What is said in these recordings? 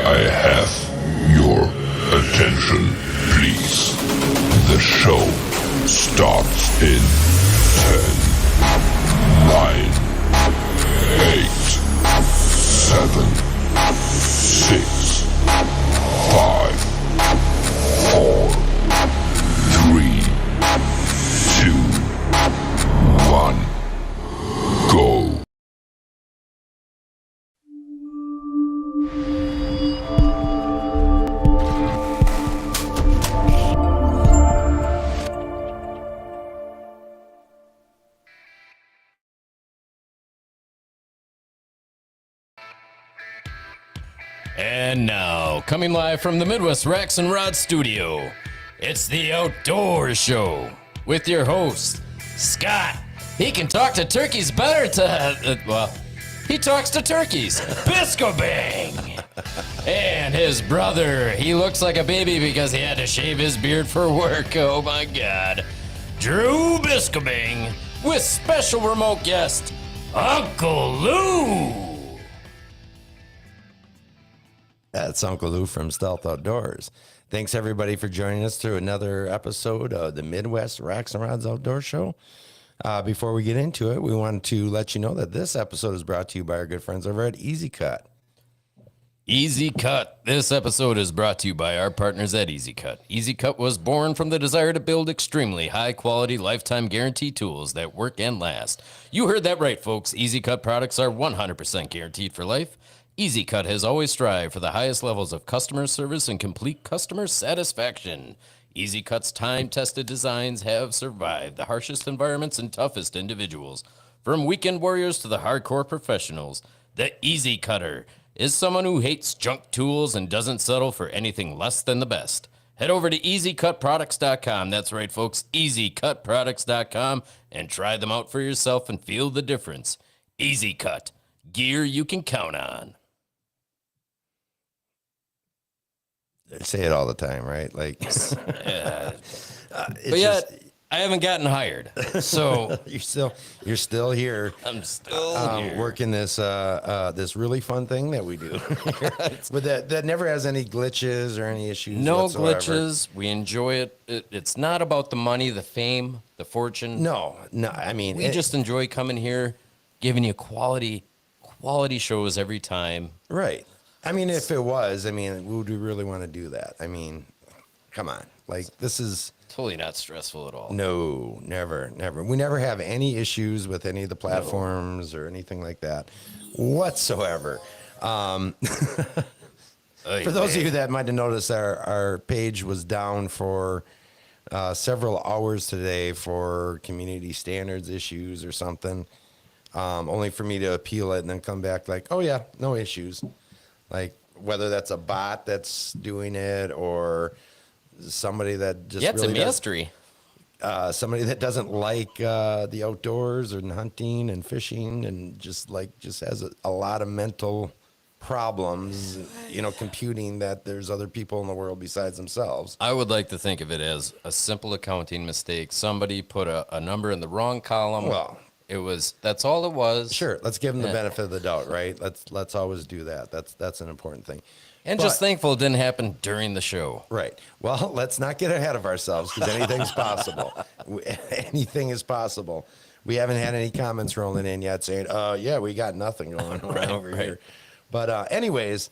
I have your attention, please. The show starts in 10, 9, 8, 7, 6, 5, 4, 3, 2, 1, go. And now, coming live from the Midwest Racks and Rods studio, it's the Outdoor Show with your host, Scott. He can talk to turkeys better he talks to turkeys, Biscobang. And his brother, he looks like a baby because he had to shave his beard for work. Oh my God. Drew Biscobang with special remote guest, Uncle Lou. That's Uncle Lou from Stealth Outdoors. Thanks, everybody, for joining us through another episode of the Midwest Racks and Rods Outdoor Show. Before we get into it, we wanted to let you know that this episode is brought to you by our good friends over at Easy Cut. Easy Cut. This episode is brought to you by our partners at Easy Cut. Easy Cut was born from the desire to build extremely high-quality, lifetime guarantee tools that work and last. You heard that right, folks. Easy Cut products are 100% guaranteed for life. Easy Cut has always strived for the highest levels of customer service and complete customer satisfaction. Easy Cut's time-tested designs have survived the harshest environments and toughest individuals. From weekend warriors to the hardcore professionals, the Easy Cutter is someone who hates junk tools and doesn't settle for anything less than the best. Head over to EasyCutProducts.com. That's right, folks, EasyCutProducts.com, and try them out for yourself and feel the difference. Easy Cut, gear you can count on. I say it all the time, right? Like, but yet, I haven't gotten hired, so you're still here. I'm still here working this this really fun thing that we do. But that never has any glitches or any issues. No whatsoever. glitches. We enjoy it. It's not about the money, the fame, the fortune. No. I mean, we just enjoy coming here, giving you quality shows every time. Right. I mean, if it was, would we really want to do that? I mean, come on. Like, this is totally not stressful at all. No, never. We never have any issues with any of the platforms or anything like that whatsoever. For those of you that might have noticed, our page was down for several hours today for community standards issues or something, only for me to appeal it and then come back like, oh, yeah, no issues. Like, whether that's a bot that's doing it or somebody that just it's really a mystery. Somebody that doesn't like the outdoors and hunting and fishing and just has a lot of mental problems, computing that there's other people in the world besides themselves. I would like to think of it as a simple accounting mistake. Somebody put a number in the wrong column. Well, that's all it was. Sure, let's give them the benefit of the doubt, right? Let's always do that. That's an important thing. And just thankful it didn't happen during the show. Right. Well, let's not get ahead of ourselves because anything's possible. Anything is possible. We haven't had any comments rolling in yet saying, yeah, we got nothing going on over here. But anyways,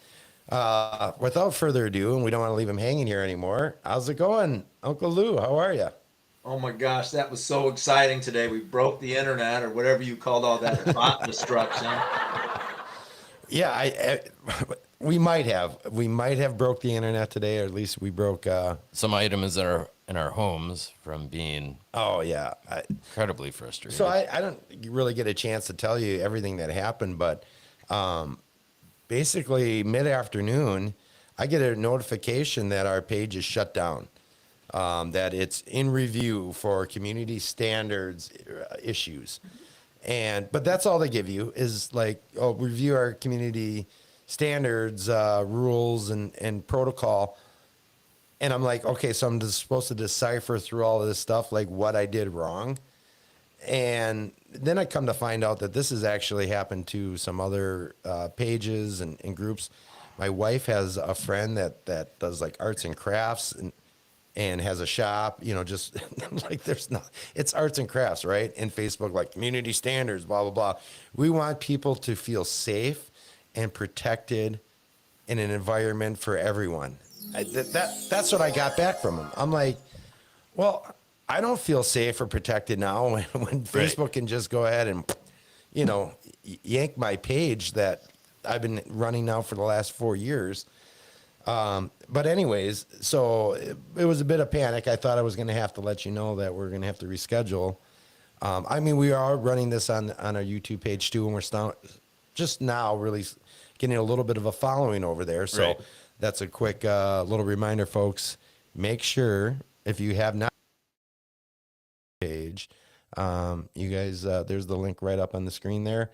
without further ado, and we don't want to leave him hanging here anymore, how's it going? Uncle Lou, how are you? Oh my gosh, that was so exciting today. We broke the internet or whatever you called all that bot destruction. Yeah, we might have broke the internet today, or at least we broke some items in our homes from being incredibly frustrated. So I don't really get a chance to tell you everything that happened, but basically mid-afternoon, I get a notification that our page is shut down. That it's in review for community standards issues. But that's all they give you is like, review our community standards, rules and protocol. And I'm like, okay, so I'm just supposed to decipher through all of this stuff, like what I did wrong. And then I come to find out that this has actually happened to some other pages and groups. My wife has a friend that does like arts and crafts and has a shop, just like there's not, it's arts and crafts, right? And Facebook, like community standards, blah, blah, blah. We want people to feel safe and protected in an environment for everyone. That's what I got back from him. I'm like, well, I don't feel safe or protected now when Facebook can just go ahead and, yank my page that I've been running now for the last 4 years. But anyways, so it was a bit of panic. I thought I was going to have to let you know that we're going to have to reschedule. We are running this on our YouTube page too, and we're just now really getting a little bit of a following over there. So that's a quick little reminder, folks. Make sure if you have not page, you guys, there's the link right up on the screen there.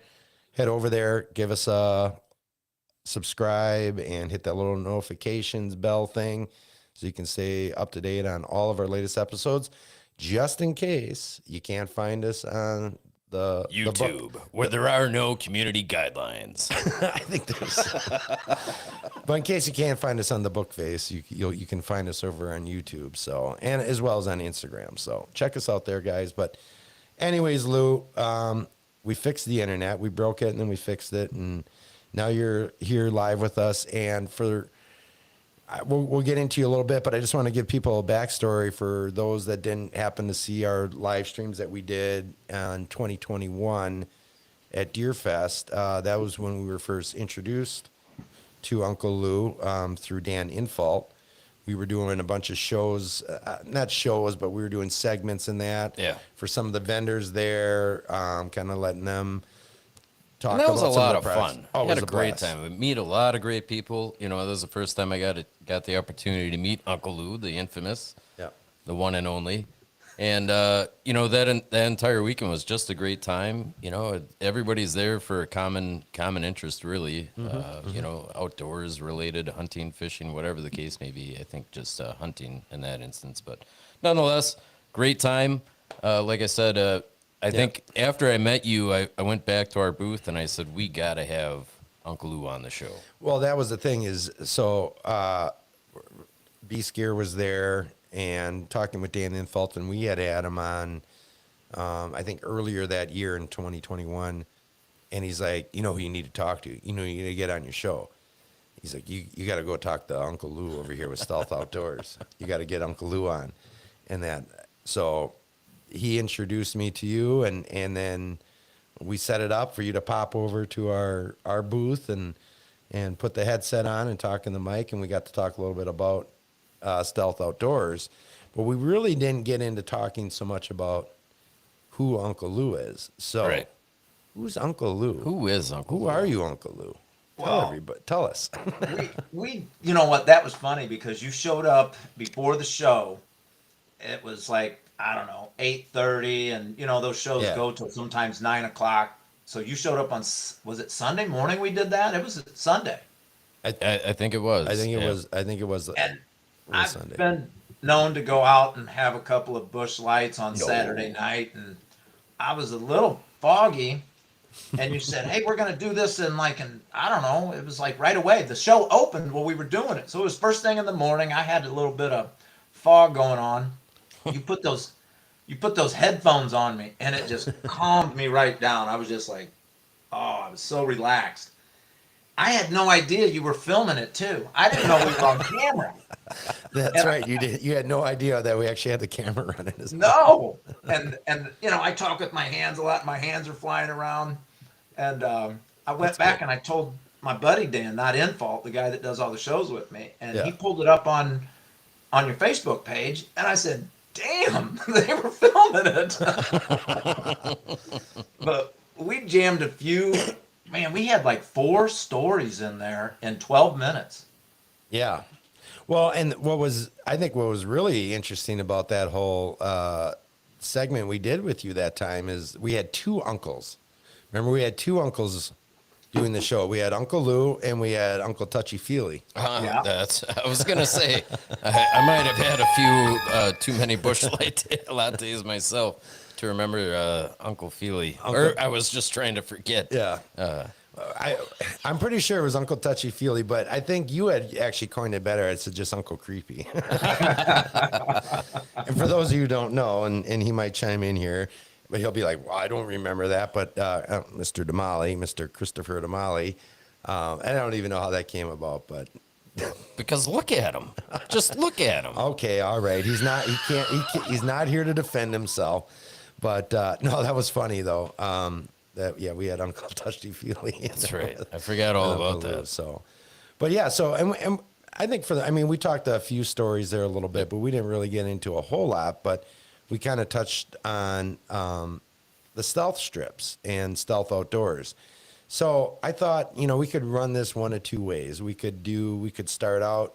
Head over there, give us a subscribe and hit that little notifications bell thing so you can stay up to date on all of our latest episodes, just in case you can't find us on the YouTube, where there are no community guidelines. I think there's but in case you can't find us on the book face, you can find us over on YouTube, so, and as well as on Instagram, so check us out there, guys. But anyways, Lou, we fixed the internet. We broke it and then we fixed it, and now you're here live with us. And we'll get into you a little bit, but I just want to give people a backstory for those that didn't happen to see our live streams that we did in 2021 at Deerfest. That was when we were first introduced to Uncle Lou through Dan Infault. We were doing a bunch of shows, not shows, but we were doing segments in that for some of the vendors there, kind of letting them talk about. And that was a lot of products. fun. Oh, Had a was great blast. time. We meet a lot of great people. That was the first time I got the opportunity to meet Uncle Lou, the infamous, the one and only. And that entire weekend was just a great time. Everybody's there for a common interest, really. Outdoors related, hunting, fishing, whatever the case may be. I think just hunting in that instance, but nonetheless, great time. Like I said, I think after I met you, I went back to our booth and I said, we got to have Uncle Lou on the show. Well, that was the thing is, so B-Skier was there and talking with Dan Infault, and we had him on, I think earlier that year in 2021. And he's like, who you need to talk to? You need to get on your show. He's like, you got to go talk to Uncle Lou over here with Stealth Outdoors. You got to get Uncle Lou on. And that, so he introduced me to you, and then we set it up for you to pop over to our booth and put the headset on and talk in the mic, and we got to talk a little bit about Stealth Outdoors. But we really didn't get into talking so much about who Uncle Lou is. So who's Uncle Lou? Who is Uncle Lou? Who are you, Uncle Lou? Tell everybody. Tell us. we you know what, that was funny because you showed up before the show. It was like, I don't know, 8:30, and those shows go till sometimes 9 o'clock. So you showed up on, was it Sunday morning we did that? It was Sunday. I think it was. I think it was. And I've Sunday. been known to go out and have a couple of bush lights on Saturday night, and I was a little foggy. And you said, hey, we're going to do this in I don't know, it was like right away. The show opened while we were doing it. So it was first thing in the morning. I had a little bit of fog going on. You put those headphones on me, and it just calmed me right down. I was just like, I was so relaxed. I had no idea you were filming it too. I didn't know we were on camera. That's right. You did. You had no idea that we actually had the camera running. No. And I talk with my hands a lot. My hands are flying around. And I went back and I told my buddy Dan, not Infault, the guy that does all the shows with me, and he pulled it up on your Facebook page, and I said, damn, they were filming it. But we jammed a few. Man, we had like 4 stories in there in 12 minutes. Yeah. Well, and what was really interesting about that whole segment we did with you that time is we had 2 uncles. Remember, we had 2 uncles doing the show. We had Uncle Lou and we had Uncle Touchy Feely. I was gonna say I might have had a few too many bush lattes myself to remember Uncle Feely. Or I was just trying to forget. Yeah. I'm pretty sure it was Uncle Touchy Feely, but I think you had actually coined it better. It's just Uncle Creepy. And for those of you who don't know, and he might chime in here, but he'll be like, well, I don't remember that. But Mr. Damali, Mr. Christopher Damali, I don't even know how that came about, but Because look at him. Just look at him. okay, all right. He's not here to defend himself. But no, that was funny though. We had Uncle Touchy Feely. That's right. I forgot all about that. So, but yeah, so and I think we talked a few stories there a little bit, but we didn't really get into a whole lot. But we kind of touched on the stealth strips and stealth outdoors. So I thought, we could run this one of two ways. We could start out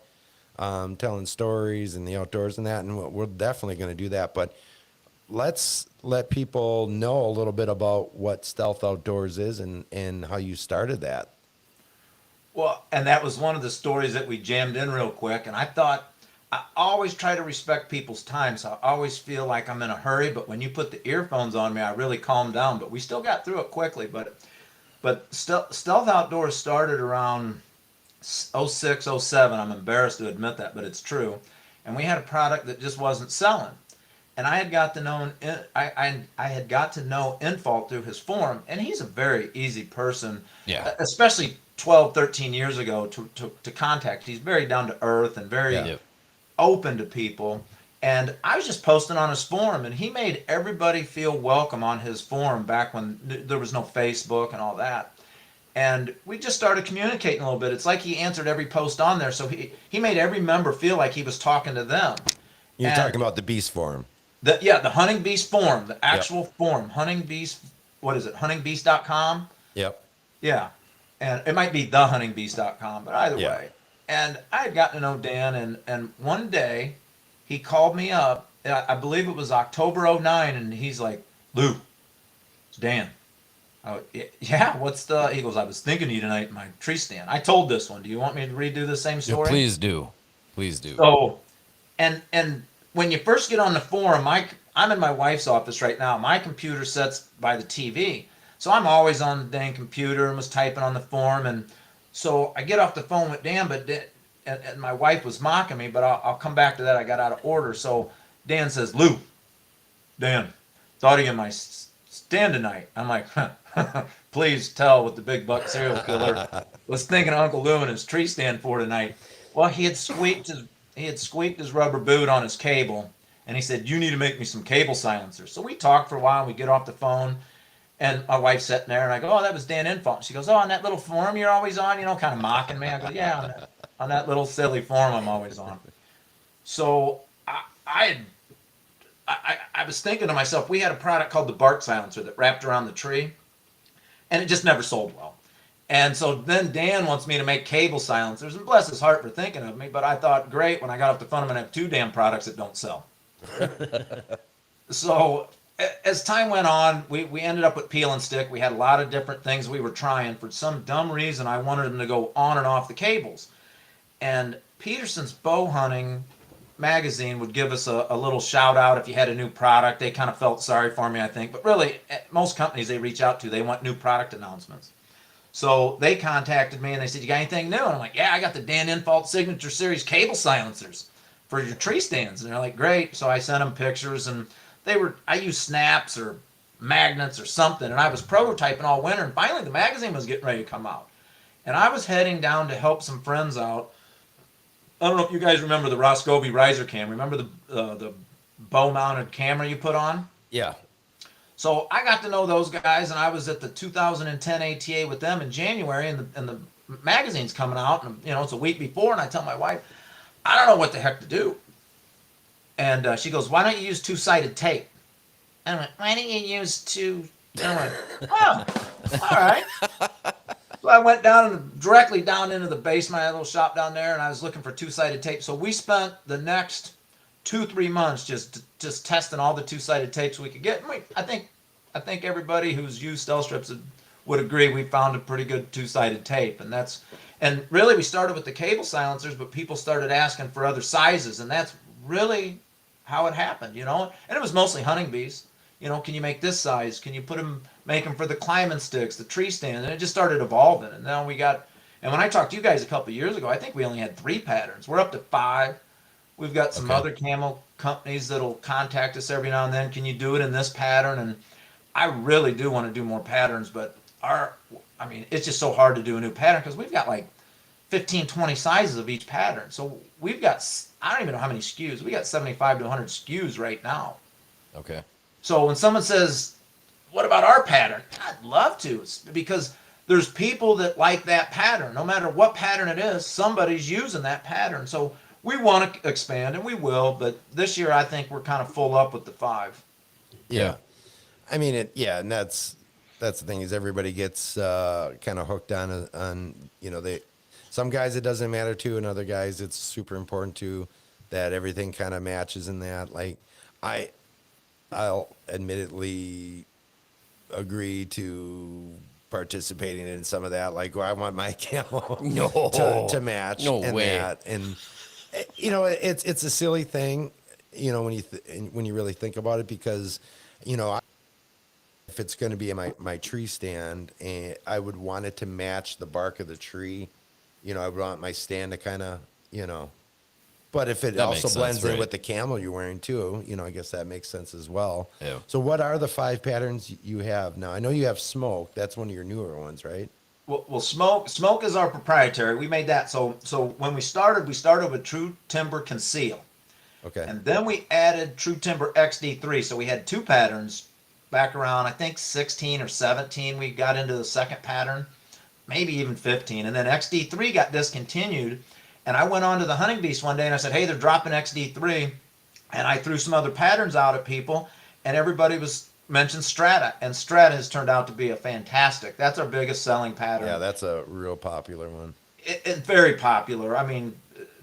telling stories in the outdoors and that, and we're definitely going to do that. But let's let people know a little bit about what stealth outdoors is and how you started that. Well, and that was one of the stories that we jammed in real quick. And I thought, I always try to respect people's time. So I always feel like I'm in a hurry. But when you put the earphones on me, I really calm down. But we still got through it quickly. But Stealth Outdoors started around 06, 07. I'm embarrassed to admit that, but it's true. And we had a product that just wasn't selling. And I had got to know I had got to know Infalt through his forum, and he's a very easy person, especially 12, 13 years ago to contact. He's very down to earth and very open to people. And I was just posting on his forum, and he made everybody feel welcome on his forum back when there was no Facebook and all that. And we just started communicating a little bit. It's like he answered every post on there, so he made every member feel like he was talking to them. You're talking about the Beast Forum. The Hunting Beast forum, the actual forum, Hunting Beast, what is it, huntingbeast.com? Yep. Yeah. And it might be thehuntingbeast.com, but either way. And I had gotten to know Dan, and one day he called me up, I believe it was October 09, and he's like, Lou, it's Dan. Yeah, he goes, I was thinking of you tonight in my tree stand. I told this one. Do you want me to redo the same story? Yeah, please do. Please do. So, and when you first get on the forum, I'm in my wife's office right now. My computer sits by the TV. So I'm always on the dang computer and was typing on the forum. And so I get off the phone with Dan, and my wife was mocking me, but I'll come back to that. I got out of order. So Dan says, Lou, Dan, thought of you in my stand tonight. I'm like, please tell what the big buck serial killer was thinking of Uncle Lou in his tree stand for tonight. Well, he had squeaked his rubber boot on his cable, and he said, you need to make me some cable silencers. So we talked for a while, and we get off the phone, and my wife's sitting there, and I go, oh, that was Dan Infalt. She goes, oh, on that little forum you're always on, kind of mocking me. I go, yeah, on that little silly forum I'm always on. So I was thinking to myself, we had a product called the bark silencer that wrapped around the tree, and it just never sold well. And so then Dan wants me to make cable silencers, and bless his heart for thinking of me, but I thought, great, when I got off the phone, I'm going to have two damn products that don't sell. So as time went on, we ended up with Peel and Stick. We had a lot of different things we were trying. For some dumb reason, I wanted them to go on and off the cables. And Peterson's Bow Hunting magazine would give us a little shout out if you had a new product. They kind of felt sorry for me, I think. But really, most companies they reach out to, they want new product announcements. So they contacted me and they said, you got anything new? And I'm like, yeah, I got the Dan Infalt Signature Series cable silencers for your tree stands. And they're like, great. So I sent them pictures, and I used snaps or magnets or something. And I was prototyping all winter. And finally the magazine was getting ready to come out. And I was heading down to help some friends out. I don't know if you guys remember the Roscovi riser cam. Remember the bow mounted camera you put on? Yeah. So I got to know those guys, and I was at the 2010 ATA with them in January, and the magazine's coming out, and it's a week before, and I tell my wife, I don't know what the heck to do. And she goes, why don't you use two-sided tape? And I went, why don't you use two? And I went, oh, all right. So I went directly down into the basement, I had a little shop down there, and I was looking for two-sided tape. So we spent the next 2-3 months just testing all the two-sided tapes we could get. And I think everybody who's used stealth strips would agree we found a pretty good two-sided tape. And really we started with the cable silencers, but people started asking for other sizes, and that's really how it happened, And it was mostly hunting bees. Can you make this size? Can you make them for the climbing sticks, the tree stand, and it just started evolving. And now we got, and when I talked to you guys a couple of years ago, I think we only had 3 patterns. We're up to 5. We've got some Okay. other camo companies that'll contact us every now and then. Can you do it in this pattern? And I really do want to do more patterns, but I mean, it's just so hard to do a new pattern because we've got like 15, 20 sizes of each pattern. So we've got, I don't even know how many SKUs. We got 75 to 100 SKUs right now. Okay. So when someone says, what about our pattern? I'd love to, because there's people that like that pattern. No matter what pattern it is, somebody's using that pattern. So we want to expand, and we will, but this year I think we're kind of full up with the 5. Yeah. I mean, and that's the thing is everybody gets kind of hooked on, you know, some guys it doesn't matter to, and other guys it's super important to that everything kind of matches in that. Like I'll admittedly agree to participating in some of that. Like, I want my camo to match. No and way. That. And you know, it's a silly thing, you know, when you really think about it, because, you know, if it's going to be my tree stand, and I would want it to match the bark of the tree, you know, I would want my stand to kind of, you know, but if it That also makes blends sense, in right. with the camo you're wearing too, you know, I guess that makes sense as well. Yeah. So what are the 5 patterns you have now? I know you have smoke. That's one of your newer ones, right? Well, smoke is our proprietary. We made that. So when we started with True Timber Conceal. Okay. And then we added True Timber XD3. So we had 2 patterns back around, I think 16 or 17. We got into the second pattern, maybe even 15. And then XD3 got discontinued. And I went on to the Hunting Beast one day and I said, hey, they're dropping XD3. And I threw some other patterns out at people, and everybody mentioned Strata. And Strata has turned out to be a fantastic. That's our biggest selling pattern. Yeah, that's a real popular one. It's very popular. I mean,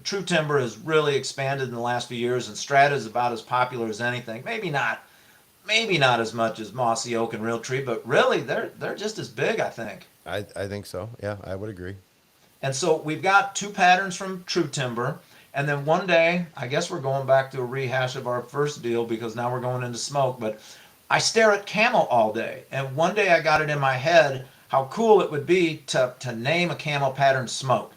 True Timber has really expanded in the last few years, and Strata is about as popular as anything. Maybe not as much as Mossy Oak and Realtree, but really they're just as big, I think. I think so. Yeah, I would agree. And so we've got 2 patterns from True Timber, and then one day, I guess we're going back to a rehash of our first deal because now we're going into smoke, but I stare at camo all day, and one day I got it in my head how cool it would be to name a camo pattern Smoke.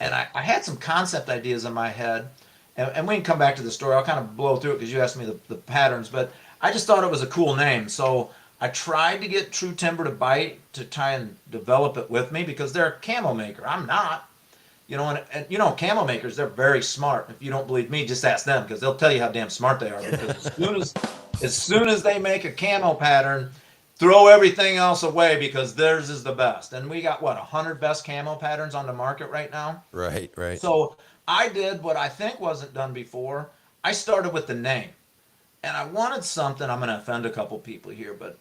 And I had some concept ideas in my head, and we can come back to the story. I'll kind of blow through it because you asked me the patterns, but I just thought it was a cool name. So I tried to get True Timber to bite to try and develop it with me because they're a camo maker. I'm not. You know, and you know, camo makers, they're very smart. If you don't believe me, just ask them because they'll tell you how damn smart they are. Because as soon as they make a camo pattern, throw everything else away because theirs is the best. And we got, 100 best camo patterns on the market right now? Right. So I did what I think wasn't done before. I started with the name. And I wanted something, I'm going to offend a couple people here, but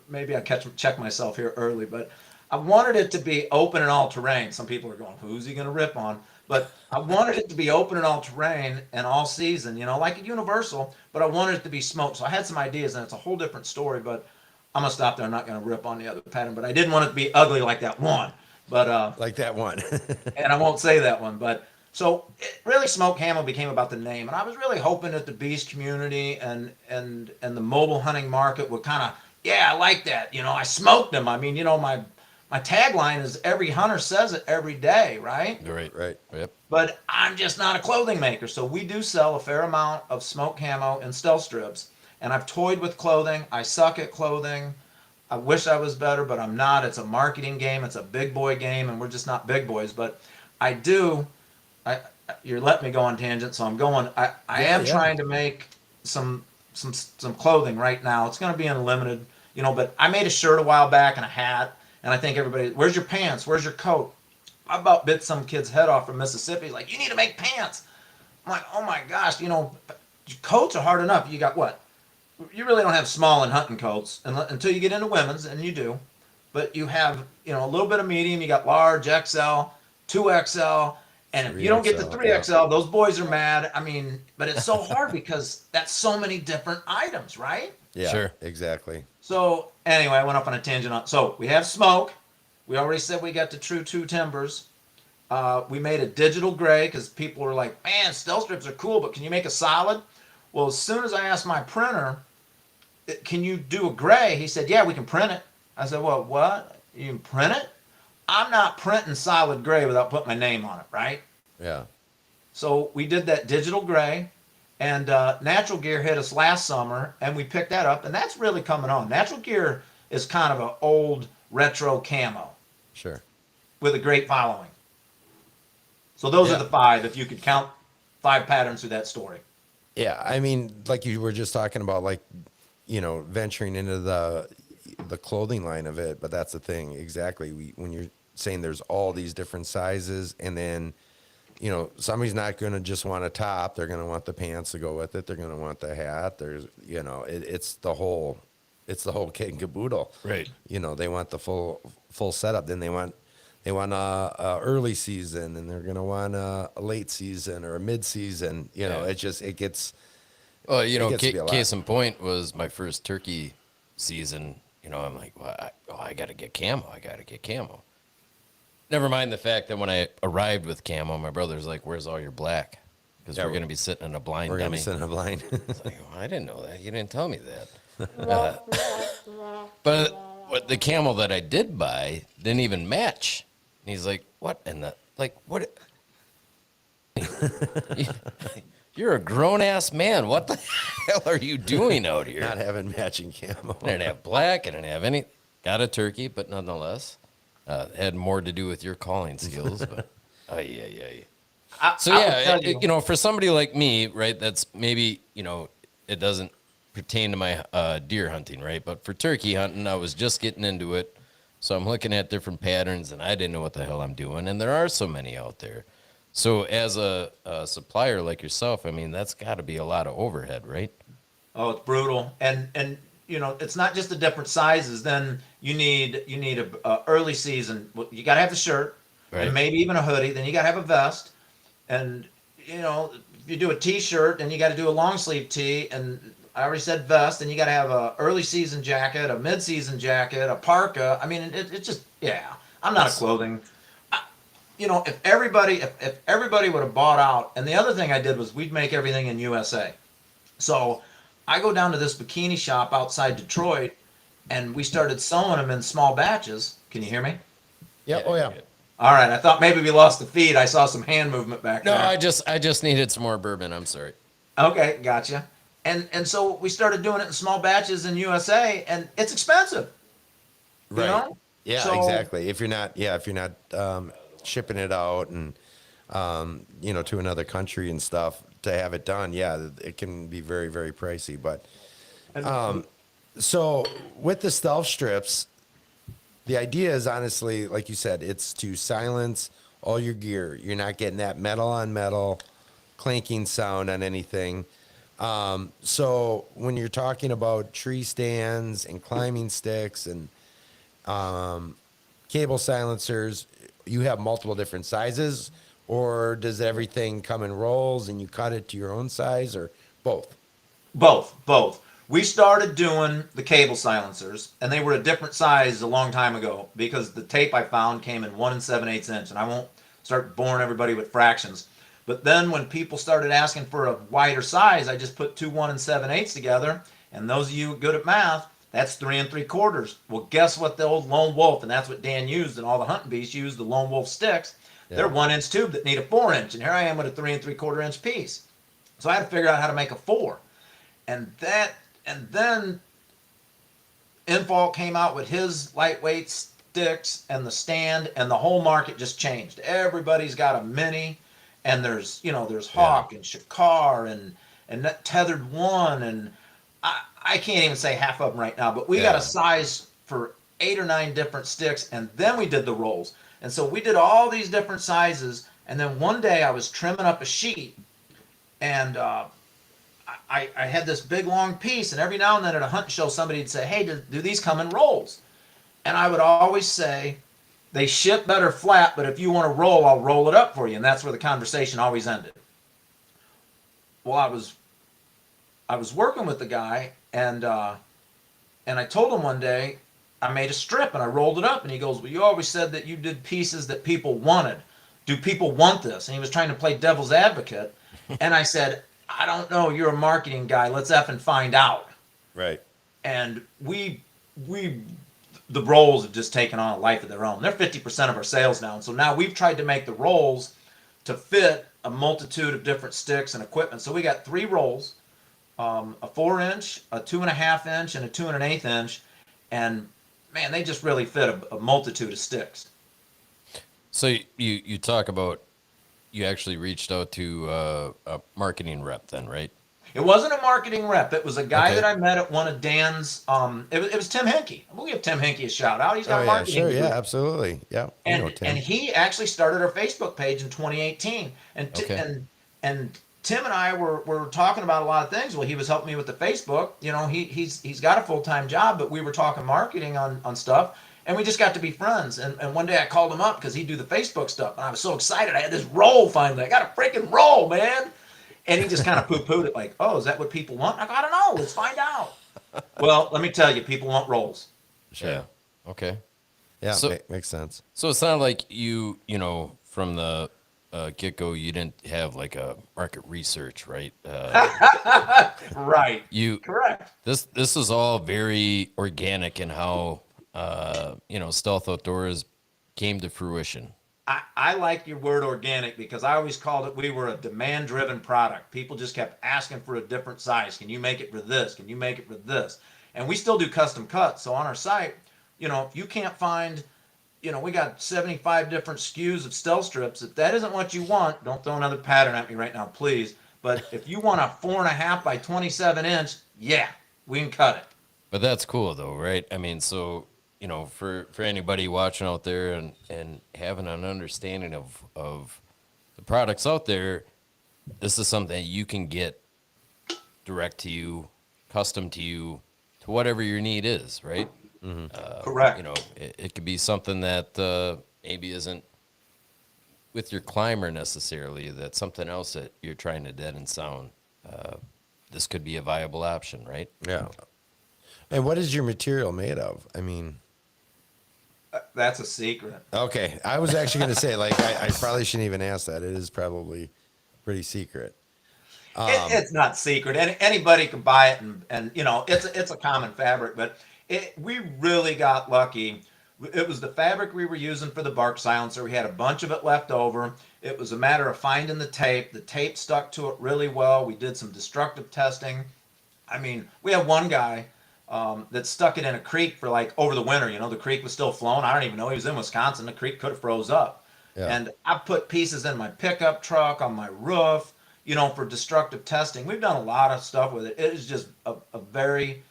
maybe I check myself here early, but I wanted it to be open and all terrain. Some people are going, who's he going to rip on? But I wanted it to be open and all terrain and all season, you know, like a Universal, but I wanted it to be smoked. So I had some ideas, and it's a whole different story, but I'm going to stop there. I'm not going to rip on the other pattern, but I didn't want it to be ugly like that one. But Like that one. and I won't say that one, but so really Smoke Camo became about the name, and I was really hoping that the beast community and the mobile hunting market would kind of, yeah, I like that. You know, I smoked them. I mean, you know, my tagline is every hunter says it every day, right? Right. Yep. But I'm just not a clothing maker, so we do sell a fair amount of Smoke Camo and stealth strips, and I've toyed with clothing. I suck at clothing. I wish I was better, but I'm not. It's a marketing game. It's a big boy game, and we're just not big boys. But I do. You're letting me go on tangent, so I'm going. I am trying to make some clothing right now. It's going to be unlimited, you know. But I made a shirt a while back and a hat, and I think everybody, where's your pants? Where's your coat? I about bit some kid's head off from Mississippi. He's like, you need to make pants. I'm like, oh my gosh, you know, coats are hard enough. You got what? You really don't have small and hunting coats until you get into women's, and you do. But you have, you know, a little bit of medium. You got large, XL, 2XL. And if you don't get the 3XL, those boys are mad. I mean, but it's so hard because that's so many different items, right? Yeah, Sure. exactly. So anyway, I went off on a tangent on. So we have smoke. We already said we got the True Timbers. We made a digital gray because people were like, man, stealth strips are cool, but can you make a solid? Well, as soon as I asked my printer, can you do a gray? He said, yeah, we can print it. I said, well, what? You can print it? I'm not printing solid gray without putting my name on it, right? Yeah. So we did that digital gray, and Natural Gear hit us last summer, and we picked that up, and that's really coming on. Natural Gear is kind of an old retro camo Sure. with a great following. So those are the 5, if you could count 5 patterns through that story. Yeah, I mean, like you were just talking about, like, venturing into the clothing line of it, but that's the thing exactly. When you're saying there's all these different sizes, and then somebody's not going to just want a top; they're going to want the pants to go with it. They're going to want the hat. There's it's the whole kit and caboodle. Right. They want the full setup. Then they want a early season, and they're going to want a late season or a mid season. It gets. Well, gets to be a lot. case in point was my first turkey season. I'm like, well, I got to get camo. I got to get camo. Never mind the fact that when I arrived with camo, my brother's like, where's all your black? Because we're going to be sitting in a blind We're going to dummy. be sitting in a blind. It's like, oh, I didn't know that. You didn't tell me that. But what the camo that I did buy didn't even match. And he's like, what? What? You're a grown-ass man. What the hell are you doing out here? Not having matching camo. I didn't have black. I didn't have any. Got a turkey, but nonetheless, had more to do with your calling skills. But So for somebody like me, right? That's maybe it doesn't pertain to my deer hunting, right? But for turkey hunting, I was just getting into it, so I'm looking at different patterns, and I didn't know what the hell I'm doing. And there are so many out there. So as a supplier like yourself, I mean, that's got to be a lot of overhead, right? Oh, it's brutal, and it's not just the different sizes. Then you need a early season. You got to have the shirt, Right. and maybe even a hoodie. Then you got to have a vest, and if you do a t-shirt, then you got to do a long sleeve tee. And I already said vest, and you got to have a early season jacket, a mid season jacket, a parka. I mean, it's just I'm not a clothing. If everybody would have bought out, and the other thing I did was we'd make everything in USA. So I go down to this bikini shop outside Detroit, and we started sewing them in small batches. Can you hear me? Yeah. Oh yeah. All right. I thought maybe we lost the feed. I saw some hand movement back No, there. I just needed some more bourbon. I'm sorry. Okay, gotcha. And so we started doing it in small batches in USA, and it's expensive. Right. Yeah. So- Exactly. If you're not shipping it out and to another country and stuff to have it done, it can be very, very pricey. But so with the stealth strips, the idea is honestly, like you said, it's to silence all your gear. You're not getting that metal on metal clanking sound on anything. So when you're talking about tree stands and climbing sticks and cable silencers, you have multiple different sizes, or does everything come in rolls and you cut it to your own size, or both? Both. We started doing the cable silencers, and they were a different size a long time ago because the tape I found came in 1 7/8 inch, and I won't start boring everybody with fractions. But then when people started asking for a wider size, I just put 2 1 7/8 together, and those of you good at math, that's 3 3/4. Well, guess what? The old Lone Wolf, and that's what Dan used, and all the hunting beasts used, the Lone Wolf sticks. Yeah. They're 1 inch tube that need a 4 inch, and here I am with a 3 3/4 inch piece. So I had to figure out how to make a 4, and then Infalt came out with his lightweight sticks and the stand, and the whole market just changed. Everybody's got a mini, and there's Hawk and Shakar and that Tethered One, and I can't even say half of them right now, but we got a size for 8 or 9 different sticks, and then we did the rolls. And so we did all these different sizes, and then one day I was trimming up a sheet, and I had this big long piece, and every now and then at a hunt show somebody would say, hey, do these come in rolls? And I would always say, they ship better flat, but if you want to roll, I'll roll it up for you. And that's where the conversation always ended. Well, I was working with the guy, and I told him one day, I made a strip and I rolled it up, and he goes, well, you always said that you did pieces that people wanted. Do people want this? And he was trying to play devil's advocate. And I said, I don't know. You're a marketing guy. Let's effing find out. Right. and the rolls have just taken on a life of their own. They're 50% of our sales now, and so now we've tried to make the rolls to fit a multitude of different sticks and equipment. So we got 3 rolls, a 4-inch, a 2.5-inch, and a 2 1/8 inch, and man, they just really fit a multitude of sticks. So you talk about you actually reached out to a marketing rep then, right? It wasn't a marketing rep. It was a guy Okay. that I met at one of Dan's. It was Tim Henke. We'll give Tim Henke a shout out. He's got Oh a yeah, marketing sure, degree. yeah, absolutely, yeah. You know And Tim. he actually started our Facebook page in 2018. Okay. And Tim and I were talking about a lot of things. Well, he was helping me with the Facebook. You know, he's got a full-time job, but we were talking marketing on stuff, and we just got to be friends. And one day I called him up because he'd do the Facebook stuff, and I was so excited. I had this roll finally. I got a freaking roll, man. And he just kind of poo-pooed it like, oh, is that what people want? I go, I don't know. Let's find out. Well, let me tell you, people want rolls. Sure. Yeah. Okay. Yeah, So- makes sense. So it sounded like you know, from the get-go, you didn't have like a market research, right? Right. You Correct. this is all very organic in how you know, Stealth Outdoors came to fruition. I like your word organic because I always called it we were a demand driven product. People just kept asking for a different size. Can you make it for this? Can you make it for this? And we still do custom cuts. So on our site, you know, if you can't find, you know, we got 75 different SKUs of stealth strips. If that isn't what you want, don't throw another pattern at me right now, please. But if you want a 4.5 by 27-inch, yeah, we can cut it. But that's cool though, right? I mean, so you know, for anybody watching out there and having an understanding of the products out there, this is something that you can get direct to you, custom to you, to whatever your need is, right? Correct. You know, it could be something that maybe isn't with your climber necessarily. That's something else that you're trying to dead and sound. This could be a viable option, right? Yeah. And what is your material made of? I mean, That's a secret. okay, I was actually going to say, like, I probably shouldn't even ask that. It is probably pretty secret. It's not secret. Anybody can buy it, and you know it's a common fabric. But we really got lucky. It was the fabric we were using for the bark silencer. We had a bunch of it left over. It was a matter of finding the tape. The tape stuck to it really well. We did some destructive testing. I mean, we had one guy that stuck it in a creek for like over the winter. You know, the creek was still flowing. I don't even know he was in Wisconsin. The creek could have froze up. Yeah. And I put pieces in my pickup truck, on my roof, you know, for destructive testing. We've done a lot of stuff with it. It is just a very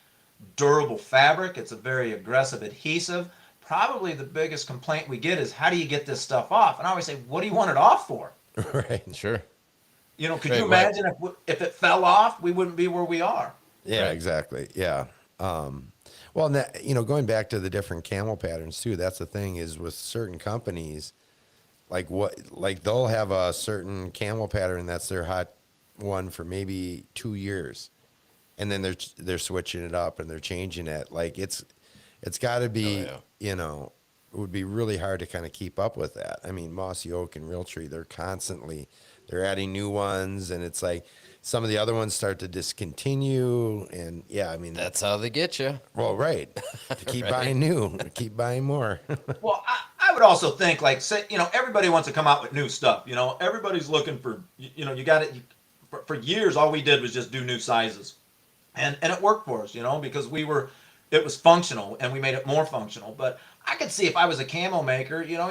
durable fabric. It's a very aggressive adhesive. Probably the biggest complaint we get is, how do you get this stuff off? And I always say, what do you want it off for? Right. Sure. You know, could Right, you right. imagine if it fell off, we wouldn't be where we are. Yeah, Right. exactly. Yeah. Well, you know, going back to the different camel patterns too, that's the thing is with certain companies, like they'll have a certain camel pattern that's their hot one for maybe 2 years, and then they're switching it up and they're changing it. Like it's got to be, Oh, yeah. you know, it would be really hard to kind of keep up with that. I mean, Mossy Oak and Realtree, they're adding new ones, and it's like some of the other ones start to discontinue, and yeah, I mean That's how they get you. well, right. To keep buying new, to keep buying more. Well, I would also think, like, say, you know, everybody wants to come out with new stuff. You know, everybody's looking for, you know, you got it. For years, all we did was just do new sizes, and it worked for us, you know, because it was functional, and we made it more functional. But I could see if I was a camo maker, you know,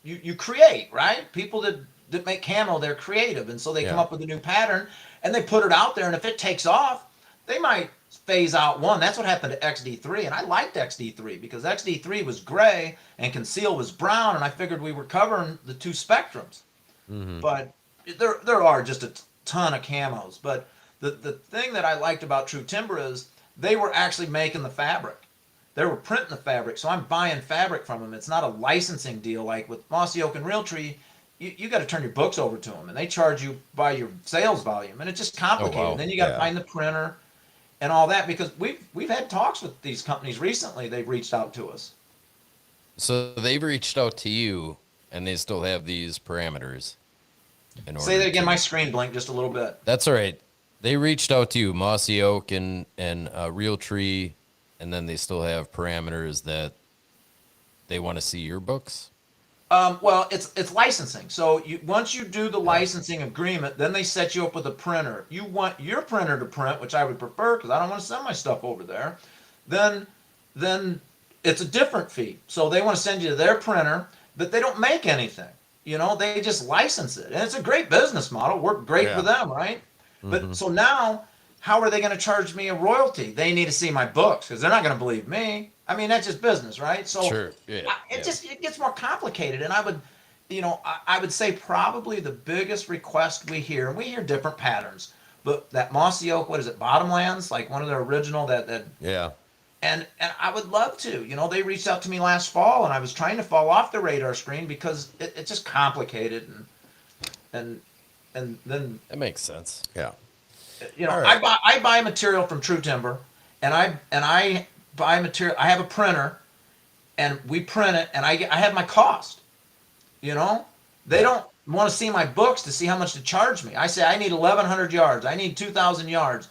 you create, right? People that make camo, they're creative, and so they come Yeah. up with a new pattern, and they put it out there, and if it takes off, they might phase out one. That's what happened to XD3, and I liked XD3 because XD3 was gray and Conceal was brown, and I figured we were covering the two spectrums. But there are just a ton of camos. But the thing that I liked about True Timber is they were actually making the fabric. They were printing the fabric, so I'm buying fabric from them. It's not a licensing deal like with Mossy Oak and Realtree. You got to turn your books over to them, and they charge you by your sales volume, and it's just complicated. wow. And then you got to Yeah. find the printer and all that, because we've had talks with these companies recently. They've reached out to us. So they've reached out to you, and they still have these parameters. Say that again. to- My screen blinked just a little bit. That's all right. They reached out to you, Mossy Oak and Realtree. And then they still have parameters that they want to see your books. Well, it's licensing. So once you do the licensing agreement, then they set you up with a printer. You want your printer to print, which I would prefer because I don't want to send my stuff over there. Then then it's a different fee. So they want to send you to their printer, but they don't make anything. They just license it, and it's a great business model. Worked great for them, right? But so now, how are they going to charge me a royalty? They need to see my books because they're not going to believe me. I mean, that's just business, right? So Sure. Yeah. it gets more complicated, and I would say probably the biggest request we hear, and we hear different patterns, but that mossy oak, what is it, Bottomlands, like one of their original that Yeah. and I would love to. They reached out to me last fall, and I was trying to fall off the radar screen because it's just complicated, and then That makes sense. Yeah. All right. I buy material from True Timber, and I buy material. I have a printer, and we print it, and I have my cost. They don't want to see my books to see how much to charge me. I say I need 1,100 yards. I need 2,000 yards.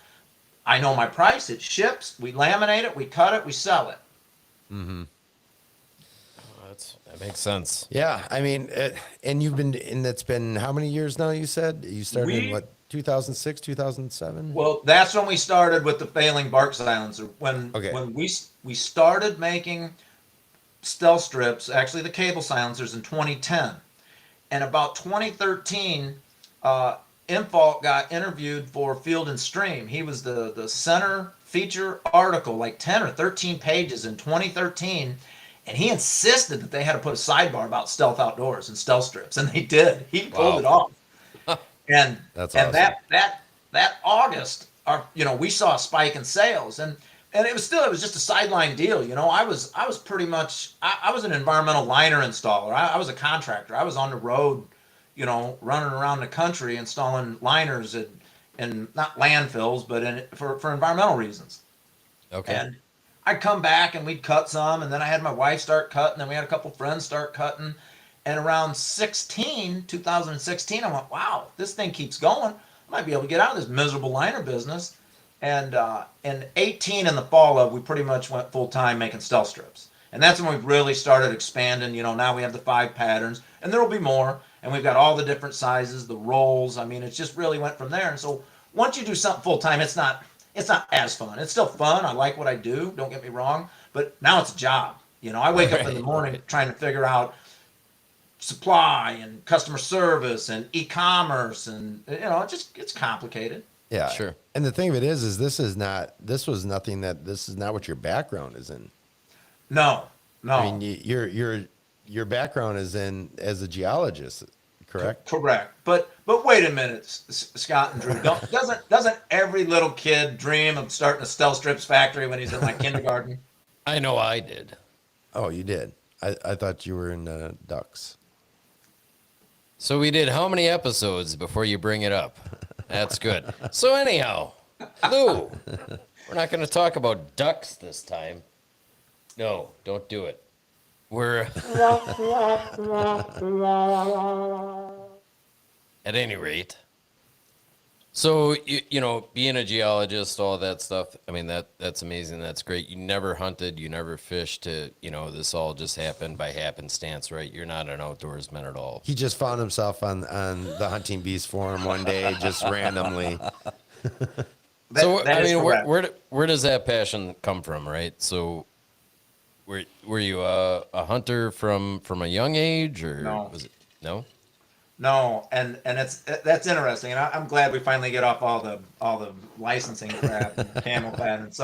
I know my price. It ships. We laminate it. We cut it. We sell it. That makes sense. Yeah. I mean, and it's been how many years now? You said you started in what, 2006, 2007? Well, that's when we started with the failing bark silencer. When we started making stealth strips, actually the cable silencers in 2010, and about 2013, Infalt got interviewed for Field and Stream. He was the center feature article, like 10 or 13 pages in 2013. And he insisted that they had to put a sidebar about stealth outdoors and stealth strips, and they did. He pulled it off. And That's and awesome. that August, we saw a spike in sales, and it was just a sideline deal. I was pretty much I was an environmental liner installer. I was a contractor. I was on the road, running around the country installing liners in not landfills, but for environmental reasons. Okay. And I'd come back and we'd cut some, and then I had my wife start cutting, and we had a couple friends start cutting. And around 2016, I went, wow, this thing keeps going. I might be able to get out of this miserable liner business. And in 18, in the fall of, we pretty much went full time making stealth strips. And that's when we really started expanding. Now we have the 5 patterns, and there will be more. And we've got all the different sizes, the rolls. I mean, it just really went from there. And so once you do something full time, it's not as fun. It's still fun. I like what I do. Don't get me wrong. But now it's a job. I wake up in the morning trying to figure out supply and customer service and e-commerce, and it's complicated. Yeah. Sure. And the thing of it is this is not what your background is in. No. I mean, your background is in as a geologist, correct? Correct. But wait a minute, Scott and Drew. Doesn't every little kid dream of starting a stealth strips factory when he's in like kindergarten? I know I did. Oh, you did. I thought you were in ducks. So we did how many episodes before you bring it up? That's good. So anyhow, Lou, we're not going to talk about ducks this time. No, don't do it. We're at any rate. So being a geologist, all that stuff. I mean, that's amazing. That's great. You never hunted. You never fished. This all just happened by happenstance, right? You're not an outdoorsman at all. He just found himself on the Hunting Beast forum one day, just randomly. Where does that passion come from, right? So, were you a hunter from a young age, or No. was it no? No, and that's interesting, and I'm glad we finally get off all the licensing crap and camel patent.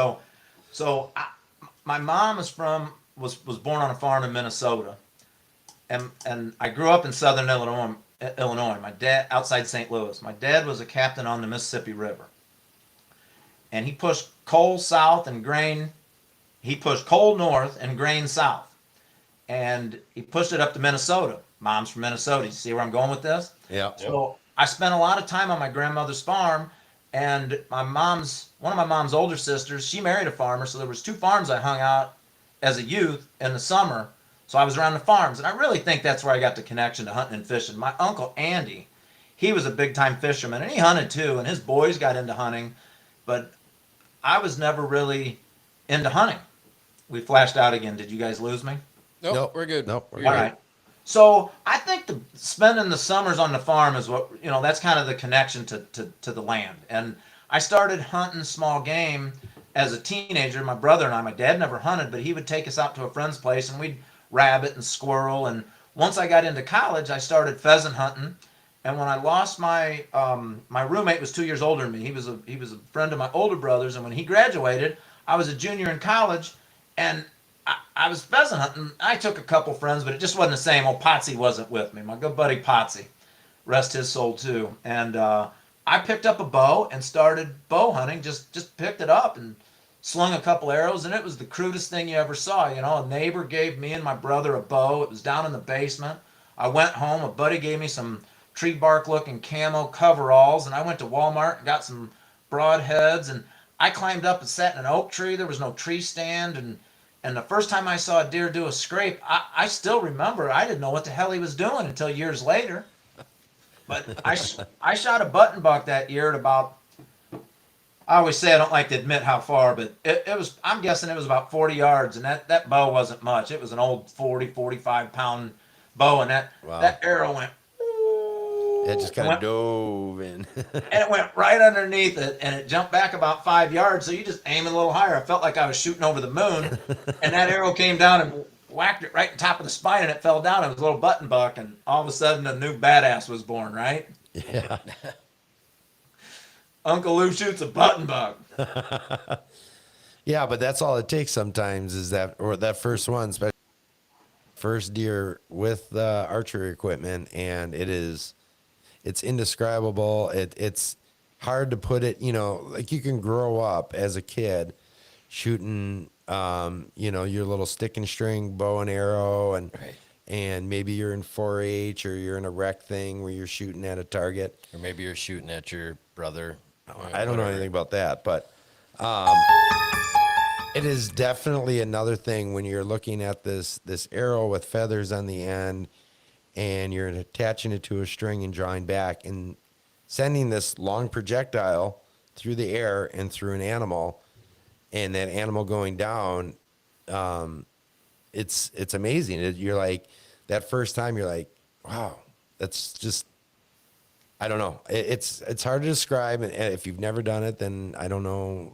My mom was born on a farm in Minnesota, and I grew up in southern Illinois. My dad outside St. Louis. My dad was a captain on the Mississippi River, and he pushed coal south and grain. He pushed coal north and grain south, and he pushed it up to Minnesota. Mom's from Minnesota. You see where I'm going with this? Yeah. So I spent a lot of time on my grandmother's farm, and one of my mom's older sisters, she married a farmer, so there was 2 farms I hung out as a youth in the summer. So I was around the farms, and I really think that's where I got the connection to hunting and fishing. My uncle Andy, he was a big time fisherman, and he hunted too, and his boys got into hunting, but I was never really into hunting. We flashed out again. Did you guys lose me? Nope, we're good. Nope, we're You're All good. right. So I think spending the summers on the farm is what, that's kind of the connection to the land. And I started hunting small game as a teenager. My brother and I, my dad never hunted, but he would take us out to a friend's place and we'd rabbit and squirrel. And once I got into college, I started pheasant hunting. And when I lost my roommate was 2 years older than me. He was a friend of my older brother's. And when he graduated, I was a junior in college, and I was pheasant hunting. I took a couple friends, but it just wasn't the same. Old Potsy wasn't with me. My good buddy Potsy, rest his soul too. And I picked up a bow and started bow hunting. Just picked it up and slung a couple arrows, and it was the crudest thing you ever saw. A neighbor gave me and my brother a bow. It was down in the basement. I went home. A buddy gave me some tree bark looking camo coveralls, and I went to Walmart and got some broadheads, and I climbed up and sat in an oak tree. There was no tree stand, and the first time I saw a deer do a scrape, I still remember. I didn't know what the hell he was doing until years later. But I shot a button buck that year at about, I always say I don't like to admit how far, but it was, I'm guessing it was about 40 yards, and that bow wasn't much. It was an old 45 pound bow, and that arrow went, It just kind of dove in. and it went right underneath it, and it jumped back about 5 yards. So you just aim a little higher. I felt like I was shooting over the moon, and that arrow came down and whacked it right on top of the spine, and it fell down. It was a little button buck, and all of a sudden a new badass was born, right? Yeah. Uncle Lou shoots a button buck. Yeah, but that's all it takes sometimes is that first one, especially first deer with the archery equipment, and it's indescribable. It's hard to put it, like you can grow up as a kid shooting, your little stick and string bow and arrow, and Right. and maybe you're in 4-H or you're in a rec thing where you're shooting at a target. Or maybe you're shooting at your brother. I don't know anything about that, but it is definitely another thing when you're looking at this arrow with feathers on the end, and you're attaching it to a string and drawing back and sending this long projectile through the air and through an animal, and that animal going down. It's amazing. You're like, that first time you're like, wow, that's just, I don't know. It's hard to describe. And if you've never done it, then I don't know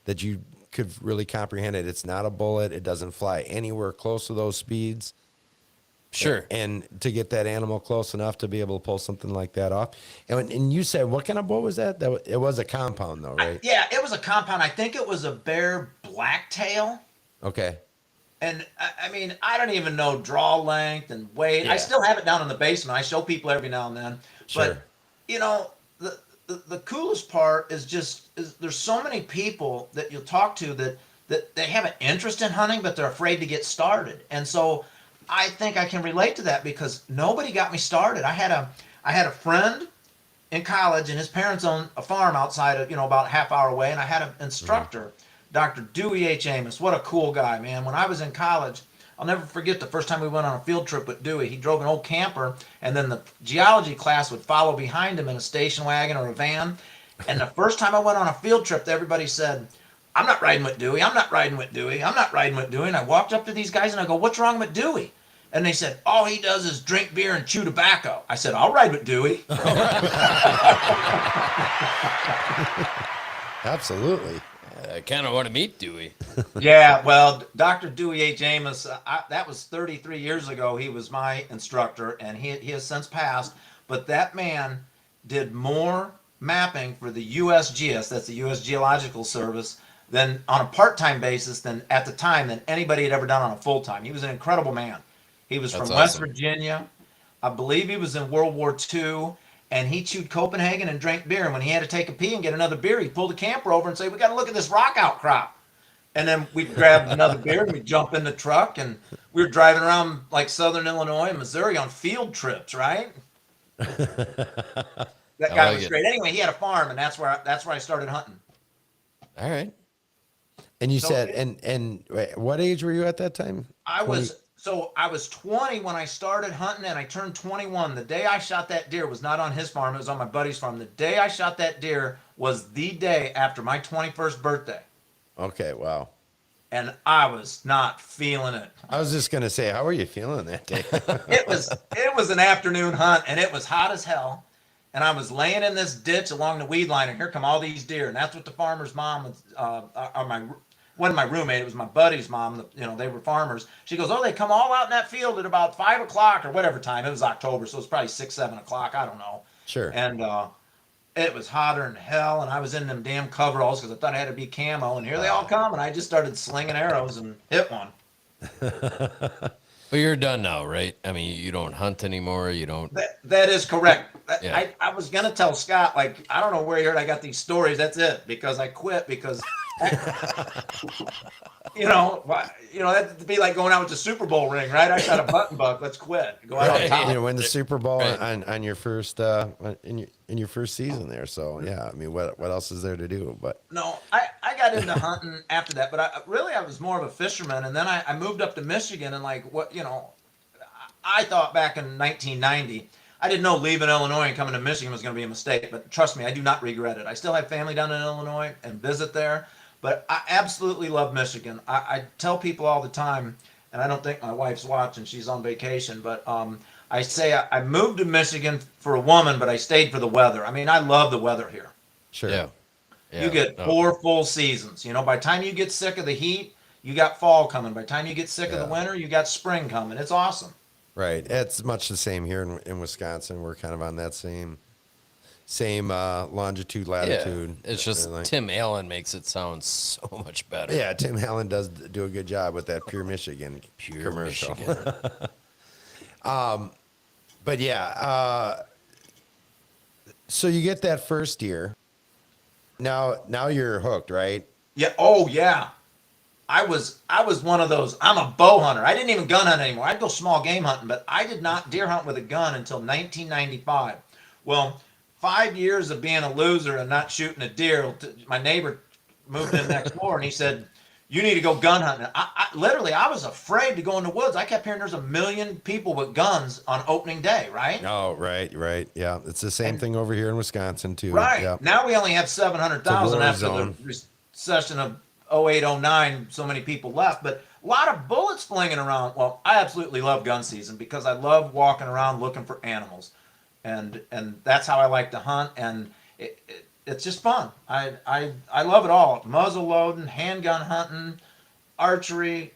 that you could really comprehend it. It's not a bullet. It doesn't fly anywhere close to those speeds. Sure. And to get that animal close enough to be able to pull something like that off. And you said, what kind of bow was that? It was a compound though, right? Yeah, it was a compound. I think it was a bear blacktail. Okay. And I mean, I don't even know draw length and weight. Yeah. I still have it down in the basement. I show people every now and then. Sure. But the coolest part is there's so many people that you'll talk to that they have an interest in hunting, but they're afraid to get started. And so I think I can relate to that because nobody got me started. I had a friend in college, and his parents owned a farm outside of, about a half hour away, and I had an instructor, Dr. Dewey H. Amos. What a cool guy, man. When I was in college, I'll never forget the first time we went on a field trip with Dewey. He drove an old camper, and then the geology class would follow behind him in a station wagon or a van. And the first time I went on a field trip, everybody said, I'm not riding with Dewey. I'm not riding with Dewey. I'm not riding with Dewey. And I walked up to these guys and I go, what's wrong with Dewey? And they said, all he does is drink beer and chew tobacco. I said, I'll ride with Dewey. Absolutely. I kind of want to meet Dewey. Yeah, well, Dr. Dewey H. Amos, that was 33 years ago. He was my instructor, and he has since passed. But that man did more mapping for the USGS, that's the U.S. Geological Service, than on a part-time basis than at the time than anybody had ever done on a full-time. He was an incredible man. He was That's from West awesome. Virginia. I believe he was in World War II. And he chewed Copenhagen and drank beer. And when he had to take a pee and get another beer, he pulled the camper over and say, we got to look at this rock outcrop. And then we grabbed another beer and we jump in the truck. And we were driving around like Southern Illinois and Missouri on field trips, right? That guy like was it. great. Anyway, he had a farm, and that's where I started hunting. All right. And you So- said, and wait, what age were you at that time? I was 20 when I started hunting, and I turned 21. The day I shot that deer was not on his farm. It was on my buddy's farm. The day I shot that deer was the day after my 21st birthday. Okay, wow. and I was not feeling it. I was just gonna say, how are you feeling that day? It was an afternoon hunt, and it was hot as hell. And I was laying in this ditch along the weed line, and here come all these deer. And that's what the farmer's mom was, wasn't my roommate, it was my buddy's mom. They were farmers. She goes, oh, they come all out in that field at about 5 o'clock or whatever time. It was October, so it was probably 6, 7 o'clock. I don't know. Sure. And it was hotter than hell, and I was in them damn coveralls because I thought I had to be camo. And here they all come, and I just started slinging arrows and hit one. But you're done now, right? I mean, you don't hunt anymore. You don't. That is correct. Yeah. I was gonna tell Scott, like, I don't know where you heard I got these stories. That's it, because I quit because, that'd be like going out with the Super Bowl ring, right? I got a button buck. Let's quit. Go out on top. Win the Super Bowl Right. on your first in your first season there. So yeah, I mean, what else is there to do? But No, I got into hunting after that, but I was more of a fisherman, and then I moved up to Michigan, and I thought back in 1990, I didn't know leaving Illinois and coming to Michigan was going to be a mistake, but trust me, I do not regret it. I still have family down in Illinois and visit there, but I absolutely love Michigan. I tell people all the time, and I don't think my wife's watching, she's on vacation, but I say I moved to Michigan for a woman, but I stayed for the weather. I mean, I love the weather here. sure. Yeah. You get 4 full seasons. By the time you get sick of the heat, you got fall coming. By the time you get sick of the winter, you got spring coming. It's awesome. Right. It's much the same here in Wisconsin. We're kind of on that same longitude, latitude. Yeah. It's just Tim Allen makes it sound so much better. Yeah, Tim Allen does do a good job with that Pure Michigan commercial. Michigan. But yeah, so you get that first deer. Now you're hooked, right? Yeah. Oh, yeah. I was one of those. I'm a bow hunter. I didn't even gun hunt anymore. I'd go small game hunting, but I did not deer hunt with a gun until 1995. Well, 5 years of being a loser and not shooting a deer, my neighbor moved in next door, and he said, you need to go gun hunting. I literally, I was afraid to go in the woods. I kept hearing there's 1 million people with guns on opening day, right? Oh, right. Yeah, it's the same thing over here in Wisconsin too. Right. Yeah. Now we only have 700,000 after zone. the recession of 08, 09, so many people left, but a lot of bullets flinging around. Well, I absolutely love gun season because I love walking around looking for animals, and that's how I like to hunt, and it's just fun. I love it all. Muzzle loading, handgun hunting, archery,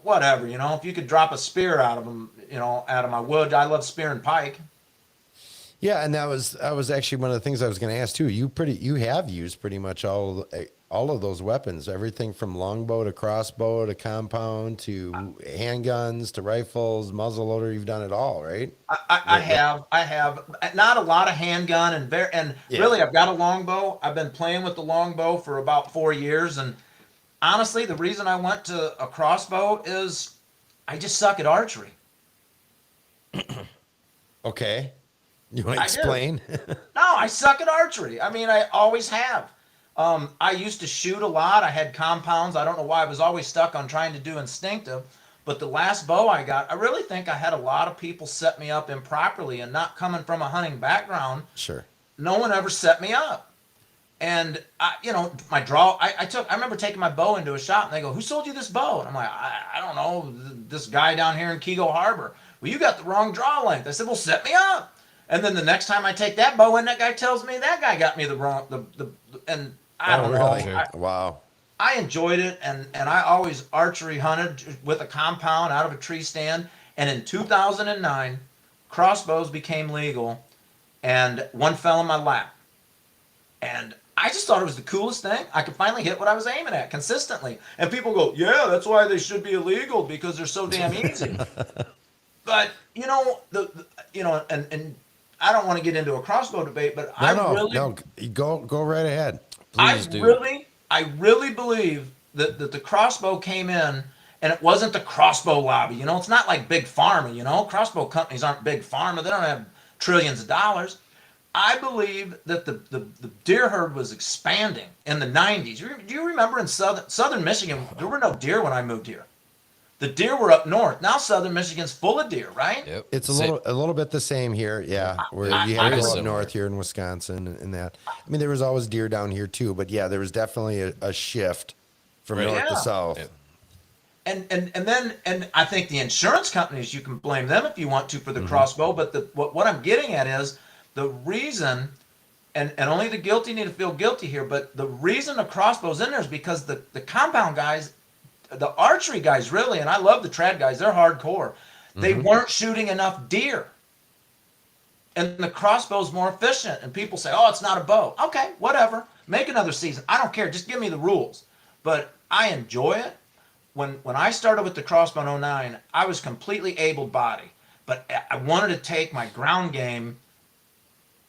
whatever. If you could drop a spear out of them, out of my wood, I love spear and pike. Yeah, and that was actually one of the things I was going to ask too. You have used pretty much all of those weapons, everything from longbow to crossbow to compound to handguns to rifles, muzzleloader. You've done it all, right? I have not a lot of handgun and really I've got a longbow. I've been playing with the longbow for about 4 years, and honestly, the reason I went to a crossbow is I just suck at archery. Okay. You want to explain? No, I suck at archery. I mean, I always have. I used to shoot a lot. I had compounds. I don't know why I was always stuck on trying to do instinctive. But the last bow I got, I really think I had a lot of people set me up improperly, and not coming from a hunting background. Sure. No one ever set me up. And my draw, I remember taking my bow into a shop, and they go, who sold you this bow? And I'm like, I don't know, this guy down here in Kego Harbor. Well, you got the wrong draw length. I said, well, set me up. And then the next time I take that bow in, that guy tells me that guy got me the wrong, and I don't know. Really? Wow. I enjoyed it, and I always archery hunted with a compound out of a tree stand. And in 2009, crossbows became legal, and one fell in my lap. And I just thought it was the coolest thing. I could finally hit what I was aiming at consistently. And people go, yeah, that's why they should be illegal, because they're so damn easy. But, and I don't want to get into a crossbow debate, but go right ahead. Please do. I really believe that the crossbow came in, and it wasn't the crossbow lobby. It's not like Big Pharma. Crossbow companies aren't Big Pharma. They don't have trillions of dollars. I believe that the deer herd was expanding in the 90s. Do you remember in southern Michigan, there were no deer when I moved here. The deer were up north. Now southern Michigan's full of deer, right? Yep. It's a little bit the same here, yeah. Where you had to go up north here in Wisconsin and that. I mean, there was always deer down here too, but yeah, there was definitely a shift from Right. north to Yeah. south. Yeah. And I think the insurance companies, you can blame them if you want to for the crossbow, but what I'm getting at is the reason, and only the guilty need to feel guilty here, but the reason the crossbow's in there is because the compound guys, the archery guys really, and I love the trad guys, they're hardcore. They weren't shooting enough deer. And the crossbow's more efficient. And people say, oh, it's not a bow. Okay, whatever. Make another season. I don't care. Just give me the rules. But I enjoy it. When I started with the crossbow in '09, I was completely able body. But I wanted to take my ground game,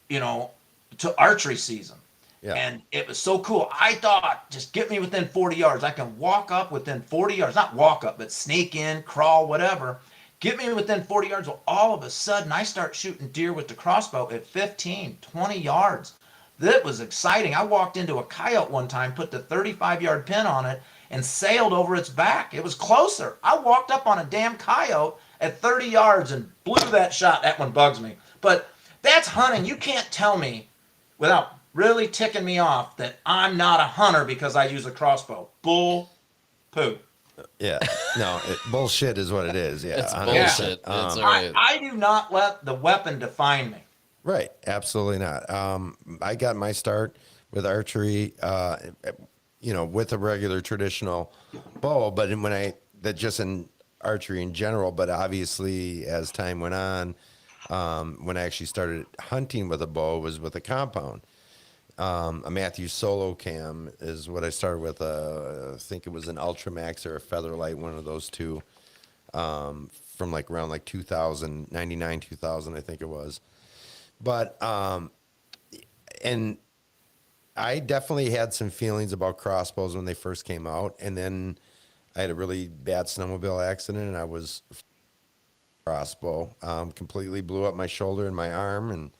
to archery season. Yeah. And it was so cool. I thought, just get me within 40 yards. I can walk up within 40 yards. Not walk up, but sneak in, crawl, whatever. Get me within 40 yards. Well, all of a sudden, I start shooting deer with the crossbow at 15, 20 yards. That was exciting. I walked into a coyote one time, put the 35-yard pin on it, and sailed over its back. It was closer. I walked up on a damn coyote at 30 yards and blew that shot. That one bugs me. But that's hunting. You can't tell me without really ticking me off that I'm not a hunter because I use a crossbow. Bull poo. Yeah. No, bullshit is what it is. Yeah. It's 100%. bullshit. It's all right. I do not let the weapon define me. Right. Absolutely not. I got my start with archery, with a regular traditional bow, but just in archery in general, but obviously as time went on, when I actually started hunting with a bow was with a compound. A Matthews Solo Cam is what I started with. I think it was an Ultramax or a Featherlight, one of those two, from around 2000, 99, 2000, I think it was. But, and I definitely had some feelings about crossbows when they first came out. And then I had a really bad snowmobile accident and I was crossbow, completely blew up my shoulder and my arm, and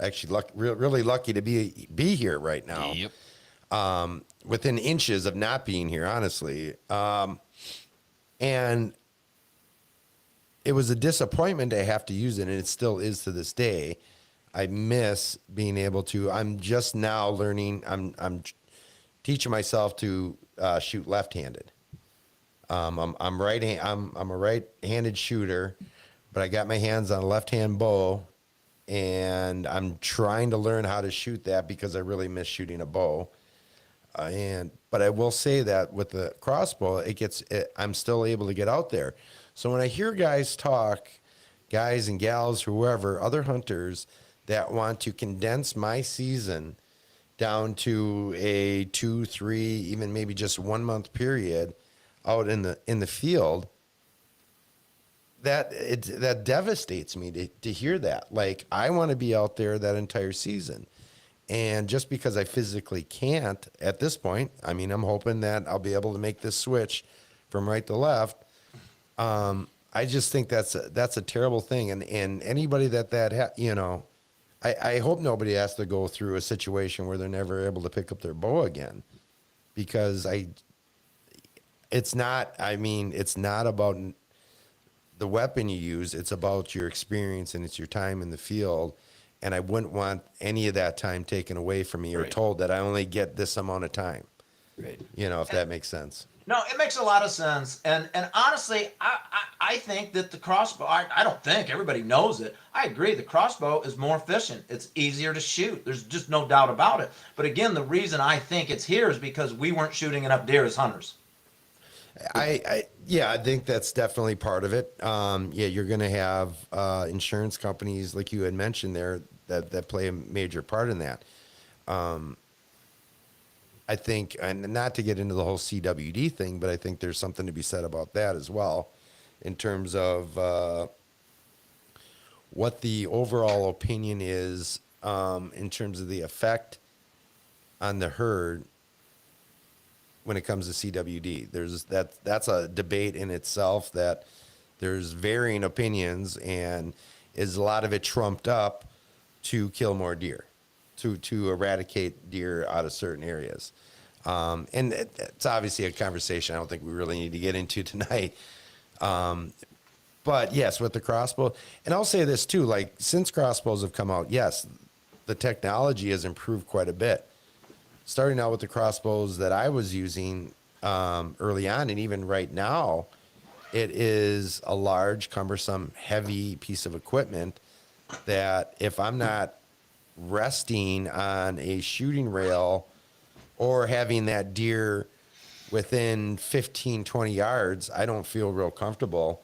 actually really lucky to be here right now. Yep. Within inches of not being here, honestly. And it was a disappointment to have to use it, and it still is to this day. I miss being able to. I'm just now learning. I'm teaching myself to shoot left-handed. I'm a right-handed shooter, but I got my hands on a left-hand bow, and I'm trying to learn how to shoot that because I really miss shooting a bow. But I will say that with the crossbow, I'm still able to get out there. So when I hear guys and gals, whoever, other hunters that want to condense my season down to a 2, 3, even maybe just 1 month period out in the field, that devastates me to hear that. Like, I want to be out there that entire season. And just because I physically can't at this point, I mean, I'm hoping that I'll be able to make this switch from right to left. I just think that's a terrible thing. And anybody I hope nobody has to go through a situation where they're never able to pick up their bow again, because it's not about the weapon you use. It's about your experience, and it's your time in the field. And I wouldn't want any of that time taken away from me or Right. told that I only get this amount of time. Right. If that makes sense. No, it makes a lot of sense. And honestly, I think that the crossbow, I don't think everybody knows it. I agree. The crossbow is more efficient. It's easier to shoot. There's just no doubt about it. But again, the reason I think it's here is because we weren't shooting enough deer as hunters. I think that's definitely part of it. You're going to have insurance companies, like you had mentioned there, that play a major part in that. I think, and not to get into the whole CWD thing, but I think there's something to be said about that as well, in terms of what the overall opinion is in terms of the effect on the herd when it comes to CWD. That's a debate in itself, that there's varying opinions, and is a lot of it trumped up to kill more deer, to eradicate deer out of certain areas. And it's obviously a conversation I don't think we really need to get into tonight. But yes, with the crossbow, and I'll say this too, like, since crossbows have come out, yes, the technology has improved quite a bit. Starting out with the crossbows that I was using, early on, and even right now, it is a large, cumbersome, heavy piece of equipment that if I'm not resting on a shooting rail or having that deer within 15, 20 yards, I don't feel real comfortable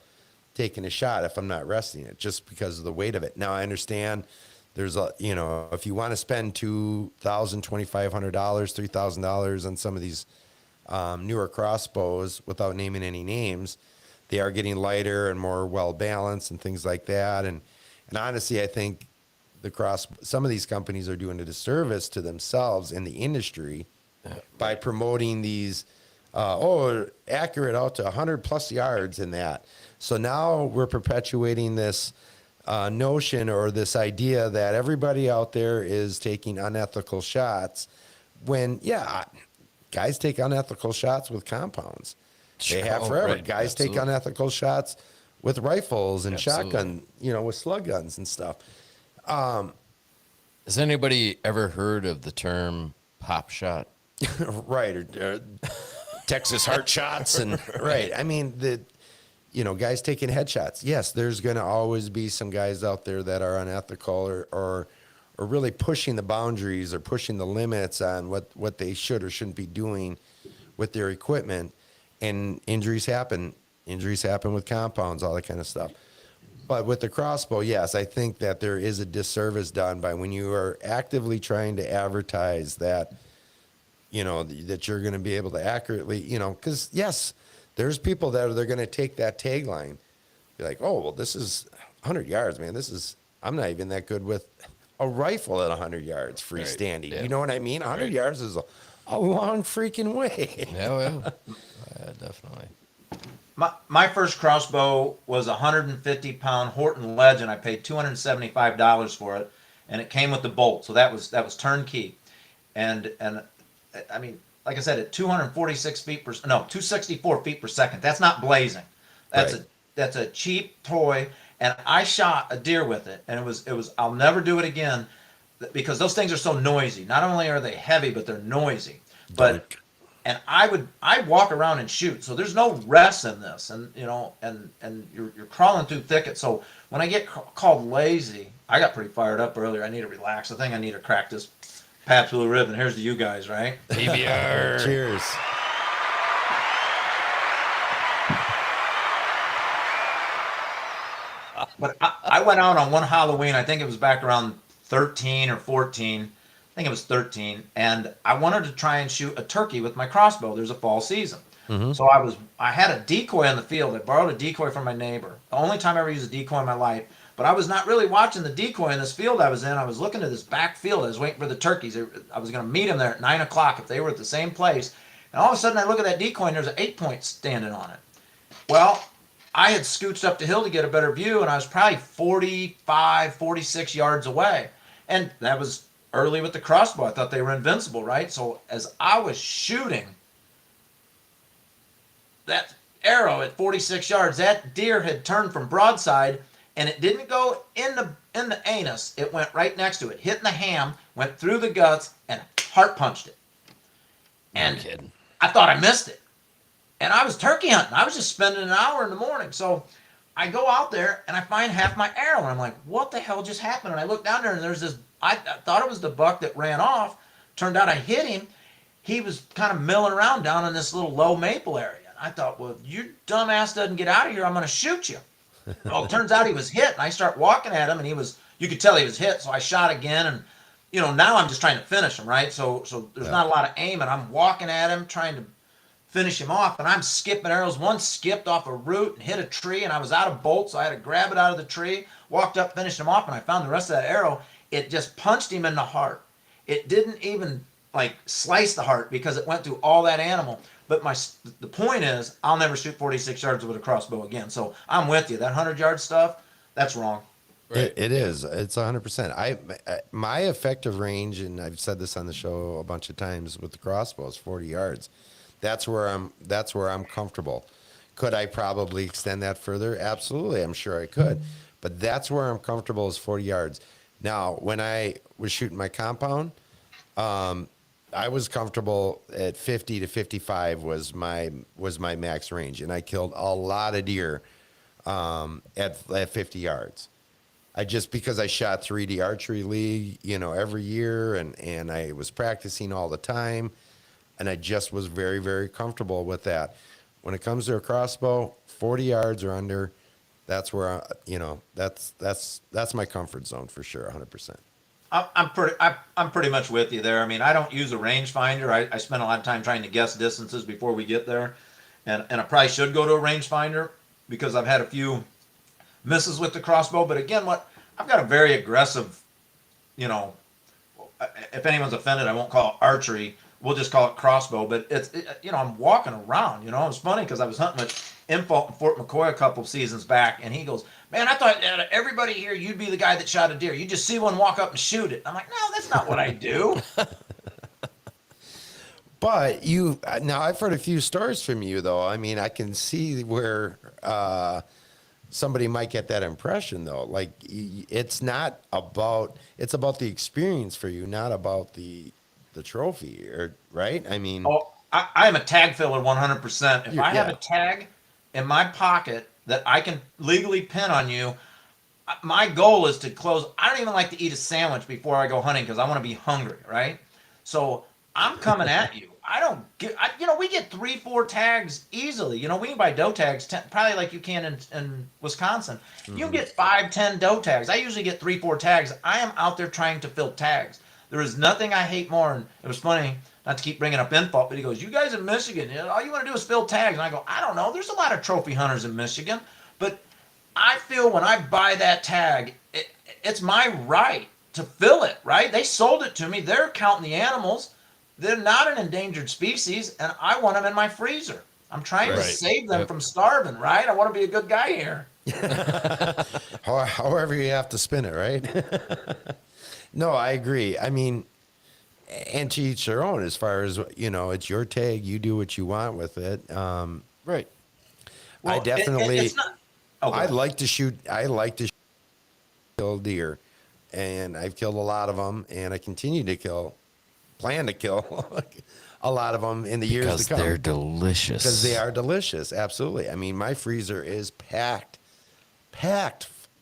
taking a shot if I'm not resting it just because of the weight of it. Now I understand there's a, if you want to spend $2,000, $2,500, $3,000 on some of these newer crossbows without naming any names, they are getting lighter and more well balanced and things like that. And honestly, I think some of these companies are doing a disservice to themselves in the industry by promoting these, accurate out to 100 plus yards in that. So now we're perpetuating this notion or this idea that everybody out there is taking unethical shots when, guys take unethical shots with compounds. They have forever. Right. Guys Absolutely. take unethical shots with rifles and Absolutely. shotgun, with slug guns and stuff. Has anybody ever heard of the term pop shot? Right. Or Texas heart shots and right. I mean, guys taking headshots. Yes, there's going to always be some guys out there that are unethical or really pushing the boundaries or pushing the limits on what they should or shouldn't be doing with their equipment. And injuries happen. Injuries happen with compounds, all that kind of stuff. But with the crossbow, yes, I think that there is a disservice done by when you are actively trying to advertise that, that you're going to be able to accurately, because yes, there's people that they're going to take that tagline, be like, oh, well, this is 100 yards, man. I'm not even that good with a rifle at 100 yards freestanding. Right. Yeah. You know what I mean? 100 yards is a long freaking way. Yeah, definitely. My first crossbow was a 150-pound Horton Legend. I paid $275 for it, and it came with the bolt, so that was turnkey. And I mean, like I said, at 264 feet per second. That's not blazing. That's a cheap toy, and I shot a deer with it, and it was. I'll never do it again because those things are so noisy. Not only are they heavy, but they're noisy. But and I walk around and shoot, so there's no rest in this, and and you're crawling through thickets. So when I get called lazy, I got pretty fired up earlier. I need to relax. I think I need to crack this Pabst Blue Ribbon. Here's to you guys, right? PBR. Cheers. But I went out on one Halloween. I think it was back around 13 or 14. I think it was 13, and I wanted to try and shoot a turkey with my crossbow. There's a fall season, so I had a decoy in the field. I borrowed a decoy from my neighbor. The only time I ever used a decoy in my life. But I was not really watching the decoy in this field I was in. I was looking at this back field. I was waiting for the turkeys. I was going to meet them there at 9 o'clock if they were at the same place. And all of a sudden, I look at that decoy, and there's an 8-point standing on it. Well, I had scooched up the hill to get a better view, and I was probably 45, 46 yards away. And that was early with the crossbow. I thought they were invincible, right? So as I was shooting that arrow at 46 yards, that deer had turned from broadside, and it didn't go in the anus. It went right next to it, hit in the ham, went through the guts, and heart punched it. And No kidding. I thought I missed it. And I was turkey hunting. I was just spending an hour in the morning. So I go out there, and I find half my arrow. And I'm like, what the hell just happened? And I look down there, and there's this, I thought it was the buck that ran off. Turned out I hit him. He was kind of milling around down in this little low maple area. And I thought, well, if your dumbass doesn't get out of here, I'm going to shoot you. Well, it turns out he was hit, and I start walking at him, and you could tell he was hit, so I shot again, and, now I'm just trying to finish him, right? So there's not a lot of aim, and I'm walking at him, trying to finish him off, and I'm skipping arrows. One skipped off a root and hit a tree, and I was out of bolts, so I had to grab it out of the tree, walked up, finished him off, and I found the rest of that arrow. It just punched him in the heart. It didn't even, slice the heart because it went through all that animal. But the point is, I'll never shoot 46 yards with a crossbow again. So I'm with you. That 100-yard stuff, that's wrong. Right. It is. It's 100%. My effective range, and I've said this on the show a bunch of times with the crossbow, is 40 yards. That's where I'm comfortable. Could I probably extend that further? Absolutely. I'm sure I could. But that's where I'm comfortable is 40 yards. Now, when I was shooting my compound, I was comfortable at 50 to 55 was my max range, and I killed a lot of deer at 50 yards. I just because I shot 3D archery league, every year, and I was practicing all the time, and I just was very, very comfortable with that. When it comes to a crossbow, 40 yards or under, that's where that's my comfort zone for sure, 100%. I'm pretty much with you there. I mean, I don't use a rangefinder. I spend a lot of time trying to guess distances before we get there, and I probably should go to a rangefinder because I've had a few misses with the crossbow. But again, I've got a very aggressive, if anyone's offended, I won't call it archery. We'll just call it crossbow. But I'm walking around. It's funny because I was hunting with Info in Fort McCoy a couple seasons back, and he goes, "Man, I thought everybody here, you'd be the guy that shot a deer. You just see one, walk up and shoot it." I'm like, "No, that's not what I do." But now I've heard a few stories from you, though. I mean, I can see where somebody might get that impression, though. Like, it's about the experience for you, not about the trophy, right? I mean, I am a tag filler 100%. If I have a tag in my pocket that I can legally pin on you, my goal is to close. I don't even like to eat a sandwich before I go hunting because I want to be hungry, right? So I'm coming at you. I don't get, we get 3-4 tags easily. We can buy doe tags, probably like you can in Wisconsin. Mm-hmm. You can get 5-10 doe tags. I usually get 3-4 tags. I am out there trying to fill tags. There is nothing I hate more. And it was funny, not to keep bringing up info, but he goes, "You guys in Michigan, all you want to do is fill tags." And I go, "I don't know. There's a lot of trophy hunters in Michigan, but I feel when I buy that tag, it's my right to fill it, right? They sold it to me. They're counting the animals. They're not an endangered species, and I want them in my freezer. I'm trying to save them from starving, right? I want to be a good guy here." However you have to spin it, right? No, I agree. I mean, and to each their own as far as, it's your tag. You do what you want with it. Right. Well, I definitely, it's not, I like to shoot kill deer, and I've killed a lot of them, and I continue to plan to kill a lot of them in the years to come. Because they're delicious. Because they are delicious. Absolutely. I mean, my freezer is packed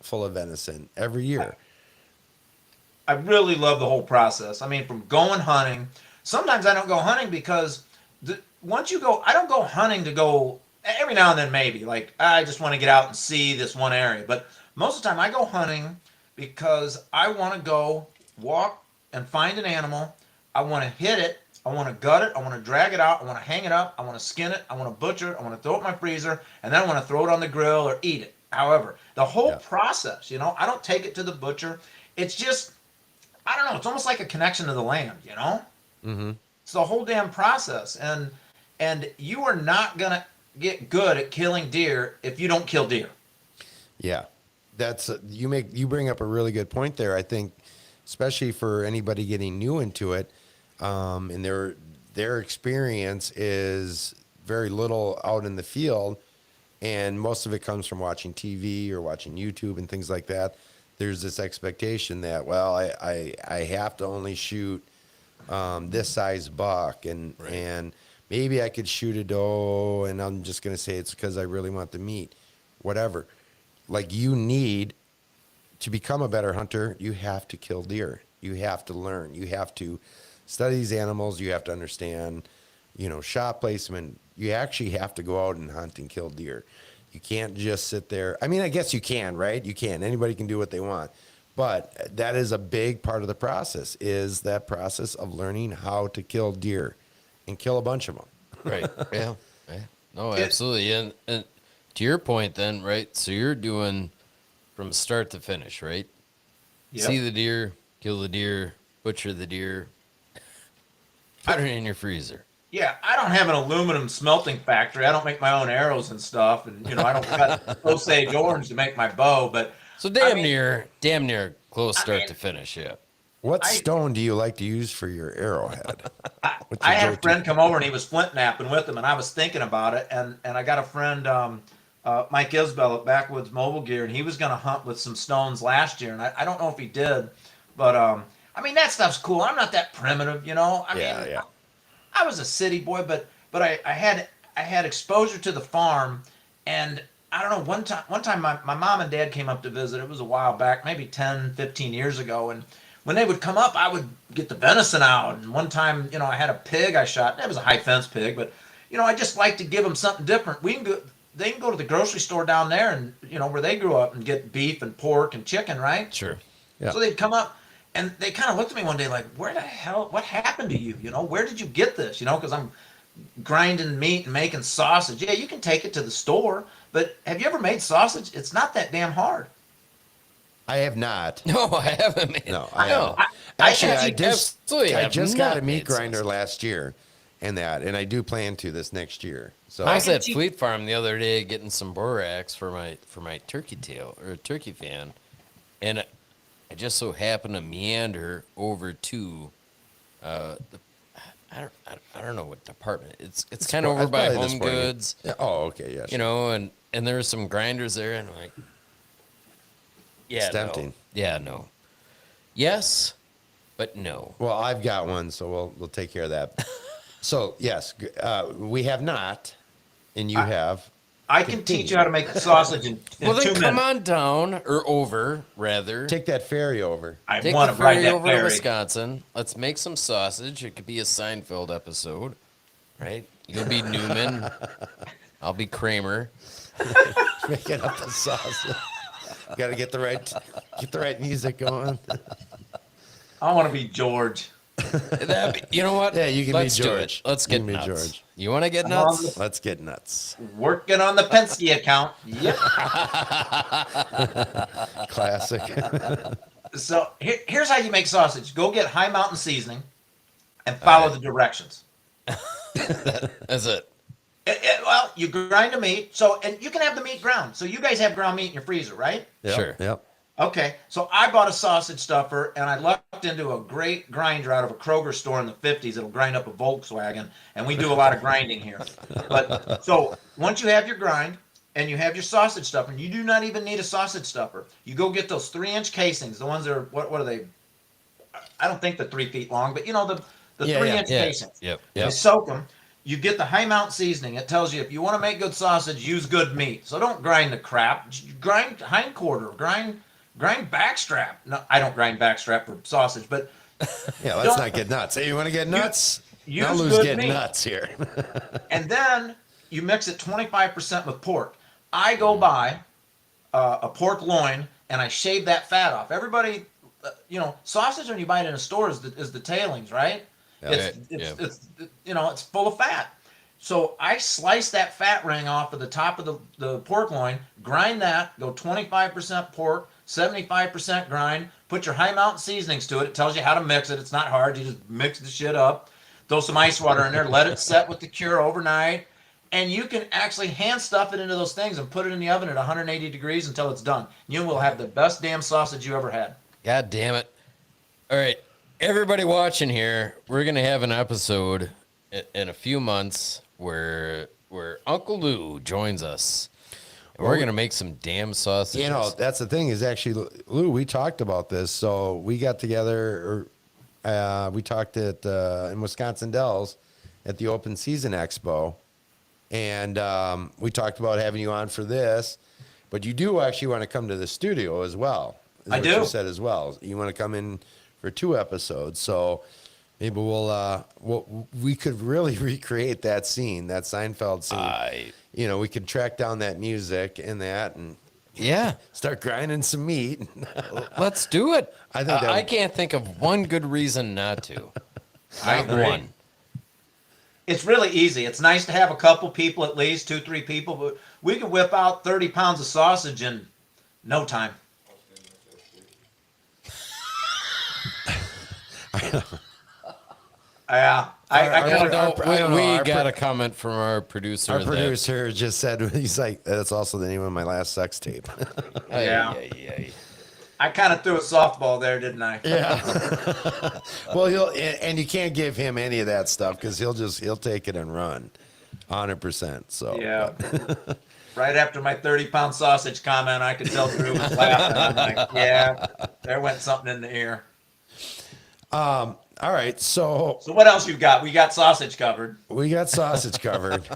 full of venison every year. I really love the whole process. I mean, from going hunting, sometimes I don't go hunting because once you go, I don't go hunting to go every now and then, maybe like I just want to get out and see this one area. But most of the time I go hunting because I want to go walk and find an animal. I want to hit it. I want to gut it. I want to drag it out. I want to hang it up. I want to skin it. I want to butcher it. I want to throw it in my freezer. And then I want to throw it on the grill or eat it. However, the whole process, I don't take it to the butcher. It's just, I don't know. It's almost like a connection to the land, Mm-hmm. It's the whole damn process. And you are not going to get good at killing deer if you don't kill deer. Yeah. You bring up a really good point there. I think, especially for anybody getting new into it, and their experience is very little out in the field, and most of it comes from watching TV or watching YouTube and things like that. There's this expectation that, well, I have to only shoot this size buck, and maybe I could shoot a doe, and I'm just going to say it's because I really want the meat, whatever. Like, you need to become a better hunter. You have to kill deer. You have to learn. You have to study these animals. You have to understand, shot placement. You actually have to go out and hunt and kill deer. You can't just sit there. I mean, I guess you can, right? You can. Anybody can do what they want. But that is a big part of the process, is that process of learning how to kill deer and kill a bunch of them. Right. Yeah. No, absolutely. And to your point then, right? So you're doing from start to finish, right? Yep. See the deer, kill the deer, butcher the deer, put it in your freezer. Yeah, I don't have an aluminum smelting factory. I don't make my own arrows and stuff, and I don't cut Osage orange to make my bow. But so damn near close start to finish. Yeah. What stone do you like to use for your arrowhead? I had a friend come over and he was flint napping with him, and I was thinking about it, and I got a friend, Mike Isbell at Backwoods Mobile Gear, and he was going to hunt with some stones last year, and I don't know if he did, but I mean, that stuff's cool. I'm not that primitive, you know. I mean, Yeah. I was a city boy, but I had exposure to the farm, and I don't know. One time my mom and dad came up to visit. It was a while back, maybe 10, 15 years ago, and when they would come up, I would get the venison out. And one time, you know, I had a pig I shot. It was a high fence pig, but you know, I just like to give them something different. They can go to the grocery store down there, and you know where they grew up, and get beef and pork and chicken, right? Sure. Yeah. So they'd come up, and they kind of looked at me one day like, "Where the hell? What happened to you? You know, where did you get this? You know, because I'm grinding meat and making sausage. Yeah, you can take it to the store, but have you ever made sausage? It's not that damn hard." I have not. No, I haven't. Made, No, I haven't. I Actually, absolutely I have just got a not meat made grinder sausage. last year, and I do plan to this next year. So I was can at teach- Fleet Farm the other day getting some borax for my turkey tail or turkey fan, and I just so happened to meander over to I don't know what department. It's kind of over by probably this Home morning. Goods, Yeah. Oh, okay, yeah. you know, and there were some grinders there, and I'm like, yeah, It's tempting. no. Yeah, no. Yes, but no. Well, I've got one, so we'll take care of that. So yes, we have not, and you have. I can teach you how to make sausage in Well, 2 then come minutes. on down or over, rather. Take that ferry over. I Take want the to ride ferry that over to ferry. Wisconsin. Let's make some sausage. It could be a Seinfeld episode, right? You'll be Newman. I'll be Kramer. Making up the sauce. Got to get the right music going. I want to be George. You know what? Yeah, you can Let's be do George. it. Let's You get can be nuts. George. You want to get I'm on nuts? Let's get nuts. Working on the Penske account. Yep. Classic. So here's how you make sausage. Go get High Mountain seasoning and follow the directions. That's it. Well, you grind the meat. So, and you can have the meat ground. So you guys have ground meat in your freezer, right? Yep, Sure. Yep. Okay. So I bought a sausage stuffer and I lucked into a great grinder out of a Kroger store in the 50s. It'll grind up a Volkswagen. And we do a lot of grinding here. But so once you have your grind and you have your sausage stuffer, you do not even need a sausage stuffer. You go get those 3-inch casings. The ones that are, what are they? I don't think they're 3 feet long, but you know, the Yeah, 3-inch Yeah. casings. Yep. You Yep. soak them. You get the High Mountain seasoning. It tells you if you want to make good sausage, use good meat. So don't grind the crap. Grind hindquarter. Grind backstrap. No, I don't grind backstrap for sausage, but Yeah, let's Don't- not get nuts. Hey, you want to get nuts? use Now Lou's good getting meat. nuts here. and then you mix it 25% with pork. I go buy a pork loin and I shave that fat off. Everybody, you know, sausage when you buy it in a store is the tailings, right? Yeah. It's you know, it's full of fat. So I slice that fat ring off of the top of the pork loin, grind that, go 25% pork, 75% grind, put your High Mountain seasonings to it. It tells you how to mix it. It's not hard. You just mix the shit up, throw some ice water in there, let it set with the cure overnight, and you can actually hand stuff it into those things and put it in the oven at 180 degrees until it's done. You will have the best damn sausage you ever had. God damn it. All right. Everybody watching here, we're going to have an episode in a few months where Uncle Lou joins us. And we're going to make some damn sausages. You know, that's the thing is actually, Lou, we talked about this. So we got together, we talked at in Wisconsin Dells at the Open Season Expo. And we talked about having you on for this. But you do actually want to come to the studio as well. Is I what do. You said as well. You want to come in for 2 episodes. So maybe we could really recreate that scene, that Seinfeld scene. You know, we could track down that music and Yeah. start grinding some meat. Let's do it. I think that I would- can't think of one good reason not to. I Not agree. one. It's really easy. It's nice to have a couple people, at least 2, 3 people, but we can whip out 30 pounds of sausage in no time. Yeah, I Our- kinda- our- I don't know, we our got pro- a comment from our producer. Our that- producer just said, he's like, that's also the name of my last sex tape. Yeah. Yeah. I kind of threw a softball there, didn't I? Yeah. Well, and you can't give him any of that stuff because he'll take it and run 100%. So Yeah. Right after my 30-pound sausage comment, I could tell Drew was laughing. I'm like, yeah, there went something in the ear. All right, so So what else you got? We got sausage covered. we got sausage covered.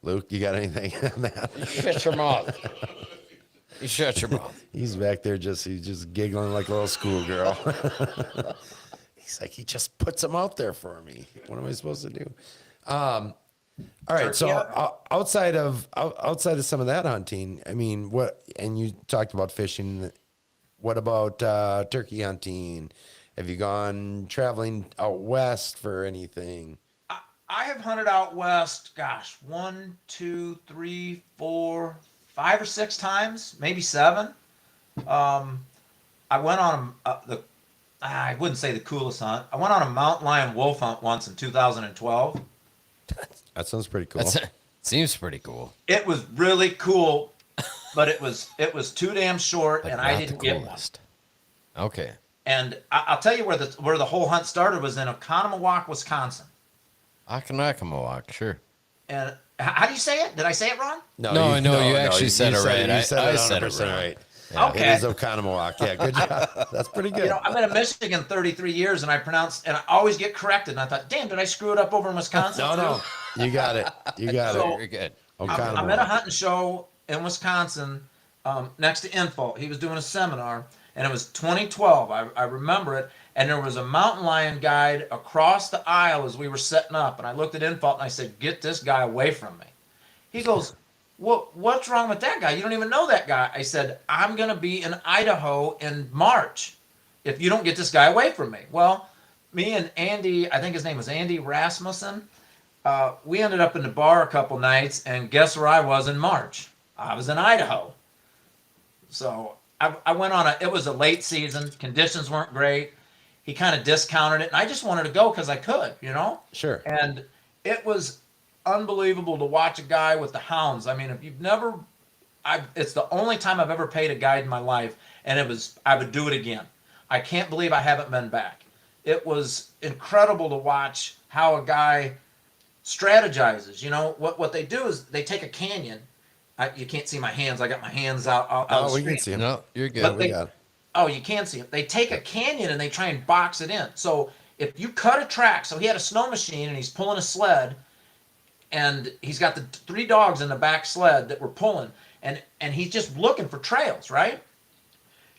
Luke, you got anything on that? Shut your mouth. You shut your mouth. He's back there he's just giggling like a little schoolgirl. He's like, he just puts them out there for me. What am I supposed to do? All right, so outside of some of that hunting, I mean, what? And you talked about fishing. What about turkey hunting? Have you gone traveling out west for anything? I have hunted out west, gosh, 1, 2, 3, 4, 5 or 6 times, maybe 7. I went on I wouldn't say the coolest hunt. I went on a mountain lion wolf hunt once in 2012. That sounds pretty cool. Seems pretty cool. It was really cool, but it was too damn short, But and not I the didn't get one. coolest. Okay. And I'll tell you where the whole hunt started was in Oconomowoc, Wisconsin. Akanakamawa, sure. And how do you say it? Did I say it wrong? No, you actually said it right. You said I it said it 100% wrong. right. Yeah. Okay. It is Oconomowoc. Yeah, good job. That's pretty good. You know, I've been in Michigan 33 years, and I always get corrected. And I thought, damn, did I screw it up over in Wisconsin? No, you got it. You got So- it. Very good. I'm at a hunting show in Wisconsin next to Info. He was doing a seminar, and it was 2012. I remember it. And there was a mountain lion guide across the aisle as we were setting up. And I looked at Info and I said, get this guy away from me. He goes, what's wrong with that guy? You don't even know that guy. I said, I'm going to be in Idaho in March if you don't get this guy away from me. Well, me and Andy, I think his name was Andy Rasmussen, we ended up in the bar a couple nights, and guess where I was in March? I was in Idaho. So I went on it was a late season. Conditions weren't great. He kind of discounted it, and I just wanted to go because I could, you know? Sure. And it was unbelievable to watch a guy with the hounds. I mean, if you've never, it's the only time I've ever paid a guide in my life, and I would do it again. I can't believe I haven't been back. It was incredible to watch how a guy strategizes. You know, what they do is they take a canyon. You can't see my hands. I got my hands out Oh, the we street. can see him. No, you're good. Yeah, we got it. Oh, you can see it. They take a canyon and they try and box it in. So if you cut a track, so he had a snow machine and he's pulling a sled, and he's got the 3 dogs in the back sled that were pulling, and he's just looking for trails, right?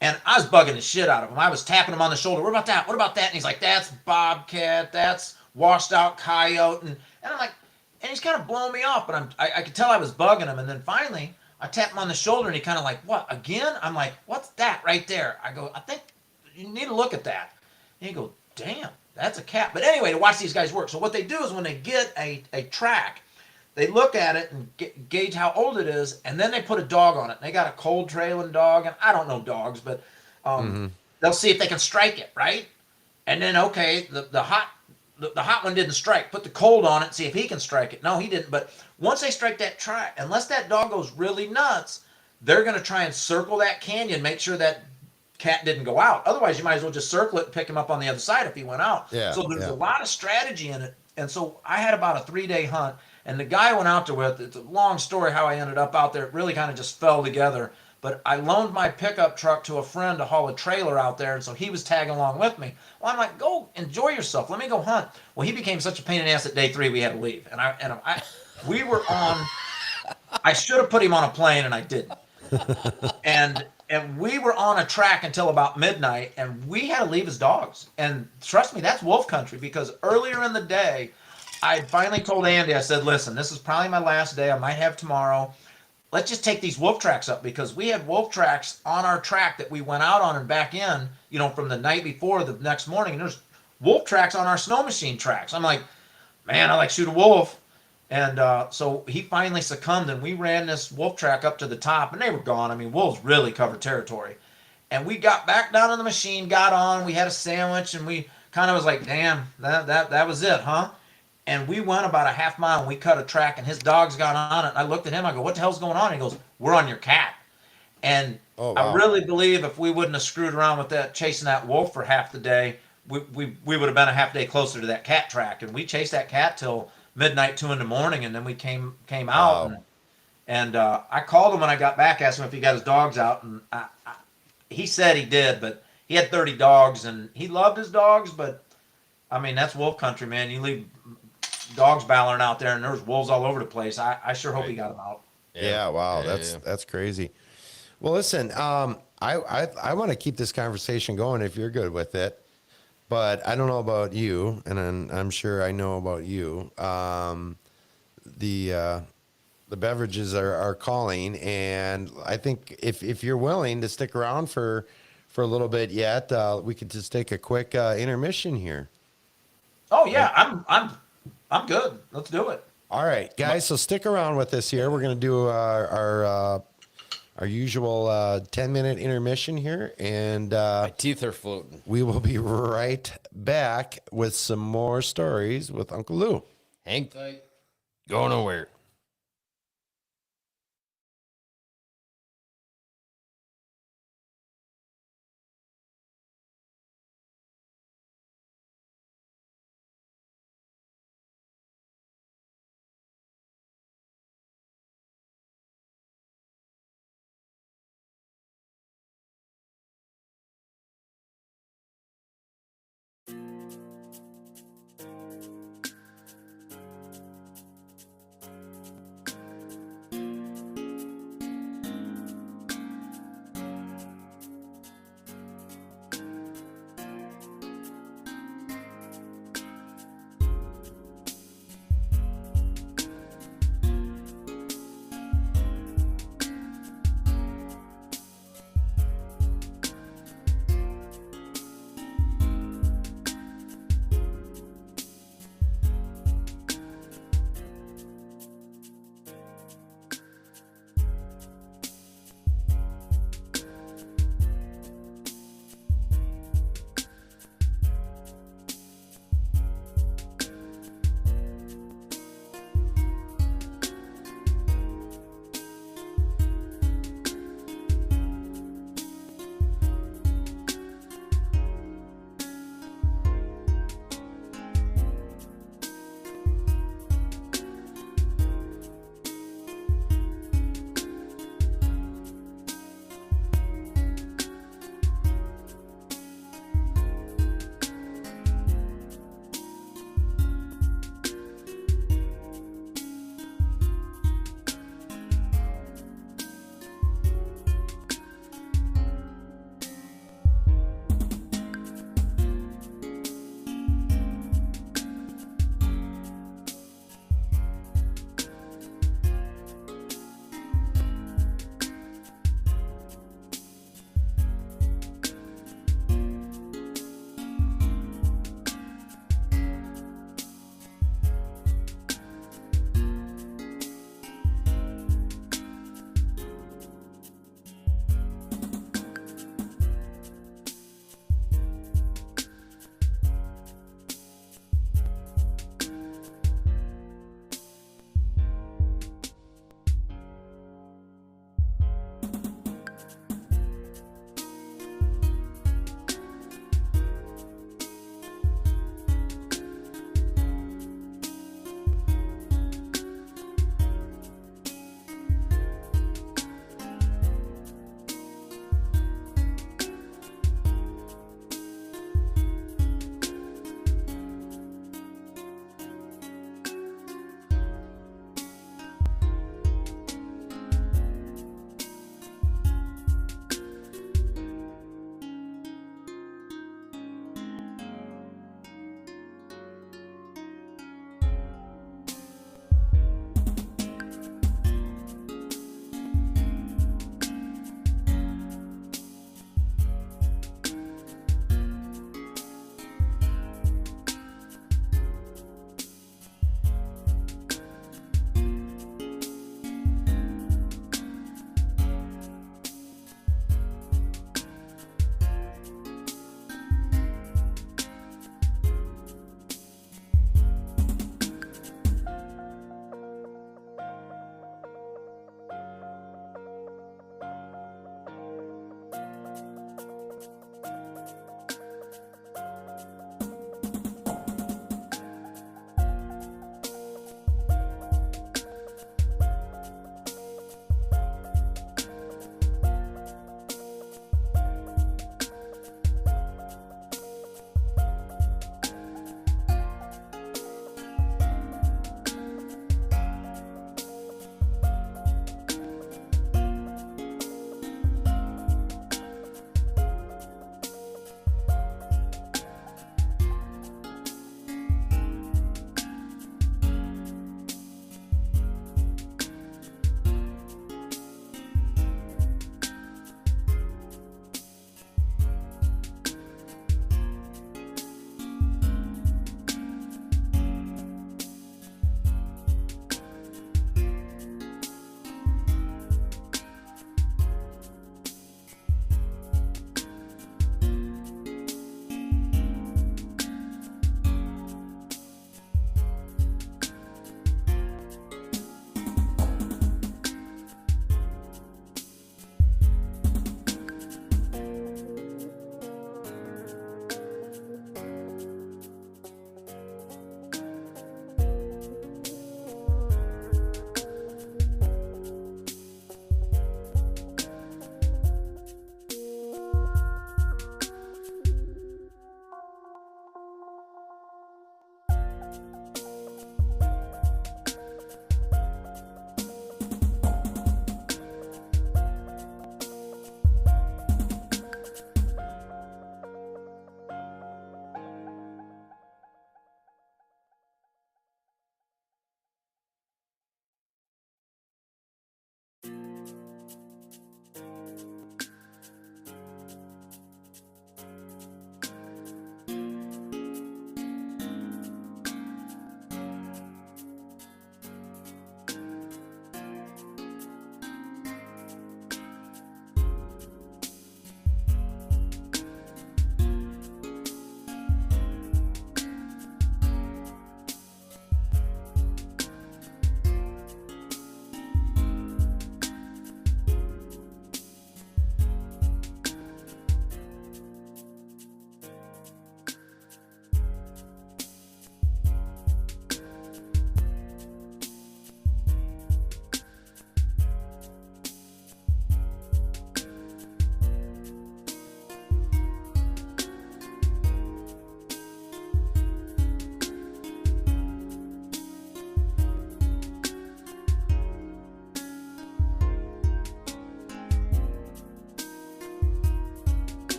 And I was bugging the shit out of him. I was tapping him on the shoulder. What about that? What about that? And he's like, that's bobcat. That's washed out coyote. And I'm like, and he's kind of blowing me off, but I could tell I was bugging him. And then finally, I tapped him on the shoulder, and he kind of like, what, again? I'm like, what's that right there? I go, I think you need to look at that. And he goes, damn, that's a cat. But anyway, to watch these guys work. So what they do is when they get a track, they look at it and gauge how old it is, and then they put a dog on it. They got a cold trailing dog, and I don't know dogs, but they'll see if they can strike it, right? And then, okay, the hot one didn't strike. Put the cold on it, see if he can strike it. No, he didn't. But once they strike that track, unless that dog goes really nuts, they're going to try and circle that canyon, make sure that cat didn't go out. Otherwise, you might as well just circle it and pick him up on the other side if he went out. Yeah, so there's yeah. a lot of strategy in it. And so I had about a 3-day hunt. And the guy I went out there with, it's a long story how I ended up out there. It really kind of just fell together. But I loaned my pickup truck to a friend to haul a trailer out there, and so he was tagging along with me. Well, I'm like, go enjoy yourself. Let me go hunt. Well, he became such a pain in the ass at day 3 we had to leave. We were on. I should have put him on a plane, and I didn't. And we were on a track until about midnight, and we had to leave his dogs. And trust me, that's wolf country, because earlier in the day, I finally told Andy, I said, listen, this is probably my last day. I might have tomorrow. Let's just take these wolf tracks up, because we had wolf tracks on our track that we went out on and back in, you know, from the night before the next morning. And there's wolf tracks on our snow machine tracks. I'm like, man, I like shoot a wolf. And so he finally succumbed, and we ran this wolf track up to the top, and they were gone. I mean, wolves really cover territory. And we got back down on the machine, got on, we had a sandwich, and we kind of was like, damn, that was it, huh? And we went about a half mile, and we cut a track, and his dogs got on it. And I looked at him. I go, what the hell's going on? And he goes, we're on your cat. And Oh, wow. I really believe if we wouldn't have screwed around with that, chasing that wolf for half the day, we would have been a half day closer to that cat track. And we chased that cat till midnight, 2 a.m, and then we came out. Wow. And I called him when I got back, asked him if he got his dogs out. And he said he did, but he had 30 dogs, and he loved his dogs, but I mean, that's wolf country, man. You leave dogs bellowing out there, and there's wolves all over the place. I sure hope he got them out. Yeah, wow, Yeah, that's crazy. Well, listen, I want to keep this conversation going if you're good with it, but I don't know about you, and I'm sure I know about you. The beverages are calling, and I think if you're willing to stick around for a little bit yet, we could just take a quick intermission here. Oh yeah, I'm good. Let's do it. All right, guys. So stick around with us here. We're gonna do our usual 10-minute intermission here, and My teeth are floating. we will be right back with some more stories with Uncle Lou. Hang tight. Go nowhere.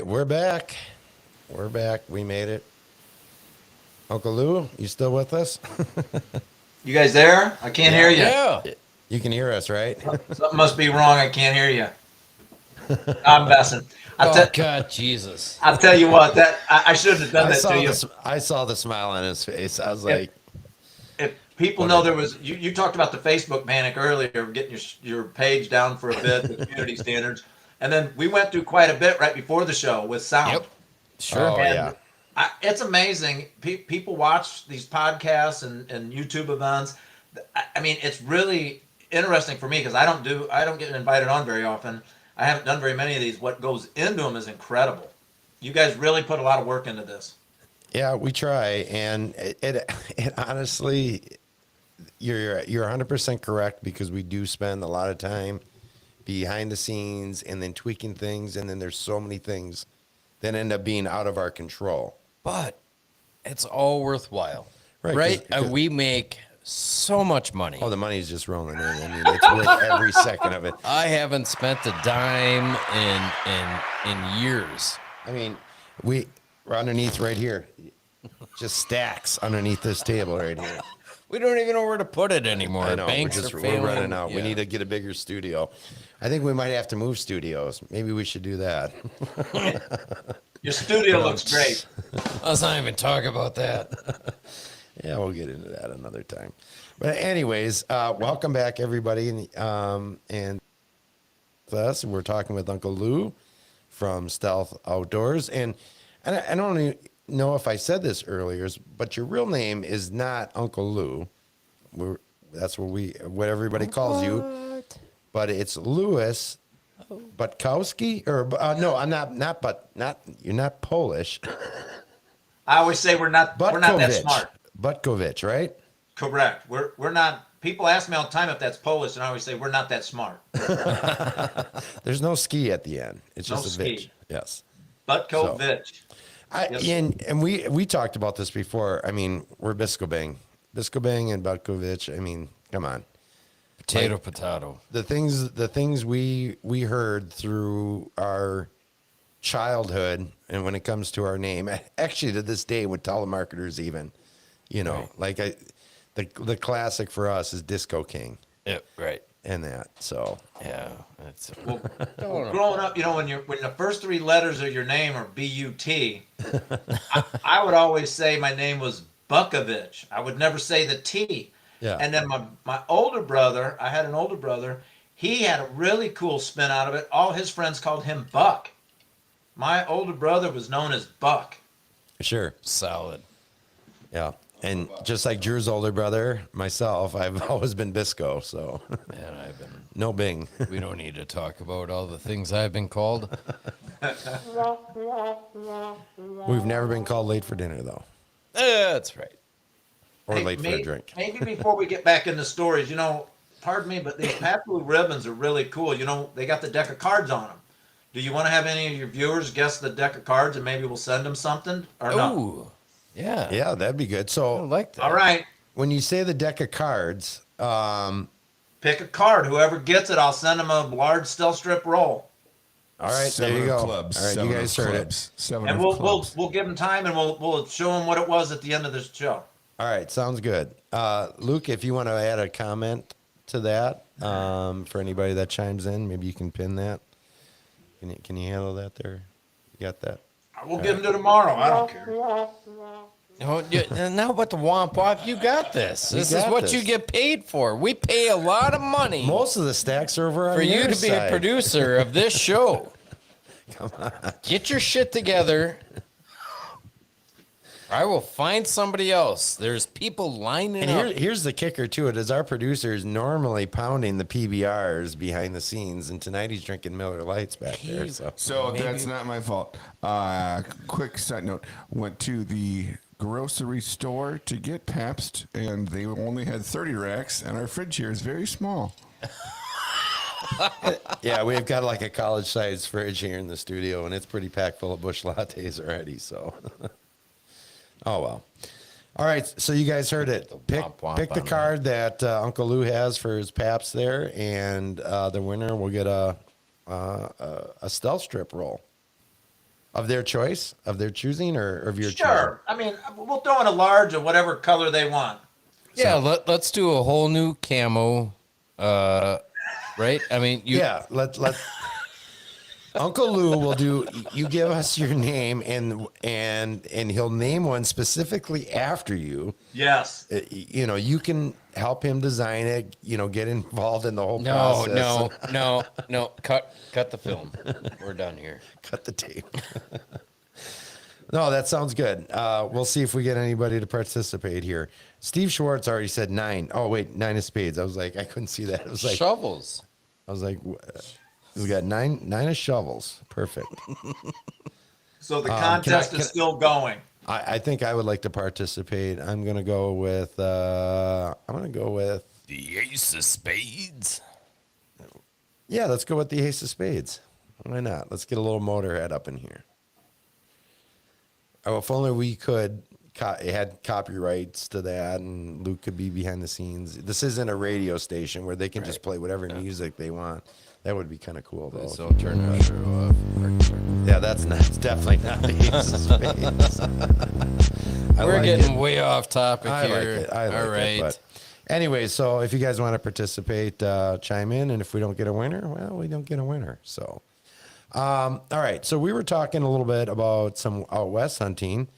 We're back. We're back. We made it. Uncle Lou, you still with us? You guys there? I can't hear you. Yeah. You can hear us, right? Something must be wrong. I can't hear you. I'm messing. Oh, God, Jesus. I'll tell you what. That I shouldn't have done I that saw to you. I saw the smile on his face. I was like, If people know there was, you talked about the Facebook panic earlier, getting your page down for a bit, the community standards, and then we went through quite a bit right before the show with sound. Yep. Sure. Oh, And yeah. it's amazing. People watch these podcasts and YouTube events. I mean, it's really interesting for me because I don't get invited on very often. I haven't done very many of these. What goes into them is incredible. You guys really put a lot of work into this. Yeah, we try, and it honestly, you're 100% correct because we do spend a lot of time behind the scenes and then tweaking things, and then there's so many things that end up being out of our control. But it's all worthwhile. Right, Right? 'cause- We make so much money. Oh, the money's just rolling in. I mean, it's worth every second of it. I haven't spent a dime in years. I mean, we're underneath right here, just stacks underneath this table right here. We don't even know where to put it anymore. I know, Banks we're are failing. running out. We Yeah. need to get a bigger studio. I think we might have to move studios. Maybe we should do that. Your studio looks great. Let's not even talk about that. Yeah, we'll get into that another time. But anyways, welcome back everybody, and with us, we're talking with Uncle Lou from Stealth Outdoors, and I don't even know if I said this earlier, but your real name is not Uncle Lou. That's what everybody calls you, but it's Louis Butkowski, or no, I'm not. You're not Polish. I always say we're not that smart. Butkovich, right? Correct. We're not. People ask me all the time if that's Polish, and I always say we're not that smart. There's no ski at the end. It's No just a ski. vitch. Yes. Butkovich. Yes. And we talked about this before. I mean, we're Biscobang and Butkovich. I mean, come on. Potato. The things we heard through our childhood, and when it comes to our name, actually to this day with telemarketers, even, the classic for us is Disco King. Yep, right. And that, so Yeah, that's Well, growing up, when the first three letters of your name are B-U-T, I would always say my name was Bukovich. I would never say the T. yeah. And then my older brother, I had an older brother, he had a really cool spin out of it. All his friends called him Buck. My older brother was known as Buck. Sure. solid. Yeah. And just like Drew's older brother, myself, I've always been Bisco, so Man, I've been. no Bing. We don't need to talk about all the things I've been called. We've never been called late for dinner, though, That's right. or Hey, late for a drink. Maybe before we get back into stories, pardon me, but these Pat Blue ribbons are really cool. They got the deck of cards on them. Do you want to have any of your viewers guess the deck of cards, and maybe we'll send them something or not? Ooh, yeah. Yeah, that'd be good. I So like that. All right, when you say the deck of cards, pick a card. Whoever gets it, I'll send them a large steel strip roll, all right, Seven there you of go. clubs. All right, Seven you of guys heard it. clubs. Seven and of we'll clubs. give them time, and we'll show them what it was at the end of this show. All right, sounds good. Luke, if you want to add a comment to that, for anybody that chimes in, maybe you can pin that. Can you handle that there? You got that? We'll give them to tomorrow. I don't care. Now about the womp womp, you got this. This is got what this. you get paid for. We pay a lot of money Most of the stacks are over on for you your to be a side. producer of this show. Come on. Get your shit together. I will find somebody else. There's people lining And up. here's the kicker to it: is our producer is normally pounding the PBRs behind the scenes, and tonight he's drinking Miller Lights back there. So So that's not my fault. Quick side note: went to the grocery store to get Pabst, and they only had 30 racks, and our fridge here is very small. yeah, we've got like a college-sized fridge here in the studio, and it's pretty packed full of Busch lattes already. So, oh well. All right, so you guys heard it. Pick womp the on card that Uncle Lou has for his Paps there, and the winner will get a stealth strip roll. of their choice, of their choosing, or of your choosing? Sure. I mean, we'll throw in a large of whatever color they want. Yeah, let's do a whole new camo. Right? I mean, Yeah, let Uncle Lou will do. You give us your name, and he'll name one specifically after you. Yes. You know, you can help him design it. You know, get involved in the whole process. No. Cut the film. We're done here. Cut the tape. No, that sounds good. We'll see if we get anybody to participate here. Steve Schwartz already said 9. Oh wait, 9 of spades. I was like, I couldn't see that. It was like Shovels. I was like, we got nine of shovels. Perfect. So the contest is still going. I think I would like to participate. I'm gonna go with the Ace of Spades. Yeah, let's go with the ace of spades. Why not? Let's get a little Motorhead up in here. Oh, if only we could had copyrights to that, and Luke could be behind the scenes. This isn't a radio station where they can just play whatever music they want. That would be kind of cool, though. So turn that show off. Yeah, that's definitely not the ace of spades. We're getting way off topic I here. like it. I like All right. it. But anyway, so if you guys want to participate, chime in. And if we don't get a winner, well, we don't get a winner. So, all right. So we were talking a little bit about some out west hunting.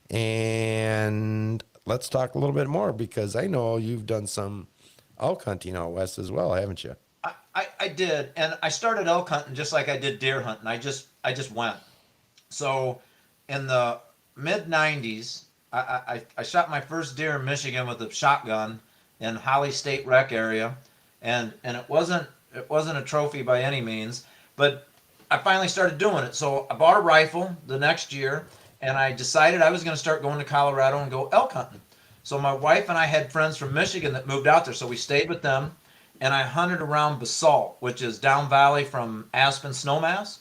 And let's talk a little bit more, because I know you've done some elk hunting out west as well, haven't you? I did, and I started elk hunting just like I did deer hunting. I just went. So in the mid '90s, I shot my first deer in Michigan with a shotgun in Holly State Rec area, and it wasn't a trophy by any means, but I finally started doing it. So I bought a rifle the next year, and I decided I was going to start going to Colorado and go elk hunting. So my wife and I had friends from Michigan that moved out there, so we stayed with them. And I hunted around Basalt, which is down valley from Aspen Snowmass.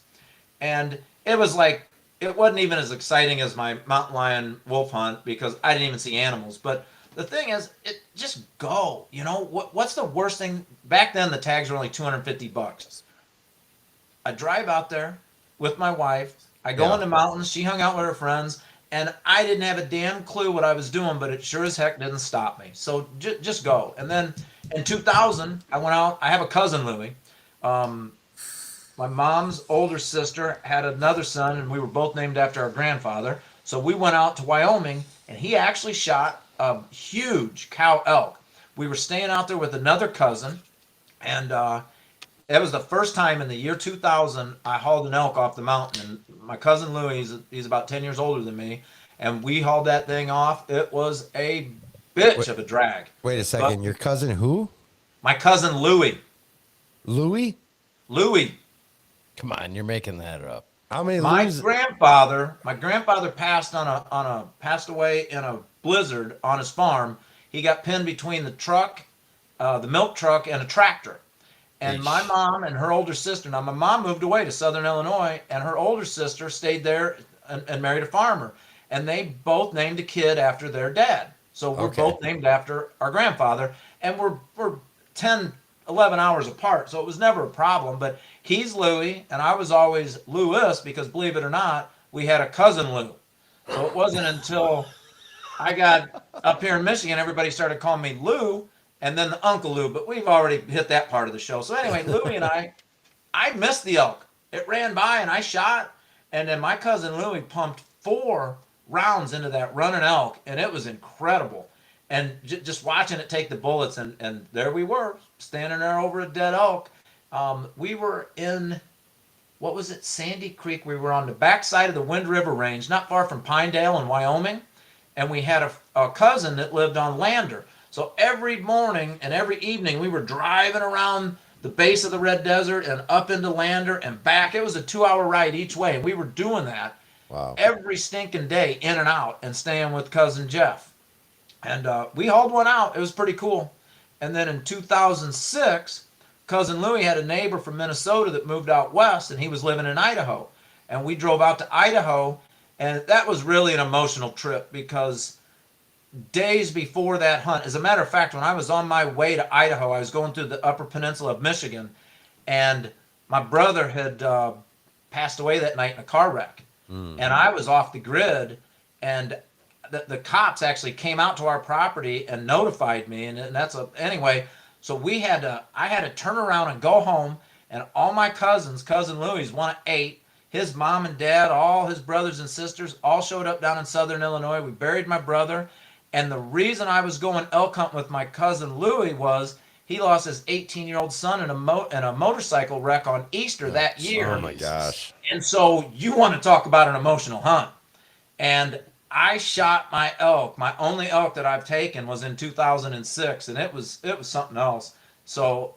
And it wasn't even as exciting as my mountain lion wolf hunt, because I didn't even see animals. But the thing is, just go. You know, what's the worst thing? Back then, the tags were only $250. I drive out there with my wife. I go in the mountains. She hung out with her friends. And I didn't have a damn clue what I was doing, but it sure as heck didn't stop me. So just go. And then in 2000, I went out. I have a cousin, Louie. My mom's older sister had another son, and we were both named after our grandfather. So we went out to Wyoming, and he actually shot a huge cow elk. We were staying out there with another cousin, and it was the first time in the year 2000 I hauled an elk off the mountain. And my cousin Louie, he's about 10 years older than me, and we hauled that thing off. It was a bitch of a drag. Wait a second. Your cousin who? My cousin Louie. Louie? Louie. Come on, you're making that up. How many My Louis? grandfather passed passed away in a blizzard on his farm. He got pinned between the truck, the milk truck, and a tractor. And my mom and her older sister, now my mom moved away to Southern Illinois, and her older sister stayed there and married a farmer. And they both named a kid after their dad. So we're both named after our grandfather. And we're 10, 11 hours apart. So it was never a problem. But he's Louie, and I was always Louis, because believe it or not, we had a cousin Lou. So it wasn't until I got up here in Michigan, everybody started calling me Lou. And then the Uncle Lou, but we've already hit that part of the show. So anyway, Louie and I missed the elk. It ran by and I shot, and then my cousin Louie pumped 4 rounds into that running elk, and it was incredible. And just watching it take the bullets, and there we were, standing there over a dead elk. We were in, what was it, Sandy Creek. We were on the backside of the Wind River Range, not far from Pinedale in Wyoming, and we had a cousin that lived on Lander. So every morning and every evening, we were driving around the base of the Red Desert and up into Lander and back. It was a 2-hour ride each way. And we were doing that every stinking day, in and out, and staying with cousin Jeff. And we hauled one out. It was pretty cool. And then in 2006, cousin Louie had a neighbor from Minnesota that moved out west, and he was living in Idaho. And we drove out to Idaho, and that was really an emotional trip, because days before that hunt, as a matter of fact, when I was on my way to Idaho, I was going through the Upper Peninsula of Michigan, and my brother had passed away that night in a car wreck. and I was off the grid, and the cops actually came out to our property and notified me, and anyway. So I had to turn around and go home, and all my cousins, cousin Louis, one of 8, his mom and dad, all his brothers and sisters, all showed up down in Southern Illinois. We buried my brother, and the reason I was going elk hunting with my cousin Louis was he lost his 18-year-old son in a motorcycle wreck on Easter that year. Oh my gosh! And so you want to talk about an emotional hunt? And I shot my elk. My only elk that I've taken was in 2006, and it was something else. So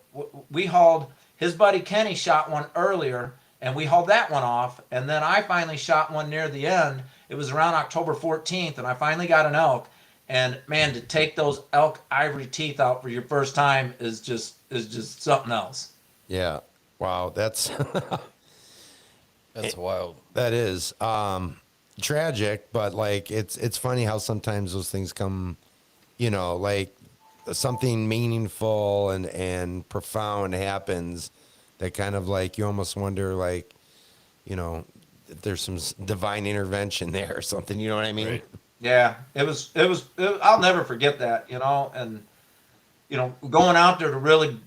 we hauled. His buddy Kenny shot one earlier, and we hauled that one off. And then I finally shot one near the end. It was around October 14th, and I finally got an elk. And man, to take those elk ivory teeth out for your first time is just something else. Yeah. Wow. That's wild. that is tragic, but like it's funny how sometimes those things come, like something meaningful and profound happens that kind of like you almost wonder like, if there's some divine intervention there or something. You know what I mean? Right. Yeah, it was. I'll never forget that, and going out there to really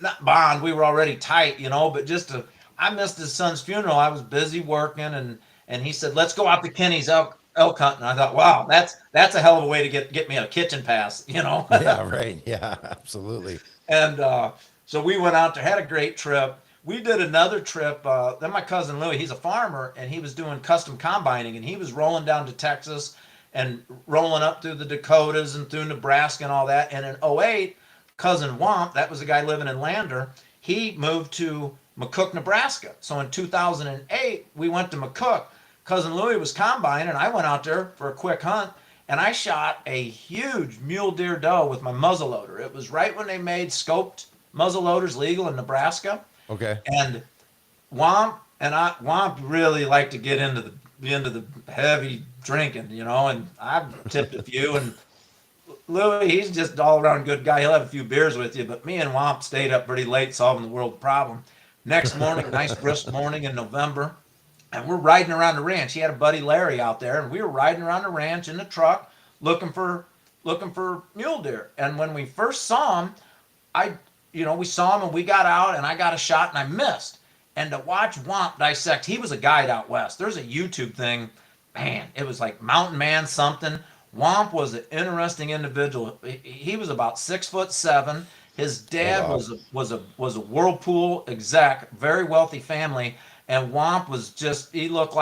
not bond. We were already tight, but I missed his son's funeral. I was busy working, and he said, "Let's go out to Kenny's elk hunting." I thought, wow, that's a hell of a way to get me a kitchen pass, Yeah, right. Yeah, absolutely. And so we went out there, had a great trip. We did another trip. Then my cousin Louis, he's a farmer, and he was doing custom combining, and he was rolling down to Texas and rolling up through the Dakotas and through Nebraska and all that. And in '08, cousin Womp, that was a guy living in Lander, he moved to McCook, Nebraska. So in 2008, we went to McCook. Cousin Louis was combining, and I went out there for a quick hunt, and I shot a huge mule deer doe with my muzzleloader. It was right when they made scoped muzzleloaders legal in Nebraska. Okay. And Womp really liked to get into the heavy drinking, and I've tipped a few. And Louis, he's just all around good guy. He'll have a few beers with you, but me and Womp stayed up pretty late solving the world problem. Next morning, nice brisk morning in November, and we're riding around the ranch. He had a buddy Larry out there, and we were riding around the ranch in the truck looking for mule deer. And when we first saw him, we saw him and we got out, and I got a shot and I missed. And to watch Womp dissect, he was a guide out west. There's a YouTube thing, man, it was like Mountain Man something. Womp was an interesting individual. He was about 6'7". His dad was a Whirlpool exec, very wealthy family, and Womp was he looked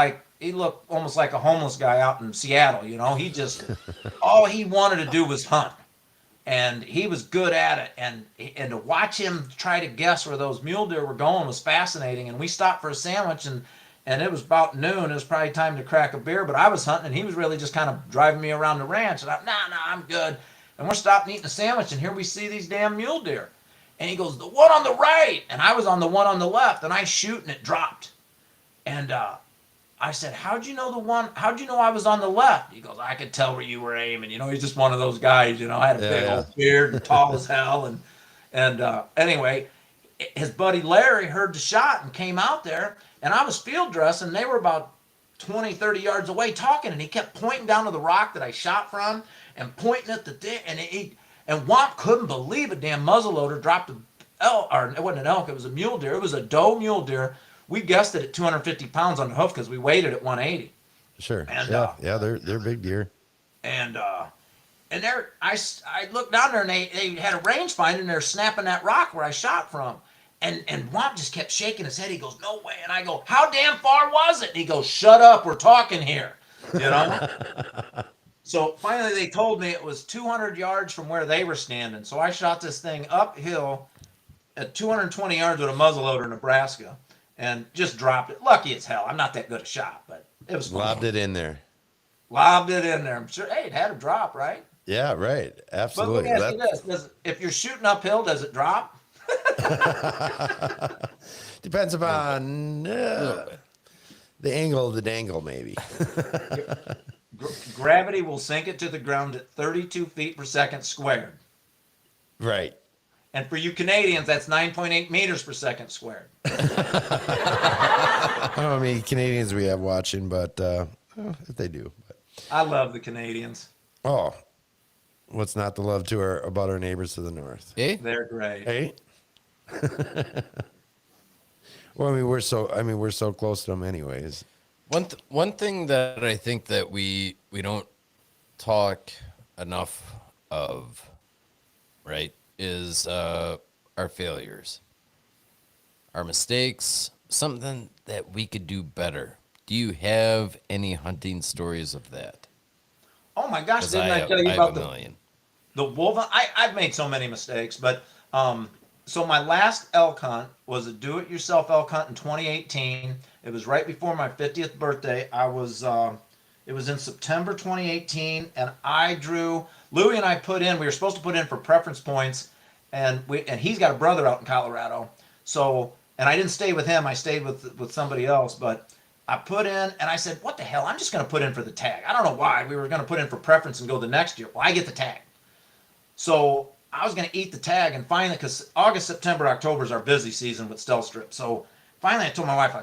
almost like a homeless guy out in Seattle. He just all he wanted to do was hunt. And he was good at it, and to watch him try to guess where those mule deer were going was fascinating. And we stopped for a sandwich, and it was about noon. It was probably time to crack a beer, but I was hunting, and he was really just kind of driving me around the ranch. And nah, I'm good. And we're stopping eating a sandwich, and here we see these damn mule deer. And he goes, "The one on the right," and I was on the one on the left, and I shoot, and it dropped. And I said, How'd you know I was on the left? He goes, "I could tell where you were aiming." He's just one of those guys, I had a big old beard and tall as hell. And anyway, his buddy Larry heard the shot and came out there, and I was field dressing. They were about 20, 30 yards away talking, and he kept pointing down to the rock that I shot from and pointing at the thing. And Womp couldn't believe a damn muzzleloader dropped an elk, or it wasn't an elk, it was a mule deer. It was a doe mule deer. We guessed it at 250 pounds on the hoof because we weighed it at 180. Sure. And, yeah, they're big deer. And there, I looked down there, and they had a rangefinder, and they're snapping that rock where I shot from. And Womp just kept shaking his head. He goes, "No way." And I go, "How damn far was it?" And he goes, "Shut up, we're talking here." So finally they told me it was 200 yards from where they were standing. So I shot this thing uphill at 220 yards with a muzzleloader in Nebraska. And just dropped it. Lucky as hell. I'm not that good a shot, but it was fun. Lobbed it in there. I'm sure. Hey, it had a drop, right? Yeah, right. Absolutely. But let me ask you this: if you're shooting uphill, does it drop? Depends upon the angle of the dangle, maybe. Gravity will sink it to the ground at 32 feet per second squared. Right. And for you Canadians, that's 9.8 meters per second squared. I don't know how many Canadians we have watching, but if they do. But. I love the Canadians. Oh, what's not to love about our neighbors to the north? Eh? They're great. Hey. Well, we're so close to them, anyways. One thing that I think that we don't talk enough of, right, is our failures, our mistakes, something that we could do better. Do you have any hunting stories of that? Oh my gosh, 'Cause didn't I have- tell you I have about a million. the wolf? I've made so many mistakes, but so my last elk hunt was a do-it-yourself elk hunt in 2018. It was right before my 50th birthday. It was in September 2018, and Louie and I we were supposed to put in for preference points, and he's got a brother out in Colorado. So, and I didn't stay with him, I stayed with somebody else, but I put in, and I said, what the hell, I'm just going to put in for the tag. I don't know why. We were going to put in for preference and go the next year. Well, I get the tag. So I was going to eat the tag, and finally, because August, September, October is our busy season with stealth strip. So finally, I told my wife,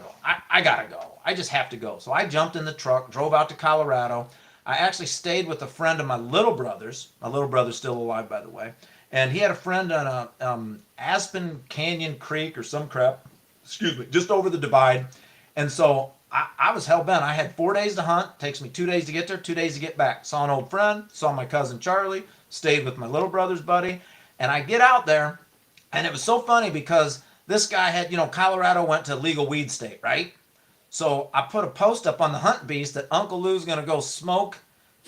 I got to go. I just have to go. So I jumped in the truck, drove out to Colorado. I actually stayed with a friend of my little brother's. My little brother's still alive, by the way. And he had a friend on a Aspen Canyon Creek or some crap, just over the divide. And so I was hell-bent. I had 4 days to hunt. Takes me 2 days to get there, 2 days to get back. Saw an old friend, saw my cousin Charlie, stayed with my little brother's buddy. And I get out there, and it was so funny because this guy had, Colorado went to legal weed state, right? So I put a post up on the Hunt Beast that Uncle Lou's going to go smoke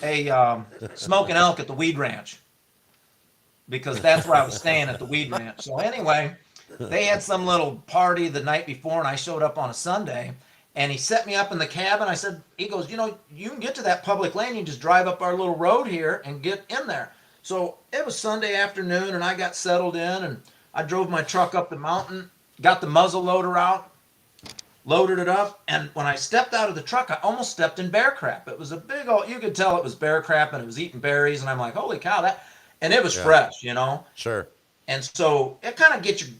an elk at the weed ranch, because that's where I was staying, at the weed ranch. So anyway, they had some little party the night before, and I showed up on a Sunday, and he set me up in the cabin. He goes, you can get to that public lane. You can just drive up our little road here and get in there. So it was Sunday afternoon, and I got settled in, and I drove my truck up the mountain, got the muzzle loader out, loaded it up, and when I stepped out of the truck, I almost stepped in bear crap. It was a big old, you could tell it was bear crap, and it was eating berries, and I'm like, holy cow, and it was fresh, Sure. And so it kind of gets you,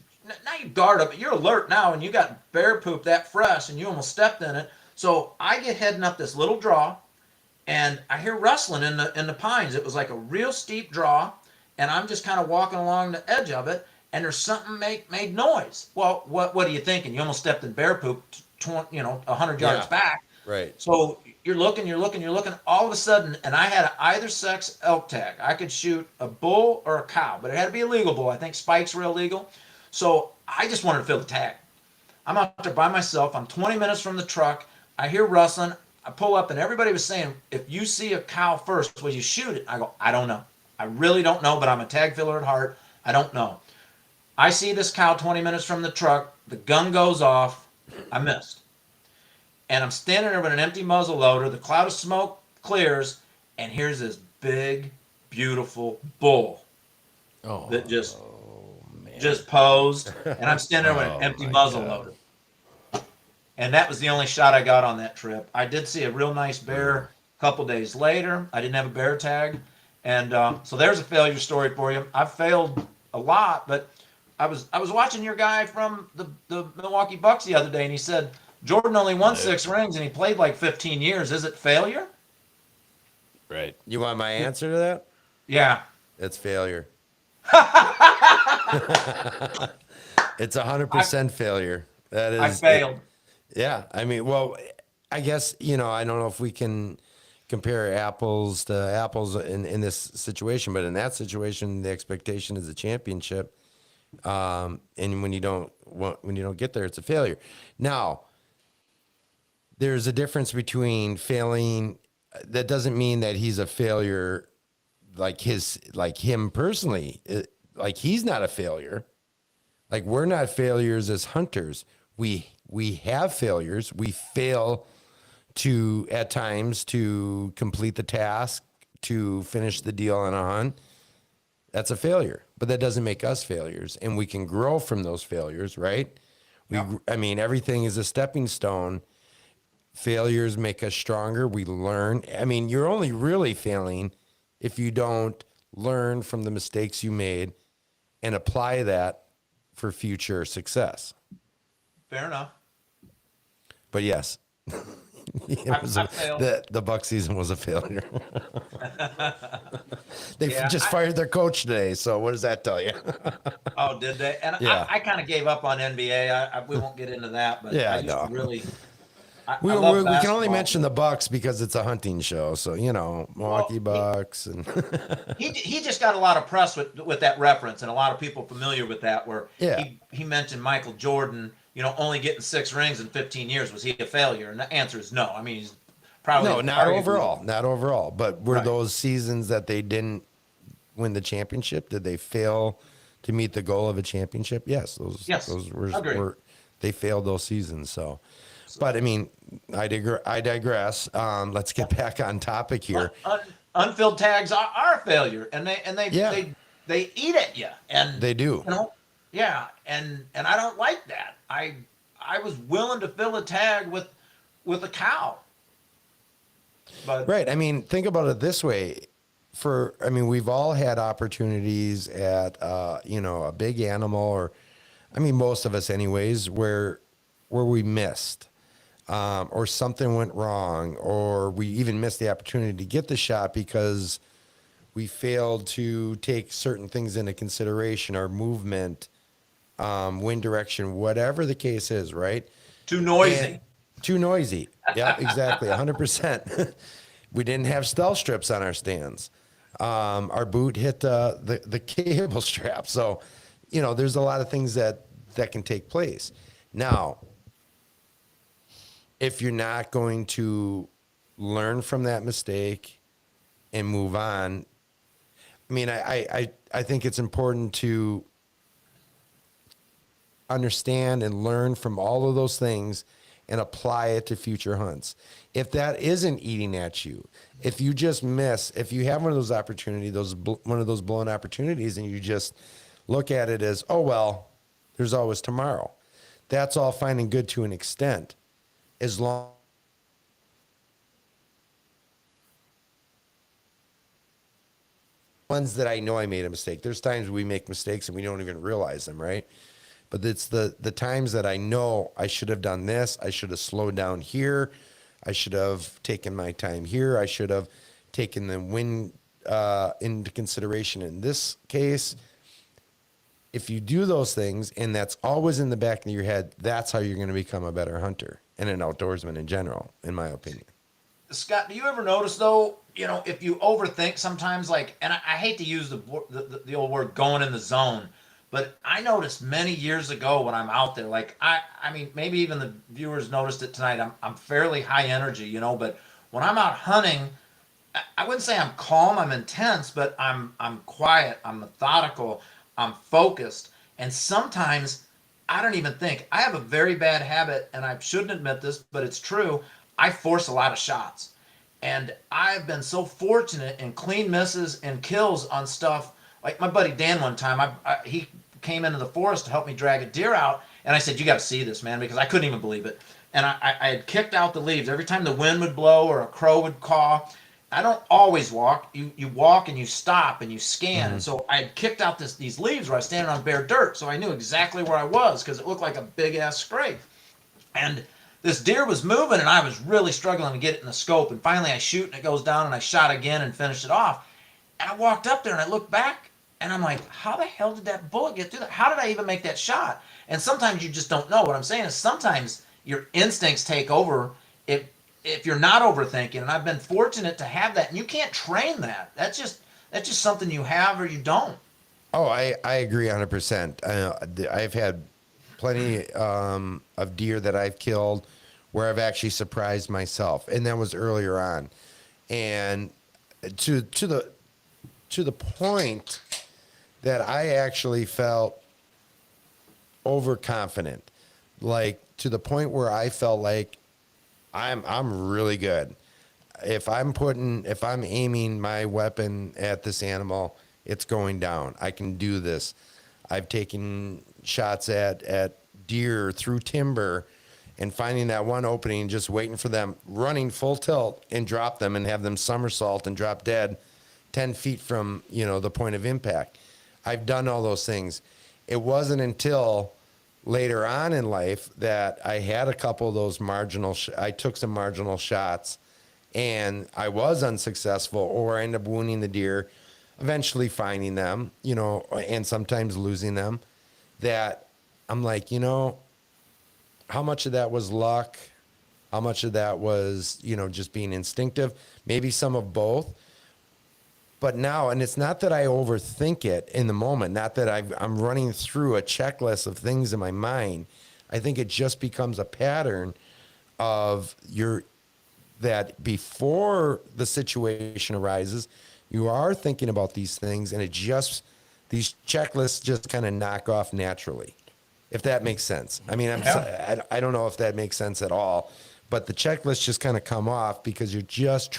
now you guard up, you're alert now, and you got bear poop that fresh, and you almost stepped in it. So I get heading up this little draw, and I hear rustling in the pines. It was like a real steep draw, and I'm just kind of walking along the edge of it, and there's something made noise. Well, what are you thinking? You almost stepped in bear poop, 100 yards back. Right. So you're looking. All of a sudden, and I had an either sex elk tag. I could shoot a bull or a cow, but it had to be a legal bull. I think spikes were illegal. So I just wanted to fill the tag. I'm out there by myself. I'm 20 minutes from the truck. I hear rustling. I pull up, and everybody was saying, if you see a cow first, will you shoot it? I go, I don't know. I really don't know, but I'm a tag filler at heart. I don't know. I see this cow 20 minutes from the truck. The gun goes off. I missed. And I'm standing there with an empty muzzle loader. The cloud of smoke clears, and here's this big, beautiful bull that just posed. And I'm standing there with an empty muzzle loader. And that was the only shot I got on that trip. I did see a real nice bear a couple days later. I didn't have a bear tag. And so there's a failure story for you. I've failed a lot, but I was watching your guy from the Milwaukee Bucks the other day, and he said Jordan only won 6 rings, and he played like 15 years. Is it failure? Right. You want my answer to that? Yeah. It's failure. It's 100% failure. That is. I failed. Yeah. I mean, well, I guess, I don't know if we can compare apples to apples in this situation, but in that situation, the expectation is a championship. And when you don't get there, it's a failure. Now, there's a difference between failing. That doesn't mean that he's a failure, like him personally. Like he's not a failure. Like we're not failures as hunters. We have failures. We fail at times to complete the task, to finish the deal on a hunt. That's a failure, but that doesn't make us failures, and we can grow from those failures, right? I mean, everything is a stepping stone. Failures make us stronger. We learn. I mean, you're only really failing if you don't learn from the mistakes you made and apply that for future success. Fair enough. But yes, it was I failed. the Buck season was a failure. They Yeah, just fired their coach today. So what does that tell you? Oh, did they? And Yeah. I kind of gave up on NBA. We won't get into that, but Yeah, I used no. to really. We I love can only basketball. mention the Bucks because it's a hunting show. So, Milwaukee Bucks and He just got a lot of press with that reference, and a lot of people familiar with that. Where Yeah. he mentioned Michael Jordan, only getting 6 rings in 15 years. Was he a failure? And the answer is no. I mean, he's probably no, not arguably- not overall. But were Right. those seasons that they didn't win the championship? Did they fail to meet the goal of a championship? Yes, Yes, those agreed. were they failed those seasons. So, but I mean, I digress. Let's get back on topic here. Unfilled tags are a failure, and Yeah. they eat at you, and They do. yeah, and I don't like that. I was willing to fill a tag with a cow, but Right. I mean, think about it this way. We've all had opportunities at, a big animal, or, most of us, anyways, where we missed, or something went wrong, or we even missed the opportunity to get the shot because we failed to take certain things into consideration, our movement, wind direction, whatever the case is, right? too noisy. And too noisy. Yeah, exactly. 100%. We didn't have stealth strips on our stands. Our boot hit the cable strap. So, there's a lot of things that can take place. Now, if you're not going to learn from that mistake and move on, I think it's important to understand and learn from all of those things and apply it to future hunts. If that isn't eating at you, if you just miss, if you have one of those opportunities, one of those blown opportunities, and you just look at it as, oh, well, there's always tomorrow. That's all fine and good to an extent, as long ones that I know I made a mistake. There's times we make mistakes and we don't even realize them, right? But it's the times that I know I should have done this. I should have slowed down here. I should have taken my time here. I should have taken the wind into consideration in this case. If you do those things, and that's always in the back of your head, that's how you're going to become a better hunter and an outdoorsman in general, in my opinion. Scott, do you ever notice though, if you overthink sometimes, and I hate to use the old word going in the zone, but I noticed many years ago when I'm out there, maybe even the viewers noticed it tonight. I'm fairly high energy, but when I'm out hunting, I wouldn't say I'm calm, I'm intense, but I'm quiet, I'm methodical, I'm focused, and sometimes I don't even think. I have a very bad habit, and I shouldn't admit this, but it's true. I force a lot of shots. And I've been so fortunate in clean misses and kills on stuff. Like my buddy Dan one time, he came into the forest to help me drag a deer out. And I said, you got to see this, man, because I couldn't even believe it. And I had kicked out the leaves. Every time the wind would blow or a crow would caw, I don't always walk. You walk and you stop and you scan. And so I had kicked out these leaves where I was standing on bare dirt. So I knew exactly where I was because it looked like a big-ass scrape. And this deer was moving, and I was really struggling to get it in the scope. And finally, I shoot, and it goes down, and I shot again and finished it off. And I walked up there, and I looked back, and I'm like, how the hell did that bullet get through that? How did I even make that shot? And sometimes you just don't know. What I'm saying is sometimes your instincts take over if you're not overthinking. And I've been fortunate to have that. And you can't train that. That's just something you have or you don't. Oh, I agree 100%. I've had plenty of deer that I've killed where I've actually surprised myself, and that was earlier on. And to the point that I actually felt overconfident, like to the point where I felt like I'm really good. If I'm aiming my weapon at this animal, it's going down. I can do this. I've taken shots at deer through timber and finding that one opening, just waiting for them, running full tilt and drop them and have them somersault and drop dead 10 feet from, the point of impact. I've done all those things. It wasn't until later on in life that I had a couple of those I took some marginal shots and I was unsuccessful, or I ended up wounding the deer, eventually finding them, and sometimes losing them, that I'm like, how much of that was luck? How much of that was, just being instinctive? Maybe some of both. But now, and it's not that I overthink it in the moment, not that I'm running through a checklist of things in my mind. I think it just becomes a pattern of that before the situation arises, you are thinking about these things, and these checklists just kind of knock off naturally, if that makes sense. I mean, I don't know if that makes sense at all, but the checklists just kind of come off because you're just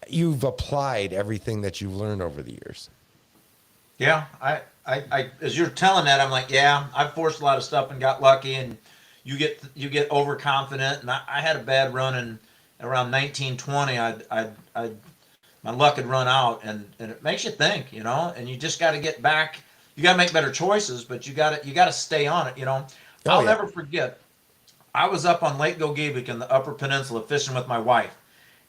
you've applied everything that you've learned over the years. Yeah, I as you're telling that, I'm like, yeah, I've forced a lot of stuff and got lucky, and you get overconfident, and I had a bad run in around 1920. My luck had run out, and it makes you think, and you just got to get back. You got to make better choices, but you got to stay on it, I'll never forget. I was up on Lake Gogebic in the Upper Peninsula fishing with my wife,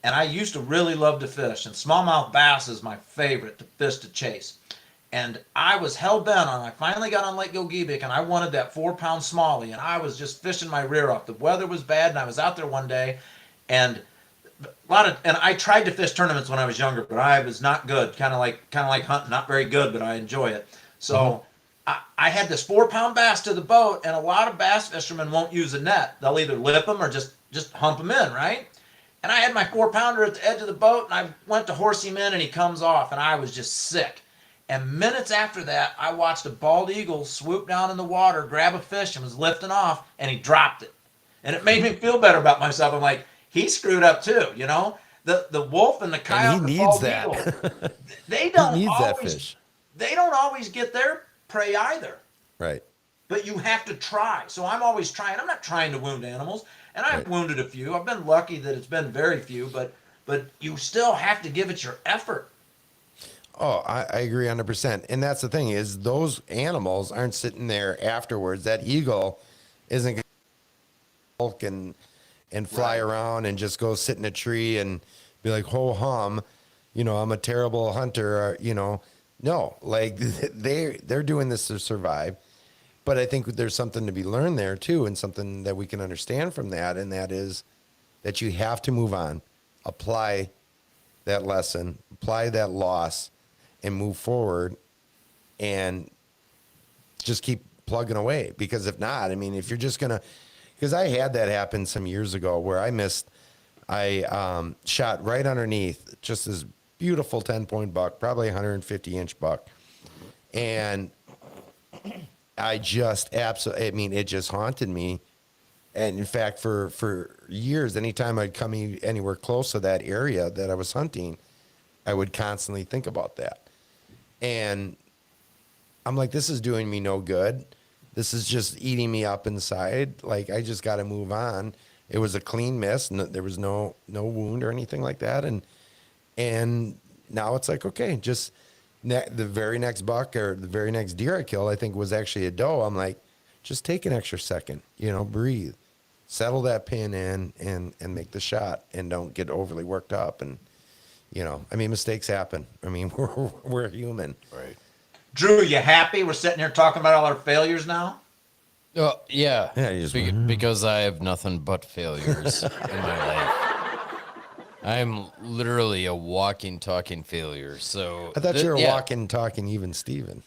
and I used to really love to fish, and smallmouth bass is my favorite fish to chase. And I was hell bent on. I finally got on Lake Gogebic, and I wanted that 4-pound smallie, and I was just fishing my rear off. The weather was bad, and I was out there one day, and and I tried to fish tournaments when I was younger, but I was not good. Kind of like hunting, not very good, but I enjoy it. So I had this 4-pound bass to the boat, and a lot of bass fishermen won't use a net. They'll either lip them or just hump them in, right? And I had my 4-pounder at the edge of the boat, and I went to horse him in, and he comes off, and I was just sick. And minutes after that, I watched a bald eagle swoop down in the water, grab a fish, and was lifting off, and he dropped it. And it made me feel better about myself. I'm like, he screwed up too, The wolf and the coyote and the bald eagle, they don't always get their prey either. Right. But you have to try. So I'm always trying. I'm not trying to wound animals, and I've wounded a few. I've been lucky that it's been very few, but you still have to give it your effort. Oh, I agree 100%. And that's the thing is those animals aren't sitting there afterwards. That eagle isn't going to hulk and fly around and just go sit in a tree and be like, ho hum, I'm a terrible hunter, No, like they're doing this to survive. But I think there's something to be learned there too, and something that we can understand from that. And that is that you have to move on, apply that lesson, apply that loss, and move forward and just keep plugging away. Because if not, I mean, if you're just because I had that happen some years ago where I shot right underneath just this beautiful 10-point buck, probably 150-inch buck. And I just it just haunted me. And in fact, for years, anytime I'd come anywhere close to that area that I was hunting, I would constantly think about that. And I'm like, this is doing me no good. This is just eating me up inside. Like, I just got to move on. It was a clean miss. There was no wound or anything like that. And now it's like, okay, just the very next buck or the very next deer I killed, I think was actually a doe. I'm like, just take an extra second, breathe, settle that pin in and make the shot, and don't get overly worked up. And, mistakes happen. I mean, we're human. Right. Drew, you happy? We're sitting here talking about all our failures now. Oh, yeah. Yeah, because I have nothing but failures in my life. I'm literally a walking, talking failure. So I thought you were walking, talking, even Steven.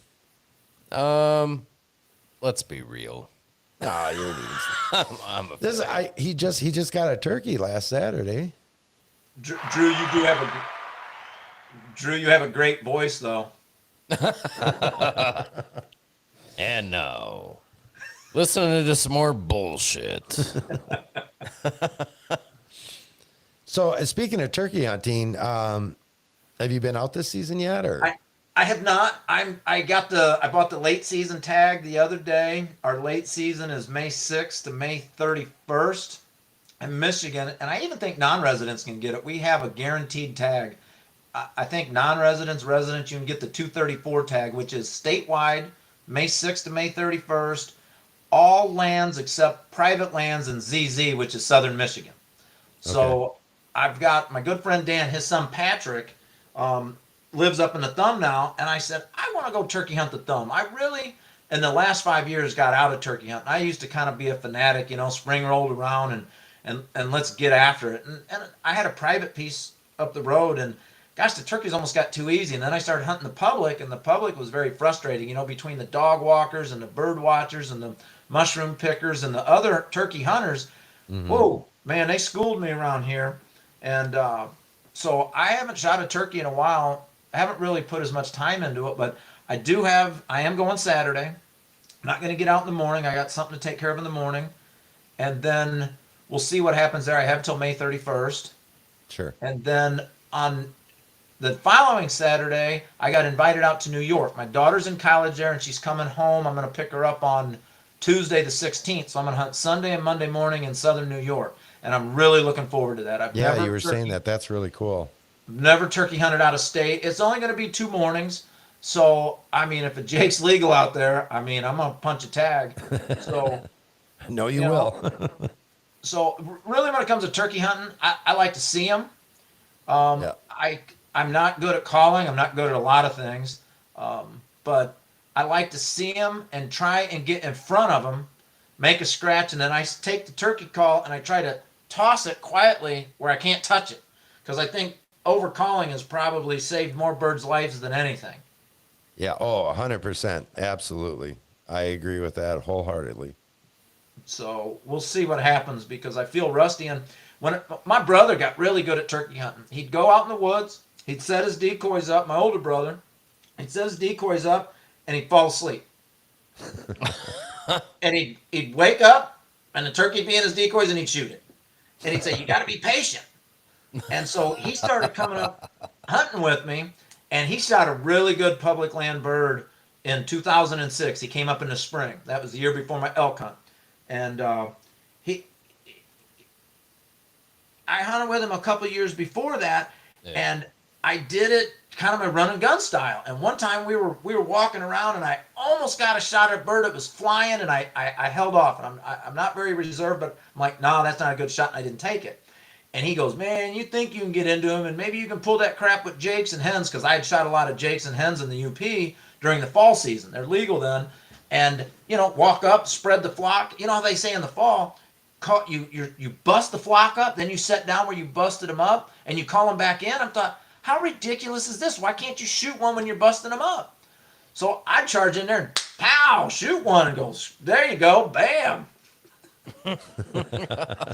Let's be real. Nah, you're I'm a he just got a turkey last Saturday. Drew, you have a great voice, though. And now, listening to some more bullshit. So, speaking of turkey hunting, have you been out this season yet, or? I have not. I bought the late season tag the other day. Our late season is May 6th to May 31st in Michigan, and I even think non-residents can get it. We have a guaranteed tag. I think non-residents, residents, you can get the 234 tag, which is statewide, May 6th to May 31st, all lands except private lands in ZZ, which is southern Michigan. So I've got my good friend Dan, his son Patrick, lives up in the Thumb now, and I said, I want to go turkey hunt the Thumb. I really, in the last 5 years, got out of turkey hunting. I used to kind of be a fanatic, spring rolled around and let's get after it. And I had a private piece up the road, and gosh, the turkeys almost got too easy. And then I started hunting the public, and the public was very frustrating, between the dog walkers and the bird watchers and the mushroom pickers and the other turkey hunters. Whoa, man, they schooled me around here. And so I haven't shot a turkey in a while. I haven't really put as much time into it, but I am going Saturday. I'm not going to get out in the morning. I got something to take care of in the morning. And then we'll see what happens there. I have till May 31st. Sure. And then on the following Saturday, I got invited out to New York. My daughter's in college there, and she's coming home. I'm going to pick her up on Tuesday the 16th. So I'm going to hunt Sunday and Monday morning in southern New York. And I'm really looking forward to that. You were saying that. That's really cool. Never turkey hunted out of state. It's only going to be 2 mornings. So, if a Jake's legal out there, I'm going to punch a tag. So, no, you will. So really when it comes to turkey hunting, I like to see them. I'm not good at calling. I'm not good at a lot of things. But I like to see them and try and get in front of them, make a scratch, and then I take the turkey call and I try to toss it quietly where I can't touch it. Because I think overcalling has probably saved more birds' lives than anything. Yeah, 100%. Absolutely. I agree with that wholeheartedly. So we'll see what happens because I feel rusty. And my brother got really good at turkey hunting. He'd go out in the woods. He'd set his decoys up. My older brother, he'd set his decoys up and he'd fall asleep. And he'd wake up and the turkey'd be in his decoys and he'd shoot it. And he'd say, you got to be patient. And so he started coming up hunting with me, and he shot a really good public land bird in 2006. He came up in the spring. That was the year before my elk hunt. And I hunted with him a couple of years before that, and I did it kind of my run and gun style. And one time we were walking around, and I almost got a shot at a bird that was flying, and I held off. And I'm not very reserved, but I'm like, no, that's not a good shot, and I didn't take it. And he goes, man, you think you can get into him, and maybe you can pull that crap with jakes and hens, because I had shot a lot of jakes and hens in the UP during the fall season. They're legal then. And, walk up, spread the flock. You know how they say in the fall, you bust the flock up, then you set down where you busted them up, and you call them back in. I thought, how ridiculous is this? Why can't you shoot one when you're busting them up? So I charge in there and pow, shoot one, and goes, there you go, bam.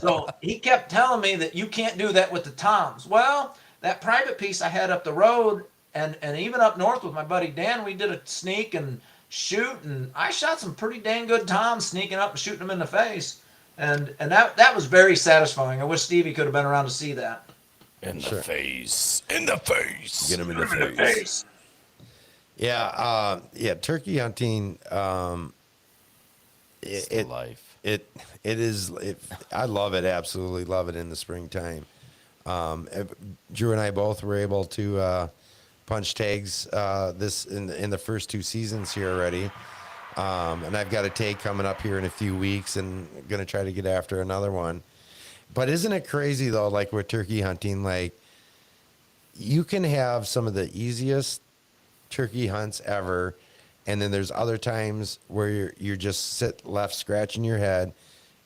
So he kept telling me that you can't do that with the toms. Well, that private piece I had up the road and even up north with my buddy Dan, we did a sneak and shoot, and I shot some pretty dang good toms sneaking up and shooting them in the face. And that was very satisfying. I wish Stevie could have been around to see that. In the face. In the face. Get him in the face. Yeah, turkey hunting, It's life. It is. I love it. Absolutely love it in the springtime. Drew and I both were able to punch tags this in the first 2 seasons here already, and I've got a tag coming up here in a few weeks, and gonna try to get after another one. But isn't it crazy though? Like with turkey hunting, like you can have some of the easiest turkey hunts ever. And then there's other times where you're just left scratching your head,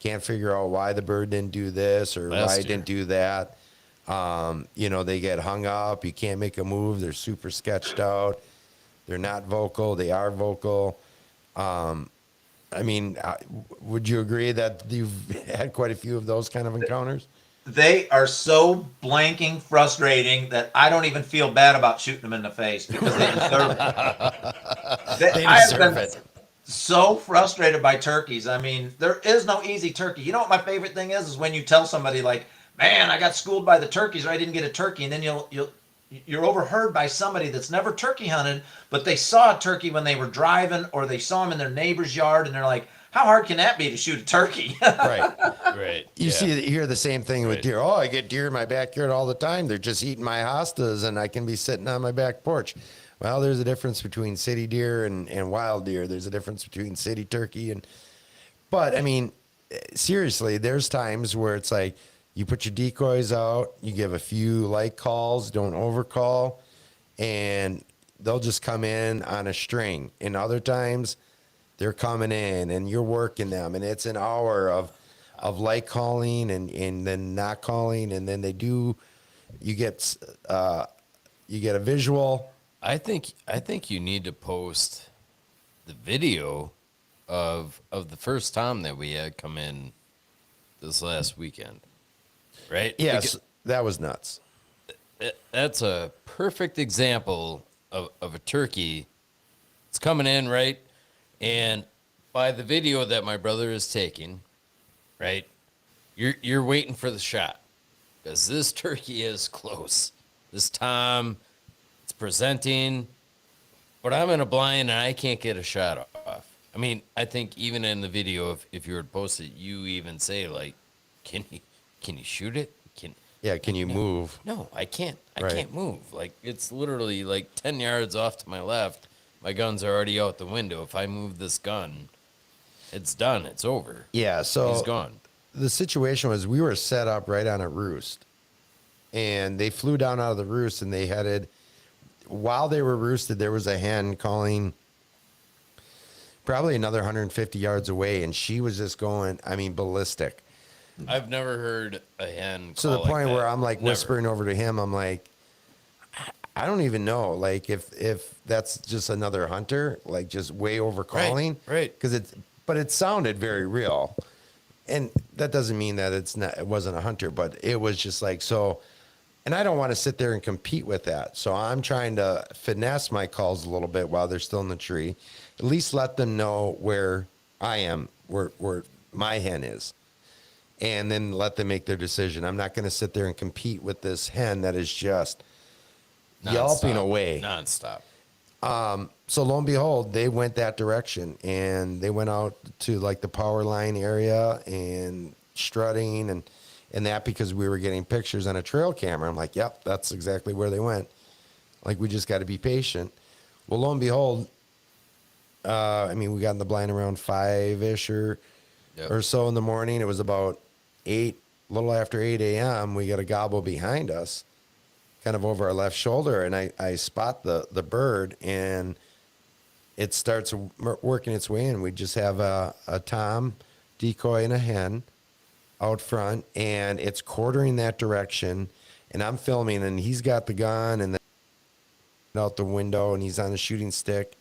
can't figure out why the bird didn't do this or why it didn't do that. They get hung up. You can't make a move. They're super sketched out. They're not vocal. They are vocal. Would you agree that you've had quite a few of those kind of encounters? They are so blanking frustrating that I don't even feel bad about shooting them in the face because they deserve it. I have been so frustrated by turkeys. I mean, there is no easy turkey. You know what my favorite thing is when you tell somebody like, man, I got schooled by the turkeys or I didn't get a turkey. And then you're overheard by somebody that's never turkey hunted, but they saw a turkey when they were driving or they saw him in their neighbor's yard and they're like, how hard can that be to shoot a turkey? Right. Right. You hear the same thing with Right. deer. Oh, I get deer in my backyard all the time. They're just eating my hostas, and I can be sitting on my back porch. Well, there's a difference between city deer and wild deer. There's a difference between city turkey but I mean, seriously, there's times where it's like you put your decoys out, you give a few light calls, don't overcall, and they'll just come in on a string. And other times they're coming in and you're working them, and it's an hour of light calling and then not calling, and then you get a visual. I think you need to post the video of the first time that we had come in this last weekend, right? Yes, that was nuts. That's a perfect example of a turkey. It's coming in, right? And by the video that my brother is taking, right, you're waiting for the shot because this turkey is close. This time it's presenting, but I'm in a blind and I can't get a shot off. I mean, I think even in the video, if you were to post it, you even say like, can you shoot it? Can you move? No, I can't. I Right. can't move. Like, it's literally like 10 yards off to my left. My gun's already out the window. If I move this gun, it's done. It's over. Yeah, so He's gone. the situation was we were set up right on a roost, and they flew down out of the roost, and they headed, while they were roosted, there was a hen calling probably another 150 yards away, and she was just going, I mean, ballistic. I've never heard a hen To the call like point where that. I'm like Never. whispering over to him, I'm like, I don't even know, like if that's just another hunter, like just way over calling, right. But it sounded very real, and that doesn't mean that it wasn't a hunter, but it was just like so. And I don't want to sit there and compete with that, so I'm trying to finesse my calls a little bit while they're still in the tree, at least let them know where I am, where my hen is. And then let them make their decision. I'm not going to sit there and compete with this hen that is just yelping Nonstop. away. Nonstop. So lo and behold, they went that direction, and they went out to like the power line area and strutting and that because we were getting pictures on a trail camera. I'm like, yep, that's exactly where they went. Like, we just got to be patient. Well, lo and behold, I mean, we got in the blind around 5-ish or so in the morning. It was about 8, a little after 8 a.m. We got a gobble behind us, kind of over our left shoulder, and I spot the bird, and it starts working its way in. We just have a tom decoy and a hen out front, and it's quartering that direction, and I'm filming, and he's got the gun and out the window, and he's on a shooting stick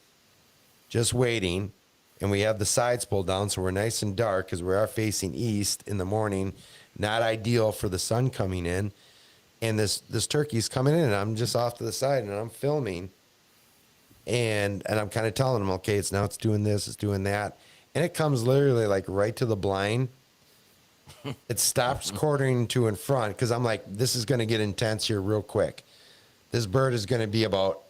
just waiting. And we have the sides pulled down, so we're nice and dark because we are facing east in the morning. Not ideal for the sun coming in. And this turkey's coming in, and I'm just off to the side, and I'm filming. And I'm kind of telling him, okay, it's doing this, it's doing that. And it comes literally like right to the blind. It stops quartering to in front because I'm like, this is going to get intense here real quick. This bird is going to be about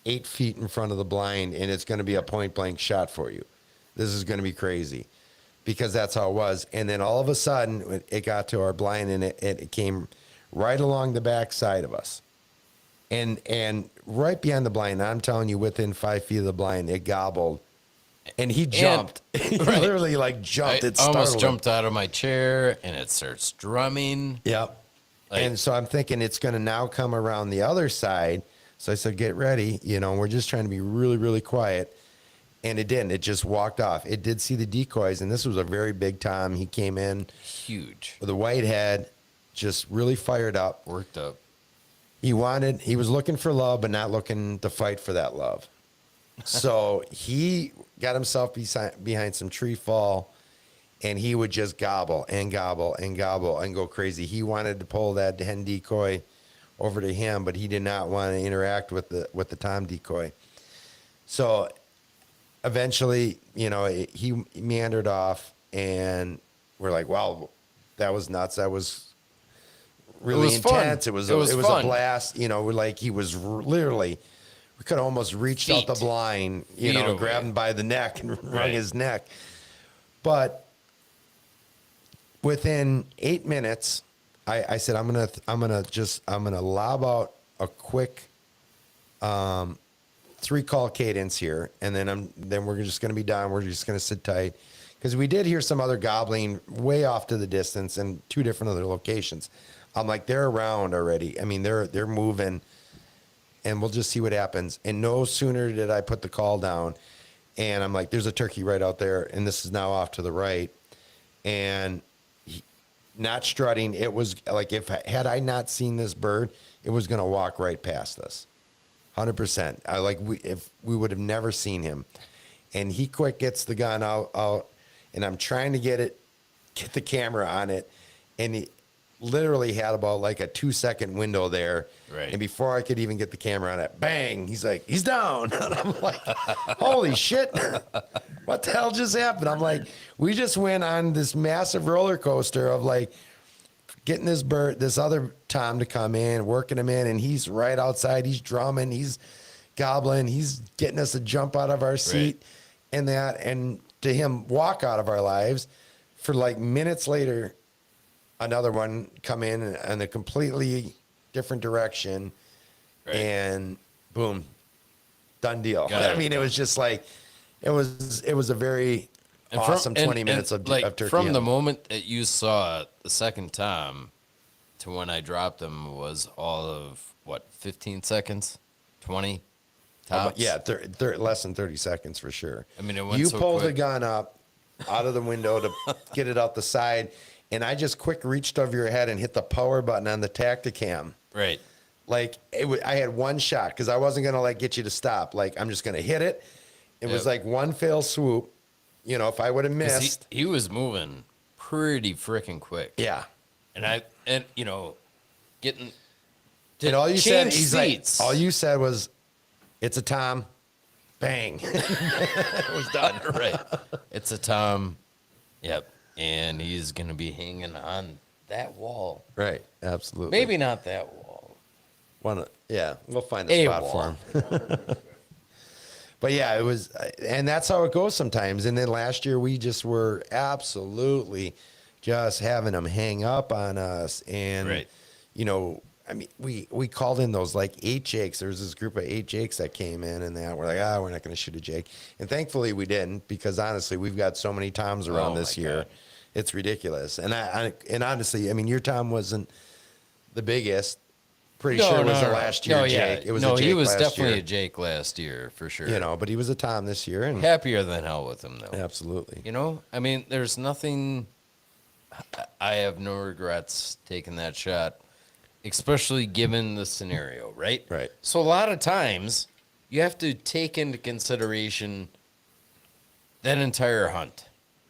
8 feet in front of the blind, and it's going to be a point blank shot for you. This is going to be crazy because that's how it was. And then all of a sudden it got to our blind, and it came right along the back side of us and right behind the blind. I'm telling you, within 5 feet of the blind, it gobbled, and he jumped. He literally like jumped. It almost startled jumped out of my chair, and it starts drumming. Yep. And so I'm thinking it's going to now come around the other side. So I said, get ready. We're just trying to be really, really quiet. And it didn't. It just walked off. It did see the decoys, and this was a very big tom. He came in Huge. with a white head, just really fired up. Worked up. He was looking for love, but not looking to fight for that love. So he got himself behind some tree fall, and he would just gobble and gobble and gobble and go crazy. He wanted to pull that hen decoy over to him, but he did not want to interact with the tom decoy. So eventually, he meandered off, and we're like, wow, that was nuts. That was really intense. It was a blast. We're like, he was literally, we could have almost reached out the blind, Feet away. grabbed him by the neck and wrung his neck. But within 8 minutes, I said, I'm gonna lob out a quick 3-call cadence here, and then we're just gonna be done. We're just gonna sit tight, because we did hear some other gobbling way off to the distance in 2 different other locations. I'm like, they're around already. I mean, they're moving, and we'll just see what happens. And no sooner did I put the call down, and I'm like, there's a turkey right out there, and this is now off to the right, and not strutting. It was like, had I not seen this bird, it was going to walk right past us. 100%. If we would have never seen him. And he quick gets the gun out, and I'm trying to get the camera on it. And he literally had about like a 2-second window there. Right. And before I could even get the camera on it, bang, he's like, he's down. And I'm like, holy shit. What the hell just happened? I'm like, we just went on this massive roller coaster of like getting this other Tom to come in, working him in, and he's right outside. He's drumming, he's gobbling, he's getting us to jump out of our seat, and to him walk out of our lives. For like minutes later, another one come in a completely different direction, and boom, done deal. I mean, it was just like, it was a very awesome 20 minutes of turkey from hunting. the moment that you saw it the second time to when I dropped them was all of what, 15 seconds, 20 tops? Yeah, less than 30 seconds for sure. I mean, it went you so pulled the quick. gun up out of the window to get it out the side, and I just quick reached over your head and hit the power button on the Tacticam. Right. Like I had one shot, because I wasn't gonna like get you to stop. Like, I'm just gonna hit it. It was like one fell swoop. You know, if I would have 'Cause missed, he was moving pretty freaking quick. yeah. And you know, getting And all you said, change he's like, seats. all you said was, "It's a Tom." Bang. It was done. Right. It's a Tom. Yep. And he's gonna be hanging on that wall. Right. Absolutely. Maybe not that wall. Yeah, we'll find a spot wall. for him. But yeah, it was, and that's how it goes sometimes. And then last year we just were absolutely just having them hang up on us. And, you know, I mean, we called in those like 8 jakes. There was this group of 8 jakes that came in, and we're like, we're not going to shoot a jake. And thankfully we didn't, because honestly, we've got so many Toms around this year. God. It's ridiculous. And and honestly, I mean, your Tom wasn't the biggest. Pretty sure it was a last year Jake. It was a Jake he was last definitely year. a Jake last year for sure. You know, but he was a Tom this year, and Happier than hell with him though. absolutely. You know, I mean, there's nothing. I have no regrets taking that shot, especially given the scenario, right? Right. So a lot of times you have to take into consideration that entire hunt,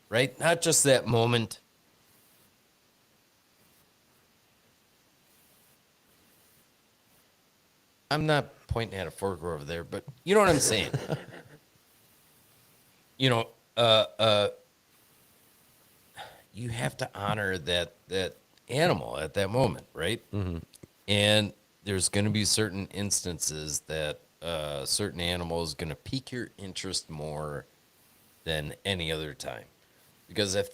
right? Not just that moment. I'm not pointing at a fork over there, but you know what I'm saying. You know, you have to honor that animal at that moment, right? Mm-hmm. And there's going to be certain instances that certain animal is going to pique your interest more than any other time, because if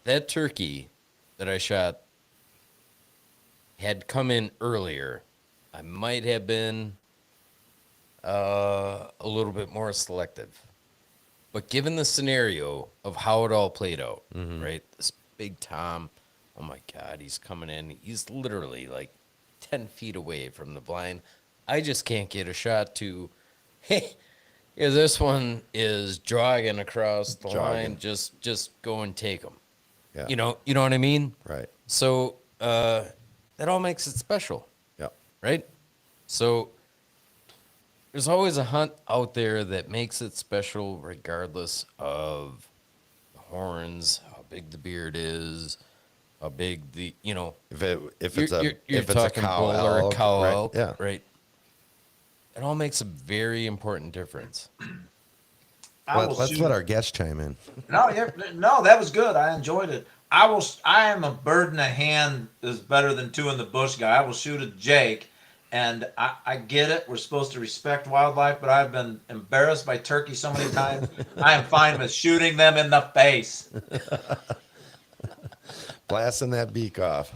that turkey that I shot had come in earlier, I might have been a little bit more selective. But given the scenario of how it all played out, right? This big Tom, oh my God, he's coming in. He's literally like 10 feet away from the blind. I just can't get a shot to, hey, yeah, this one is jogging across the line. Just go and take him. Yeah. You know what I mean? Right. So that all makes it special. Yeah. Right? So there's always a hunt out there that makes it special regardless of the horns, how big the beard is, how big the, you know. If it's a cow bull or a elk, cow right, elk, yeah. right? It all makes a very important difference. Let's let our guests chime in. No, that was good. I enjoyed it. I am a bird in the hand is better than 2 in the bush guy. I will shoot a Jake, And I get it. We're supposed to respect wildlife, but I've been embarrassed by turkeys so many times. I am fine with shooting them in the face. Blasting that beak off.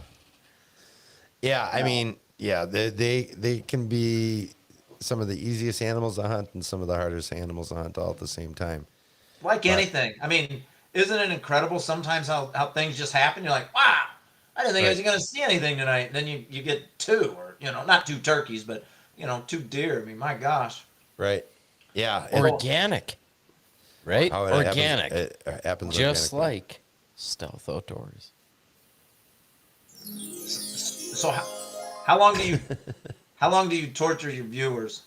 Yeah, I mean, yeah, they can be some of the easiest animals to hunt and some of the hardest animals to hunt all at the same time. Like anything. I mean, isn't it incredible sometimes how things just happen? You're like, wow, I didn't think I was going to see anything tonight. And then you get two, or, not two turkeys, but, two deer. I mean, my gosh. Right. Yeah. Organic. Right? How it Organic. It happens Just organically. like Stealth Outdoors. So how long do you torture your viewers?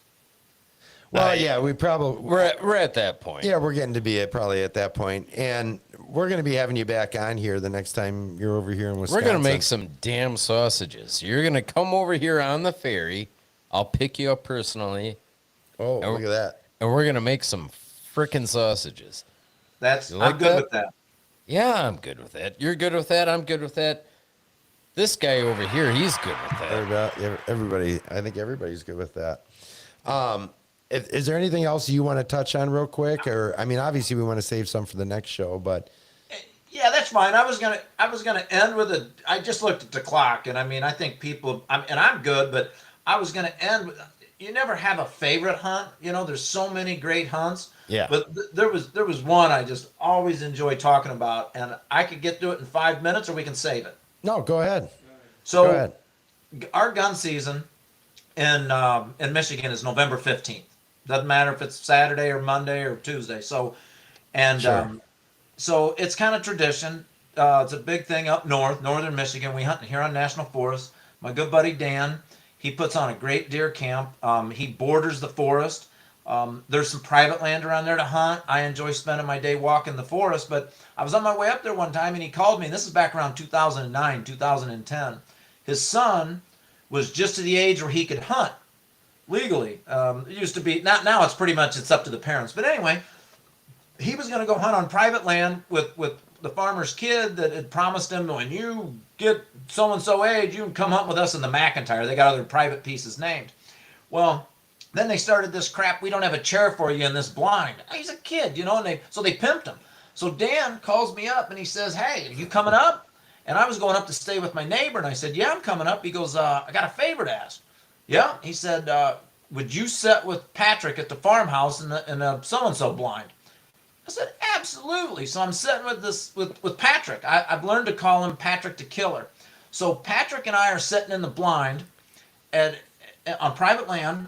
Well, yeah, We're at that point. yeah, we're getting to be probably at that point, and we're going to be having you back on here the next time you're over here in Wisconsin. We're going to make some damn sausages. You're going to come over here on the ferry. I'll pick you up personally. Oh, look at that! And we're going to make some frickin' sausages. I'm good with that. Yeah, I'm good with that. You're good with that. I'm good with that. This guy over here, he's good with that. Everybody, I think everybody's good with that. Is there anything else you want to touch on real quick? Or, I mean, obviously we want to save some for the next show, but Yeah, that's fine. I was gonna end with I just looked at the clock, and I mean, I think I'm good, but I was gonna end with. You never have a favorite hunt, There's so many great hunts. Yeah. But there was one I just always enjoy talking about, and I could get to it in 5 minutes, or we can save it. no, go ahead. So, Go ahead. our gun season in Michigan is November 15th. Doesn't matter if it's Saturday or Monday or Tuesday. So, and Sure. so it's kind of tradition. It's a big thing up northern Michigan. We hunt here on National Forest. My good buddy Dan, he puts on a great deer camp. He borders the forest. There's some private land around there to hunt. I enjoy spending my day walking the forest, but I was on my way up there one time and he called me. And this is back around 2009, 2010. His son was just to the age where he could hunt legally. It used to be, not now it's pretty much it's up to the parents. But anyway, he was going to go hunt on private land with the farmer's kid that had promised him, when you get so-and-so age, you can come hunt with us in the McIntyre. They got other private pieces named. Well, then they started this crap, we don't have a chair for you in this blind. He's a kid, and so they pimped him. So Dan calls me up and he says, hey, are you coming up? And I was going up to stay with my neighbor, and I said, yeah, I'm coming up. He goes, I got a favor to ask. Yeah, he said, would you sit with Patrick at the farmhouse in a so-and-so blind? I said, absolutely. So I'm sitting with Patrick. I've learned to call him Patrick the Killer. So Patrick and I are sitting in the blind on private land,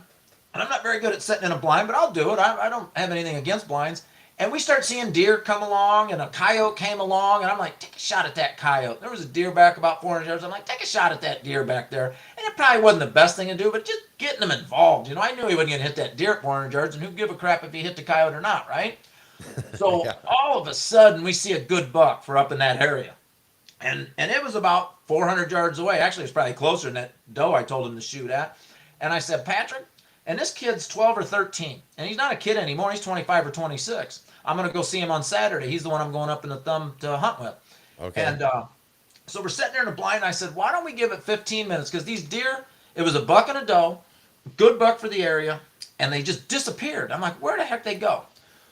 and I'm not very good at sitting in a blind, but I'll do it. I don't have anything against blinds. And we start seeing deer come along, and a coyote came along, and I'm like, take a shot at that coyote. There was a deer back about 400 yards. I'm like, take a shot at that deer back there. And it probably wasn't the best thing to do, but just getting them involved. I knew he wasn't going to hit that deer at 400 yards, and who'd give a crap if he hit the coyote or not, right? So Yeah. all of a sudden, we see a good buck for up in that area. And it was about 400 yards away. Actually, it's probably closer than that doe I told him to shoot at. And I said, Patrick, and this kid's 12 or 13, and he's not a kid anymore. He's 25 or 26. I'm going to go see him on Saturday. He's the one I'm going up in the thumb to hunt with. Okay. And so we're sitting there in the blind, and I said, why don't we give it 15 minutes? Because these deer, it was a buck and a doe, good buck for the area, and they just disappeared. I'm like, where the heck they go?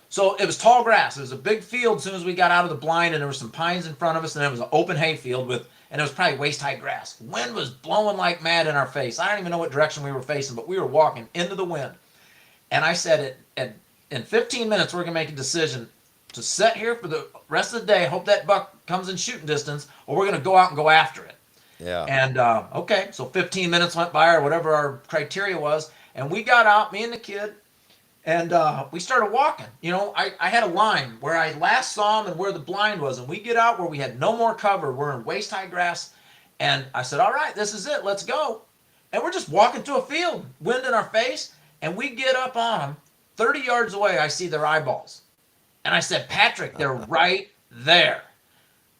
So it was tall grass. It was a big field as soon as we got out of the blind, and there were some pines in front of us, and it was an open hay field and it was probably waist-high grass. Wind was blowing like mad in our face. I don't even know what direction we were facing, but we were walking into the wind. And I said, in 15 minutes, we're going to make a decision to sit here for the rest of the day, hope that buck comes in shooting distance, or we're going to go out and go after it. Yeah. And, okay, so 15 minutes went by, or whatever our criteria was, and we got out, me and the kid, and we started walking. I had a line where I last saw him and where the blind was, and we get out where we had no more cover. We're in waist-high grass, and I said, all right, this is it. Let's go. And we're just walking through a field, wind in our face, and we get up on them. 30 yards away, I see their eyeballs. And I said, Patrick, they're right there.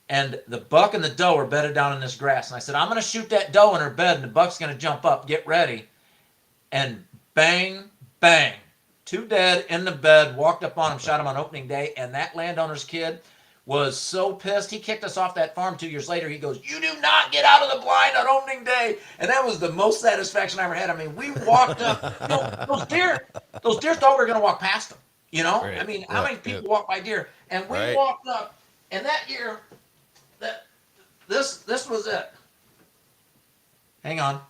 And the buck and the doe are bedded down in this grass. And I said, I'm going to shoot that doe in her bed, and the buck's going to jump up. Get ready. And bang, bang. Two dead in the bed, walked up on him, shot him on opening day, and that landowner's kid, was so pissed. He kicked us off that farm 2 years later. He goes, "You do not get out of the blind on opening day." And that was the most satisfaction I ever had. I mean, we walked up, those deer thought we were going to walk past them. Right. I mean, how many people walk by deer? And we Right. walked up, and that year, this was it. Hang on.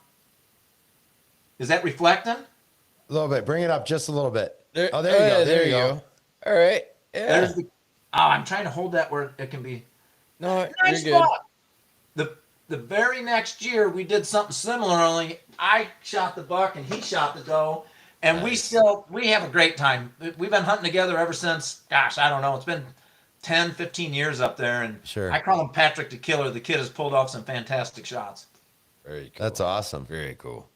Is that reflecting? A little bit. Bring it up just a little bit. There, Oh, there you go. yeah, There you go. All right. Yeah. There's I'm trying to hold that where it can be. No, Nice you're good. spot. The very next year we did something similar, only I shot the buck and he shot the doe, and we have a great time. We've been hunting together ever since. Gosh, I don't know. It's been 10, 15 years up there, and Sure. I call him Patrick the Killer. The kid has pulled off some fantastic shots. Very cool. That's awesome. Very cool.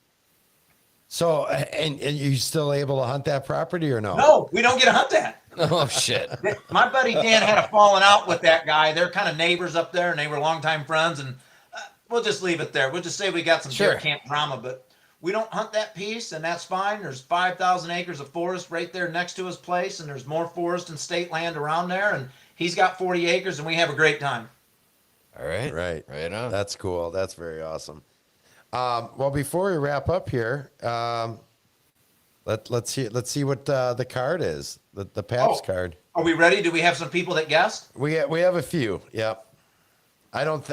So, and you still able to hunt that property or no? No, we don't get to hunt that. Oh shit. My buddy Dan had a falling out with that guy. They're kind of neighbors up there, and they were longtime friends. And we'll just leave it there. We'll just say we got some deer Sure. camp drama, but we don't hunt that piece, and that's fine. There's 5,000 acres of forest right there next to his place, and there's more forest and state land around there. And he's got 40 acres, and we have a great time. All right. Right. Right on. That's cool. That's very awesome. Well, before we wrap up here, let's see what the card is. The Pabst card. Are we ready? Do we have some people that guessed? We have a few. Yep. I don't.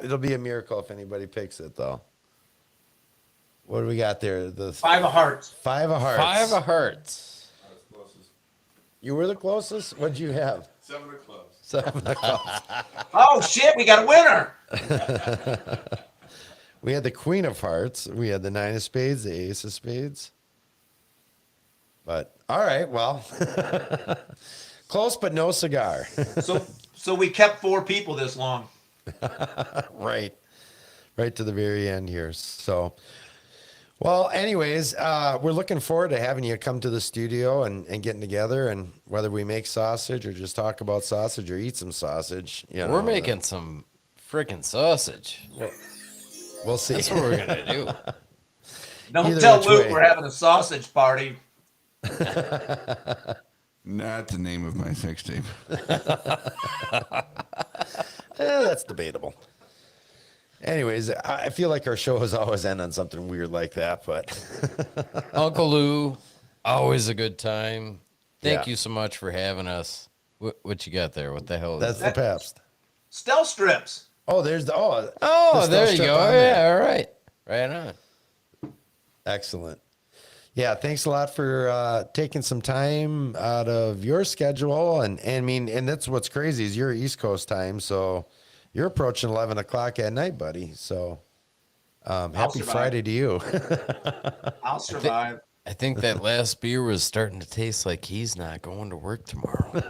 It'll be a miracle if anybody picks it though. What do we got there? The 5 of hearts. 5 of hearts. 5 of hearts. You were the closest. What'd you have? 7 of clubs. 7 of clubs. Oh shit, we got a winner. We had the Queen of Hearts. We had the 9 of Spades, the Ace of Spades. But all right, well, close but no cigar. So we kept 4 people this long. Right to the very end here. So, well, anyways, we're looking forward to having you come to the studio and getting together, and whether we make sausage or just talk about sausage or eat some sausage. We're making some freaking sausage. We'll see. That's what we're gonna do. Don't Either tell which Luke way. we're having a sausage party. Not the name of my sex tape. That's debatable. Anyways, I feel like our show has always end on something weird like that, but Uncle Lou, always a good time. Thank Yeah. you so much for having us. What you got there? What the hell is that's that? the Pabst. Stealth strips. Oh, there's the Oh, the there you strip go. on there. Yeah, all right. Right on. Excellent. Yeah, thanks a lot for taking some time out of your schedule, and I mean, and that's what's crazy is you're East Coast time, so you're approaching 11 o'clock at night, buddy. So happy survive. Friday to you. I'll survive. I think that last beer was starting to taste like he's not going to work tomorrow.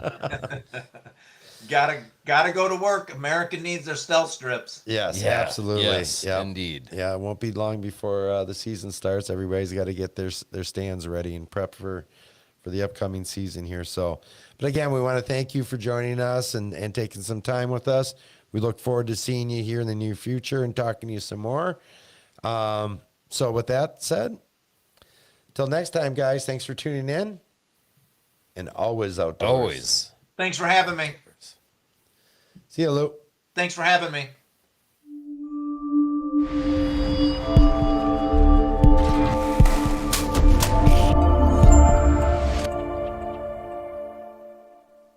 Gotta go to work. America needs their stealth strips. Yes, Yeah, absolutely. yes, Yep. indeed. Yeah, it won't be long before the season starts. Everybody's got to get their stands ready and prep for the upcoming season here. So, but again, we want to thank you for joining us and taking some time with us. We look forward to seeing you here in the near future and talking to you some more. So with that said, till next time, guys, thanks for tuning in, and always outdoors. Always. Thanks for having me. See you, Lou. Thanks for having me.